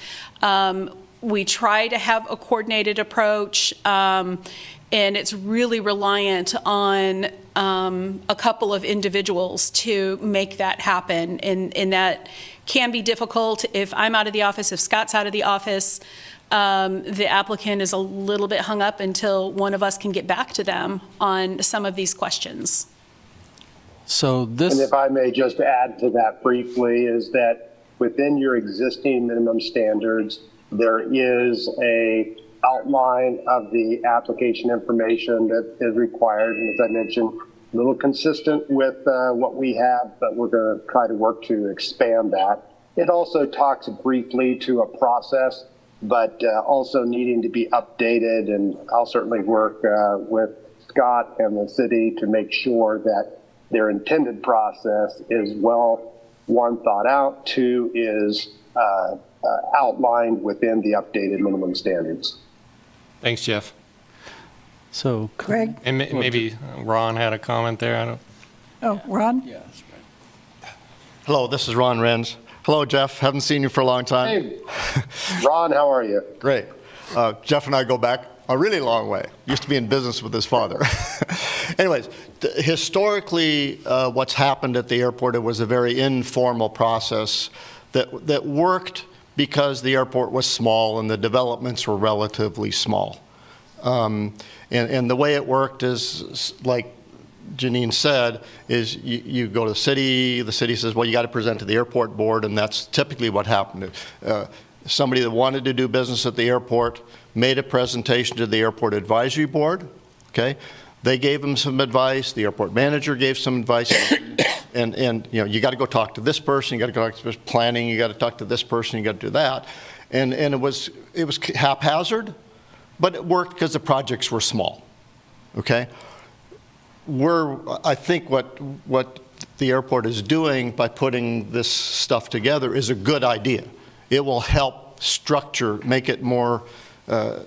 S5: We try to have a coordinated approach, and it's really reliant on a couple of individuals to make that happen, and that can be difficult. If I'm out of the office, if Scott's out of the office, the applicant is a little bit hung up until one of us can get back to them on some of these questions.
S7: So this.
S16: And if I may just add to that briefly, is that within your existing minimum standards, there is a outline of the application information that is required. And as I mentioned, a little consistent with what we have, but we're going to try to work to expand that. It also talks briefly to a process, but also needing to be updated. And I'll certainly work with Scott and the city to make sure that their intended process is well, one, thought out, two, is outlined within the updated minimum standards.
S2: Thanks, Jeff.
S7: So,
S1: Greg?
S2: And maybe Ron had a comment there. I don't.
S1: Oh, Ron?
S11: Yeah. Hello, this is Ron Renz. Hello, Jeff. Haven't seen you for a long time.
S16: Hey, Ron, how are you?
S11: Great. Jeff and I go back a really long way. Used to be in business with his father. Anyways, historically, what's happened at the airport, it was a very informal process that worked because the airport was small and the developments were relatively small. And the way it worked is, like Janine said, is you go to the city says, well, you got to present to the airport board, and that's typically what happened. Somebody that wanted to do business at the airport made a presentation to the airport advisory board, okay? They gave them some advice, the airport manager gave some advice, and you know, you got to go talk to this person, you got to go talk to this planning, you got to talk to this person, you got to do that. And it was haphazard, but it worked because the projects were small, okay? I think what the airport is doing by putting this stuff together is a good idea. It will help structure, make it more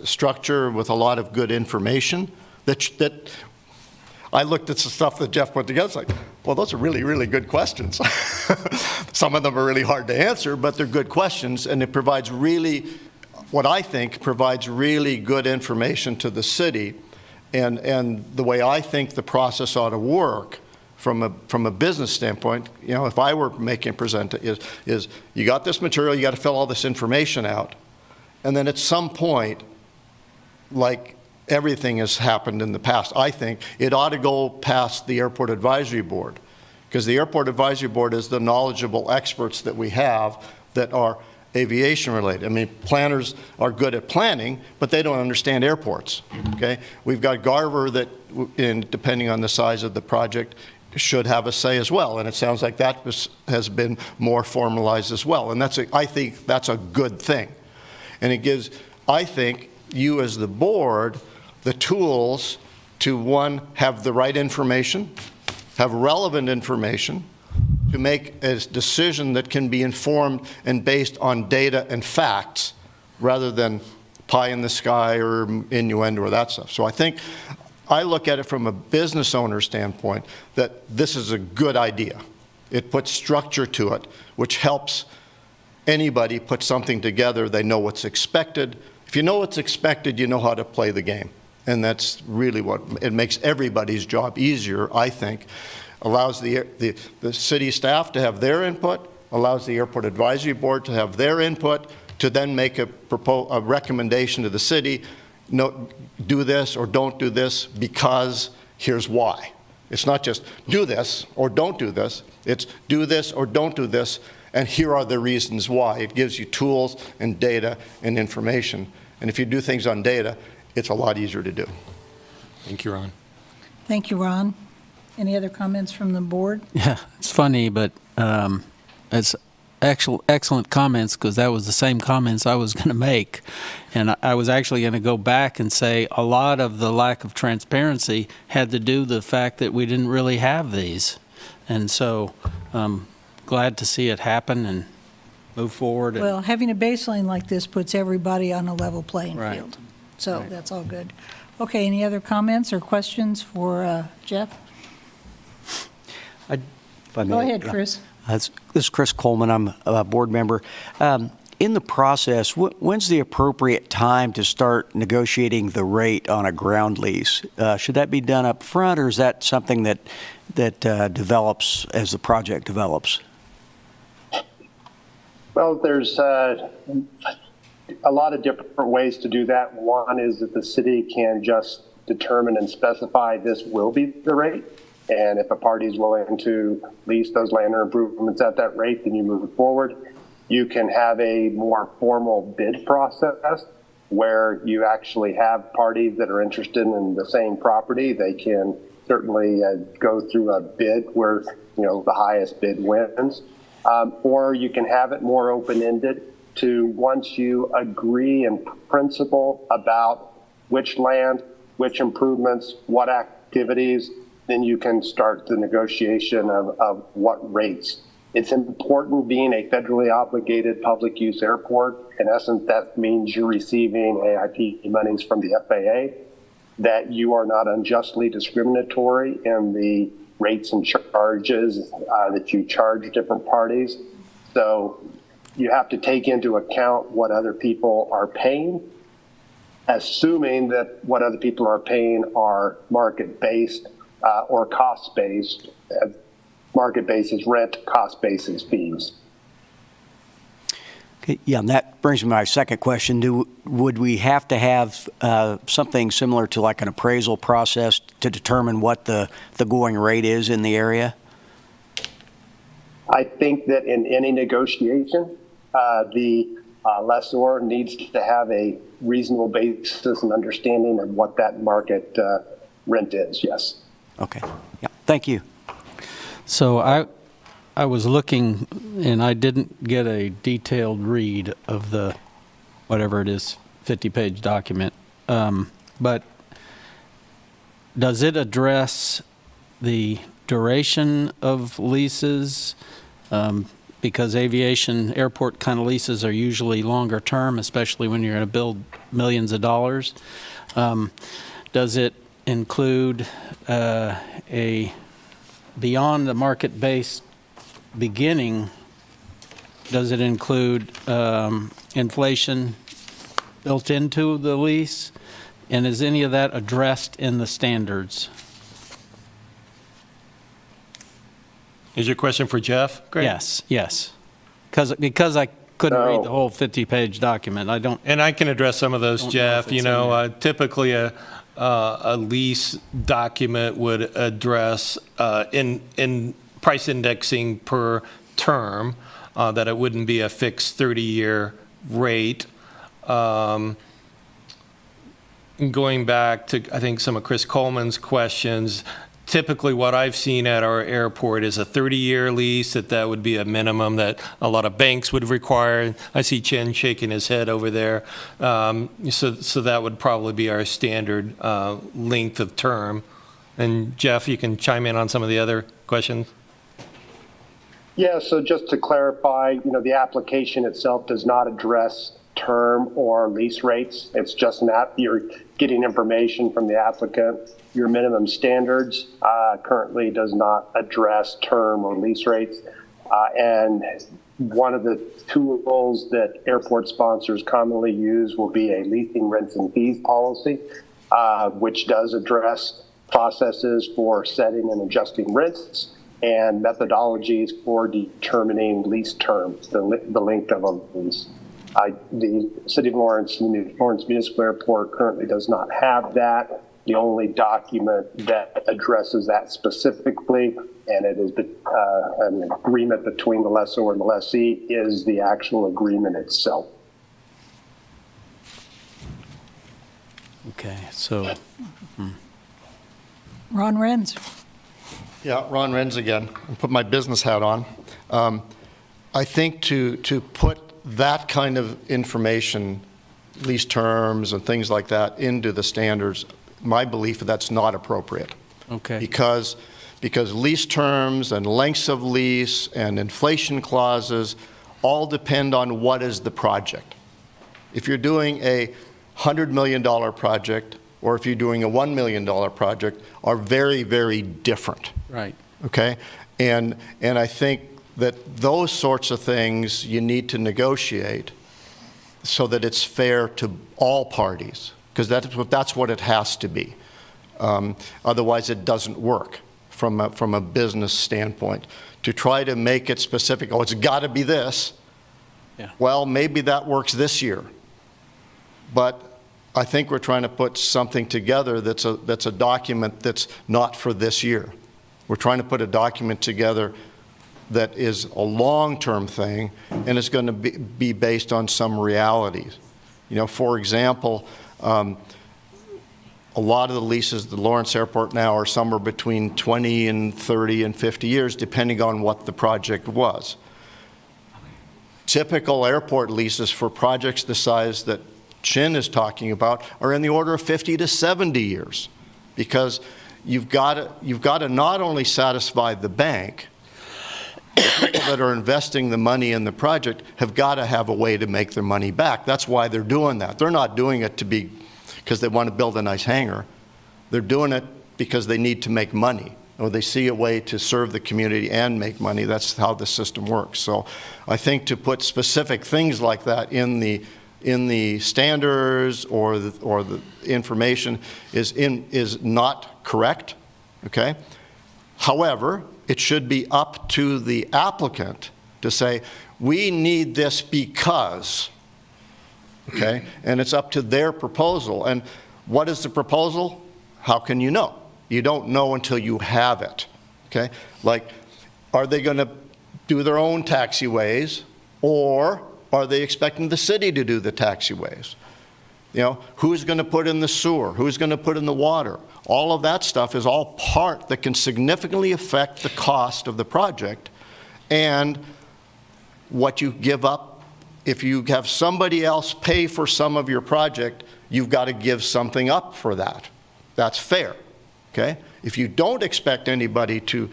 S11: structure with a lot of good information that I looked at the stuff that Jeff put together. It's like, well, those are really, really good questions. Some of them are really hard to answer, but they're good questions, and it provides really, what I think provides really good information to the city, and the way I think the process ought to work from a business standpoint. You know, if I were making a present, is you got this material, you got to fill all this information out, and then at some point, like everything has happened in the past, I think it ought to go past the airport advisory board, because the airport advisory board is the knowledgeable experts that we have that are aviation related. I mean, planners are good at planning, but they don't understand airports, okay? We've got Garver that, depending on the size of the project, should have a say as well, and it sounds like that has been more formalized as well, and I think that's a good thing. And it gives, I think, you as the board the tools to, one, have the right information, have relevant information, to make a decision that can be informed and based on data and facts rather than pie in the sky or innuendo or that stuff. So I look at it from a business owner standpoint that this is a good idea. It puts structure to it, which helps anybody put something together. They know what's expected. If you know what's expected, you know how to play the game. And that's really what, it makes everybody's job easier, I think. Allows the city staff to have their input, allows the airport advisory board to have their input, to then make a recommendation to the city, no, do this or don't do this because here's why. It's not just do this or don't do this, it's do this or don't do this, and here are the reasons why. It gives you tools and data and information. And if you do things on data, it's a lot easier to do.
S2: Thank you, Ron.
S1: Thank you, Ron. Any other comments from the board?
S7: Yeah, it's funny, but it's excellent comments, because that was the same comments I was going to make. And I was actually going to go back and say a lot of the lack of transparency had to do with the fact that we didn't really have these. And so glad to see it happen and move forward.
S1: Well, having a baseline like this puts everybody on a level playing
S7: Right.
S1: field. So
S7: Right.
S1: that's all good. Okay, any other comments or questions for Jeff?
S14: If I may.
S1: Go ahead, Chris.
S14: This is Chris Coleman. I'm a board member. In the process, when's the appropriate time to start negotiating the rate on a ground lease? Should that be done up front, or is that something that develops as the project develops?
S16: Well, there's a lot of different ways to do that. One is that the city can just determine and specify this will be the rate. And if a party is willing to lease those land or improvements at that rate, then you move forward. You can have a more formal bid process where you actually have parties that are interested in the same property. They can certainly go through a bid where, the highest bid wins. Or you can have it more open-ended to once you agree in principle about which land, which improvements, what activities, then you can start the negotiation of what rates. It's important, being a federally obligated public use airport. In essence, that means you're receiving AIP monies from the FAA, that you are not unjustly discriminatory in the rates and charges that you charge different parties. So you have to take into account what other people are paying, assuming that what other people are paying are market-based or cost-based. Market-based is rent, cost-based is fees.
S14: Okay, yeah, and that brings me to my second question. Would we have to have something similar to like an appraisal process to determine what the going rate is in the area?
S16: I think that in any negotiation, the lessor needs to have a reasonable basis and understanding of what that market rent is, yes.
S14: Okay, yeah, thank you.
S7: So I was looking, and I didn't get a detailed read of the, whatever it is, 50-page document. But does it address the duration of leases? Because aviation airport kind of leases are usually longer term, especially when you're going to build millions of dollars. Does it include a beyond the market-based beginning, does it include inflation built into the lease? And is any of that addressed in the standards?
S2: Is your question for Jeff, Greg?
S7: Yes. Because I couldn't read the whole 50-page document.
S2: And I can address some of those, Jeff. Typically a lease document would address in price indexing per term, that it wouldn't be a fixed 30-year rate. Going back to, I think, some of Chris Coleman's questions, typically what I've seen at our airport is a 30-year lease, that would be a minimum that a lot of banks would require. I see Chen shaking his head over there. So that would probably be our standard length of term. And Jeff, you can chime in on some of the other questions.
S16: Yeah, so just to clarify, the application itself does not address term or lease rates. It's just you're getting information from the applicant. Your minimum standards currently does not address term or lease rates. And one of the tools that airport sponsors commonly use will be a leasing rents and fees policy, which does address processes for setting and adjusting rents and methodologies for determining lease terms, the length of a lease. The City of Lawrence Municipal Airport currently does not have that. The only document that addresses that specifically, and it is an agreement between the lessor and the lessee, is the actual agreement itself.
S7: Okay, so.
S1: Ron Renz.
S11: Yeah, Ron Renz again. I'll put my business hat on. I think to put that kind of information, lease terms and things like that, into the standards, my belief that's not appropriate.
S7: Okay.
S11: Because lease terms and lengths of lease and inflation clauses all depend on what is the project. If you're doing a $100 million project or if you're doing a $1 million project are very, very different.
S7: Right.
S11: Okay? And I think that those sorts of things you need to negotiate so that it's fair to all parties, because that's what it has to be. Otherwise, it doesn't work from a business standpoint. To try to make it specific, oh, it's got to be this.
S7: Yeah.
S11: Well, maybe that works this year, but I think we're trying to put something together that's a document that's not for this year. We're trying to put a document together that is a long-term thing, and it's going to be based on some realities. You know, for example, a lot of the leases at the Lawrence Airport now are somewhere between 20 and 30 and 50 years, depending on what the project was. Typical airport leases for projects the size that Chin is talking about are in the order of 50 to 70 years, because you've got to not only satisfy the bank, the people that are investing the money in the project have got to have a way to make their money back. That's why they're doing that. They're not doing it because they want to build a nice hangar. They're doing it because they need to make money, or they see a way to serve the community and make money. That's how the system works. So I think to put specific things like that in the standards or the information is not correct, okay? However, it should be up to the applicant to say, we need this because, okay? And it's up to their proposal. And what is the proposal? How can you know? You don't know until you have it, okay? Like, are they going to do their own taxiways, or are they expecting the city to do the taxiways? You know, who's going to put in the sewer? Who's going to put in the water? All of that stuff is all part that can significantly affect the cost of the project and what you give up. If you have somebody else pay for some of your project, you've got to give something up for that. That's fair, okay? If you don't expect anybody to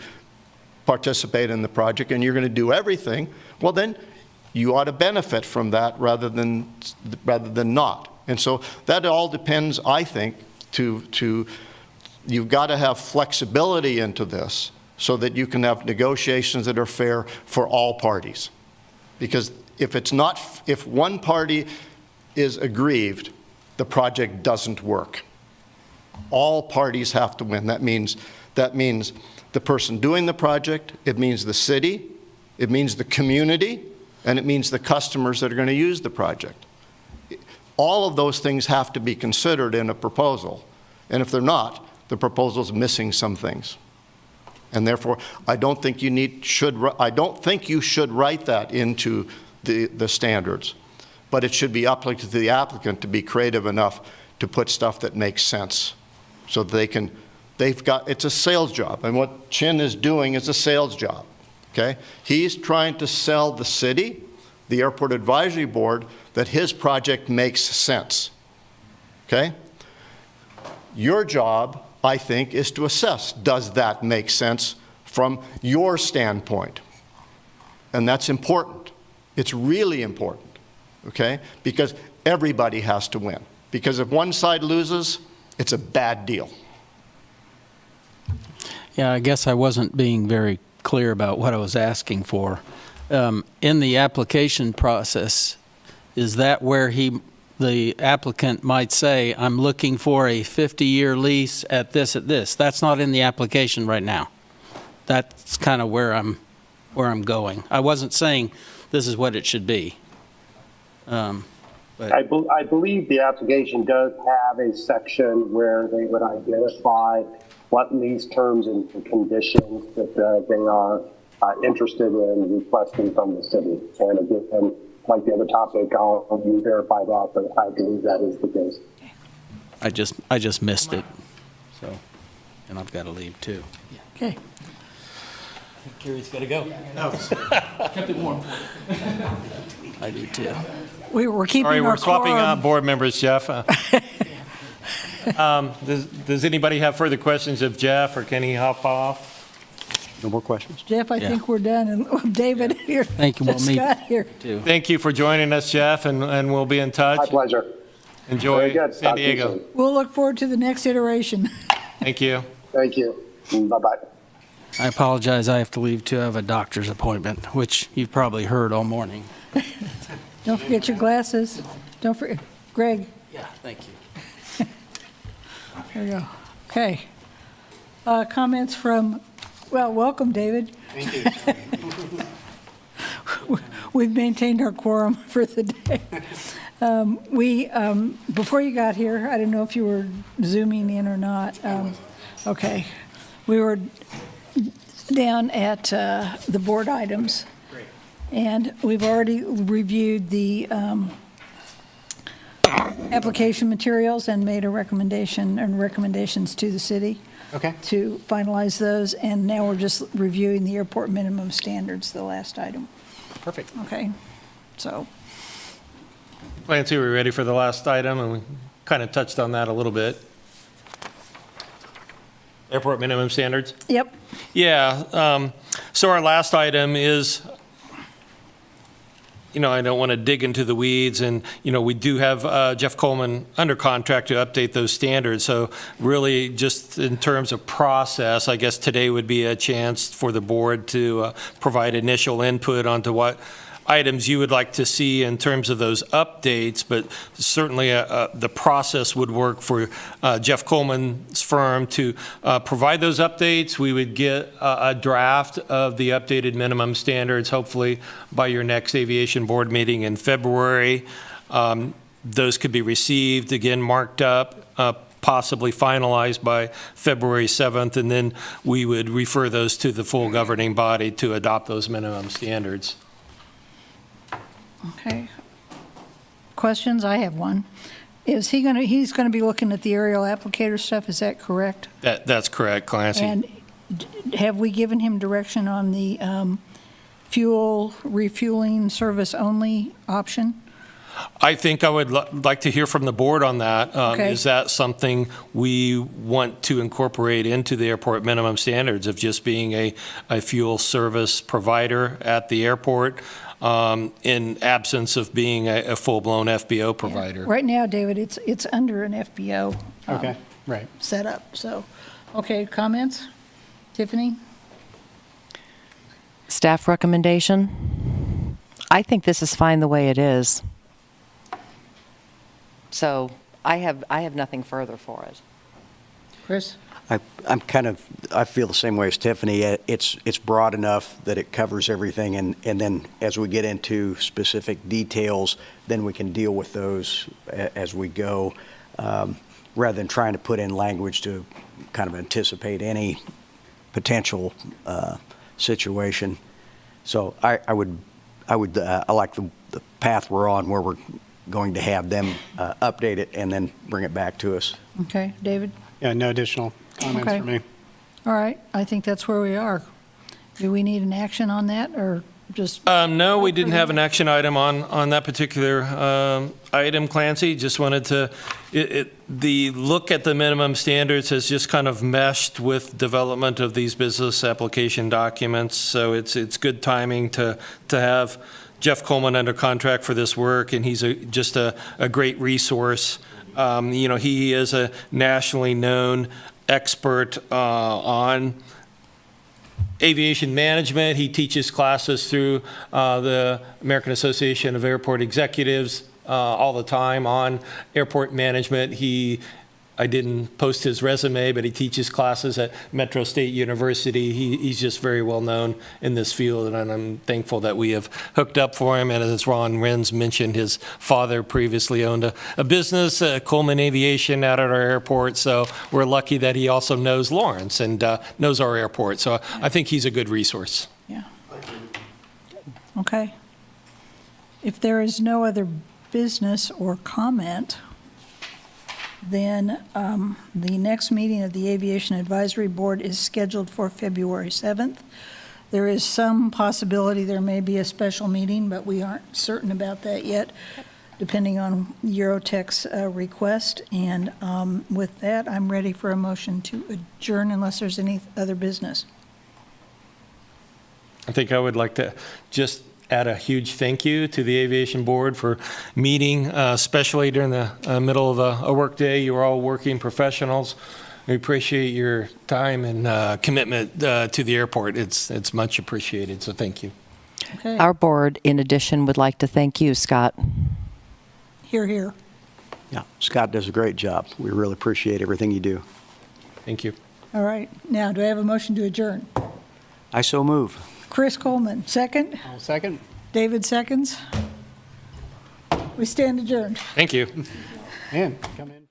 S11: participate in the project and you're going to do everything, well then you ought to benefit from that rather than not. And so that all depends, I think, you've got to have flexibility into this so that you can have negotiations that are fair for all parties. Because if one party is aggrieved, the project doesn't work. All parties have to win. That means the person doing the project, it means the city, it means the community, and it means the customers that are going to use the project. All of those things have to be considered in a proposal. And if they're not, the proposal's missing some things. And therefore, I don't think you should write that into the standards. But it should be up to the applicant to be creative enough to put stuff that makes sense. So that it's a sales job. And what Chin is doing is a sales job, okay? He's trying to sell the city, the Airport Advisory Board, that his project makes sense, okay? Your job, I think, is to assess, does that make sense from your standpoint? And that's important. It's really important, okay? Because everybody has to win. Because if one side loses, it's a bad deal.
S7: Yeah, I guess I wasn't being very clear about what I was asking for. In the application process, is that where the applicant might say, I'm looking for a 50-year lease at this? That's not in the application right now. That's kind of where I'm going. I wasn't saying this is what it should be.
S16: I believe the application does have a section where they would identify what lease terms and conditions that they are interested in requesting from the city. And again, like the other topic, I'll verify that, but I believe that is the case.
S7: I just missed it. So, and I've got to leave too.
S1: Okay.
S4: Carrie's got to go.
S8: Kept it warm.
S7: I do too.
S1: We're keeping
S2: Sorry,
S1: our
S2: we're swapping
S1: quorum.
S2: board members, Jeff. Does anybody have further questions of Jeff, or can he hop off?
S14: No more questions?
S1: Jeff, I think we're done. And David here.
S7: Thank you. We'll meet
S1: Scott here.
S7: too.
S2: Thank you for joining us, Jeff, and we'll be in touch.
S16: My pleasure.
S2: Enjoy
S16: Very good.
S2: San
S16: Talk to you
S2: Diego.
S16: soon.
S1: We'll look forward to the next iteration.
S2: Thank you.
S16: Thank you. Bye-bye.
S7: I apologize. I have to leave too. I have a doctor's appointment, which you've probably heard all morning.
S1: Don't forget your glasses. Don't forget, Greg,
S7: Yeah, thank you.
S1: there you go. Okay. Comments from, well, welcome, David.
S12: Thank you.
S1: We've maintained our quorum for the day. Before you got here, I don't know if you were Zooming in or not. Okay. We were down at the board items.
S4: Great.
S1: And we've already reviewed the application materials and made a recommendation and recommendations to the city.
S12: Okay.
S1: To finalize those, and now we're just reviewing the airport minimum standards, the last item.
S12: Perfect.
S1: Okay, so,
S2: Clancy, we're ready for the last item, and we kind of touched on that a little bit. Airport minimum standards?
S1: yep,
S2: Yeah, so our last item is, I don't want to dig into the weeds, and, we do have Jeff Coleman under contract to update those standards. So really, just in terms of process, I guess today would be a chance for the board to provide initial input onto what items you would like to see in terms of those updates, but certainly the process would work for Jeff Coleman's firm to provide those updates. We would get a draft of the updated minimum standards, hopefully by your next aviation board meeting in February. Those could be received, again, marked up, possibly finalized by February 7th, and then we would refer those to the full governing body to adopt those minimum standards.
S1: okay. Questions? I have one. He's gonna be looking at the aerial applicator stuff, is that correct?
S2: That's correct, Clancy.
S1: And have we given him direction on the fuel refueling service only option?
S2: I think I would like to hear from the board on that.
S1: Okay.
S2: Is that something we want to incorporate into the airport minimum standards of just being a fuel service provider at the airport in absence of being a full-blown FBO provider?
S1: Right now, David, it's under an FBO
S12: Okay, right.
S1: setup, so, okay, comments? Tiffany?
S10: Staff recommendation? I think this is fine the way it is. So I have nothing further for it.
S1: Chris?
S14: I feel the same way as Tiffany. It's broad enough that it covers everything, and then as we get into specific details, then we can deal with those as we go, rather than trying to put in language to kind of anticipate any potential situation. So I like the path we're on, where we're going to have them update it and then bring it back to us.
S1: Okay, David?
S12: Yeah, no additional comments
S1: Okay.
S12: for me.
S1: All right, I think that's where we are. Do we need an action on that, or just?
S2: No, we didn't have an action item on that particular item, Clancy. Just wanted to, the look at the minimum standards has just kind of meshed with development of these business application documents. So it's good timing to have Jeff Coleman under contract for this work, and he's just a great resource. He is a nationally known expert on aviation management. He teaches classes through the American Association of Airport Executives all the time on airport management. I didn't post his resume, but he teaches classes at Metro State University. He's just very well known in this field, and I'm thankful that we have hooked up for him. And as Ron Renz mentioned, his father previously owned a business, Coleman Aviation, out at our airport. So we're lucky that he also knows Lawrence and knows our airport. So I think he's a good resource.
S1: Yeah. Okay. If there is no other business or comment, then the next meeting of the Aviation Advisory Board is scheduled for February 7th. There is some possibility there may be a special meeting, but we aren't certain about that yet, depending on Eurotec's request. And with that, I'm ready for a motion to adjourn unless there's any other business.
S2: I think I would like to just add a huge thank you to the Aviation Board for meeting, especially during the middle of a workday. You're all working professionals. We appreciate your time and commitment to the airport. It's much appreciated, so thank you.
S1: Okay.
S10: Our board, in addition, would like to thank you, Scott.
S1: Hear, hear.
S14: Yeah, Scott does a great job. We really appreciate everything you do.
S2: Thank you.
S1: All right. Now, do I have a motion to adjourn?
S14: I so move.
S1: Chris Coleman, second.
S12: I'll second.
S1: David seconds. We stand adjourned.
S2: Thank you.
S12: Man, come in.